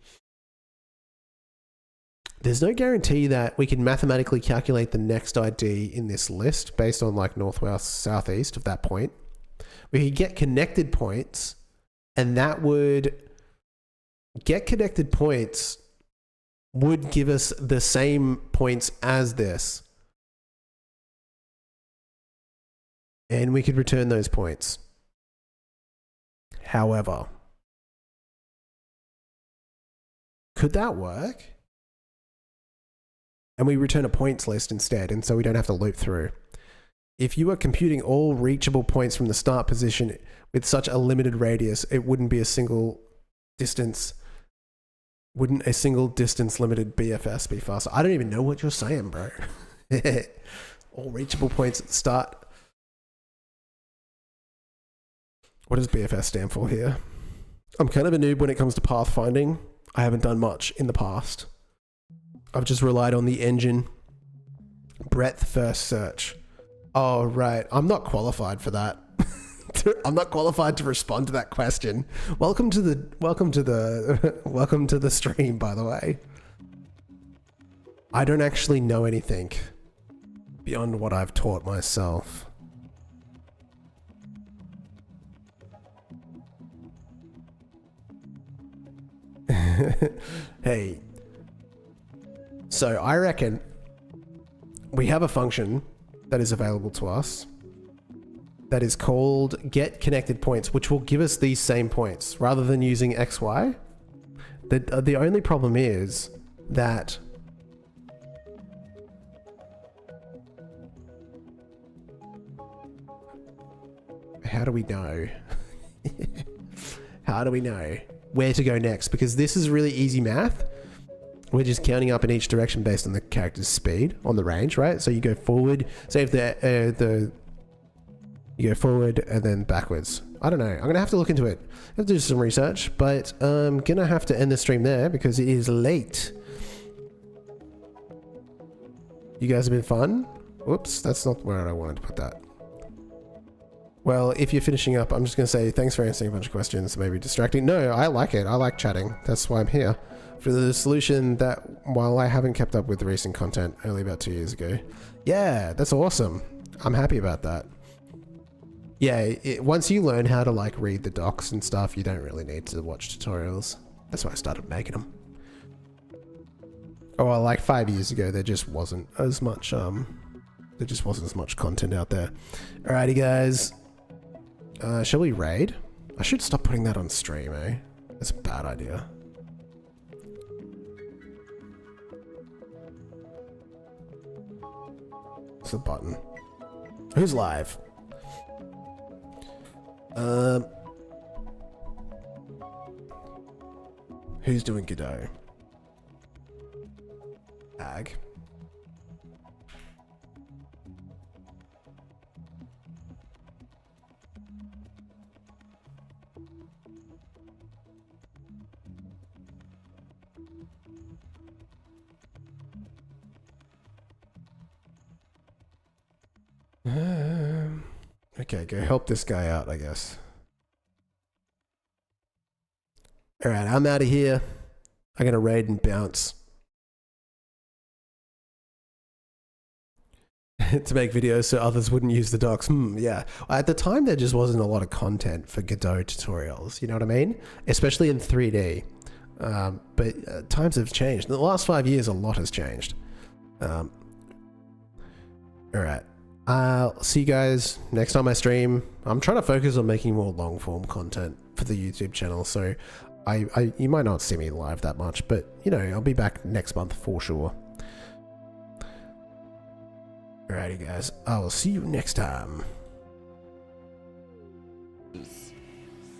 There's no guarantee that we can mathematically calculate the next ID in this list based on like northwest, southeast of that point. We could get connected points, and that would get connected points would give us the same points as this. And we could return those points. However, could that work? And we return a points list instead, and so we don't have to loop through. If you were computing all reachable points from the start position with such a limited radius, it wouldn't be a single distance. Wouldn't a single distance limited BFS be faster? I don't even know what you're saying, bro. All reachable points at the start. What does BFS stand for here? I'm kind of a noob when it comes to pathfinding. I haven't done much in the past. I've just relied on the engine. Breadth first search. Oh, right. I'm not qualified for that. I'm not qualified to respond to that question. Welcome to the stream, by the way. I don't actually know anything beyond what I've taught myself. Hey. So I reckon we have a function that is available to us that is called get connected points, which will give us these same points rather than using XY. The only problem is that how do we know? How do we know where to go next? Because this is really easy math. We're just counting up in each direction based on the character's speed on the range, right? So you go forward, say if you go forward and then backwards. I don't know. I'm going to have to look into it. I have to do some research, but I'm going to have to end the stream there because it is late. You guys have been fun? Whoops, that's not where I wanted to put that. Well, if you're finishing up, I'm just going to say thanks for answering a bunch of questions. Maybe distracting. No, I like it. I like chatting. That's why I'm here. For the solution that, while I haven't kept up with the recent content only about 2 years ago. Yeah, that's awesome. I'm happy about that. Yeah, once you learn how to like read the docs and stuff, you don't really need to watch tutorials. That's why I started making them. Oh, well, like 5 years ago, there just wasn't as much content out there. Alrighty, guys. Shall we raid? I should stop putting that on stream, eh? That's a bad idea. What's the button? Who's live? Who's doing Godot? Ag. Okay, go help this guy out, I guess. Alright, I'm out of here. I'm gonna raid and bounce. to make videos so others wouldn't use the docs. Yeah. At the time, there just wasn't a lot of content for Godot tutorials. You know what I mean? Especially in 3D. But times have changed. In the last 5 years, a lot has changed. All right. I'll see you guys next time I stream. I'm trying to focus on making more long form content for the YouTube channel. So you might not see me live that much, but you know, I'll be back next month for sure. Alrighty guys, I will see you next time.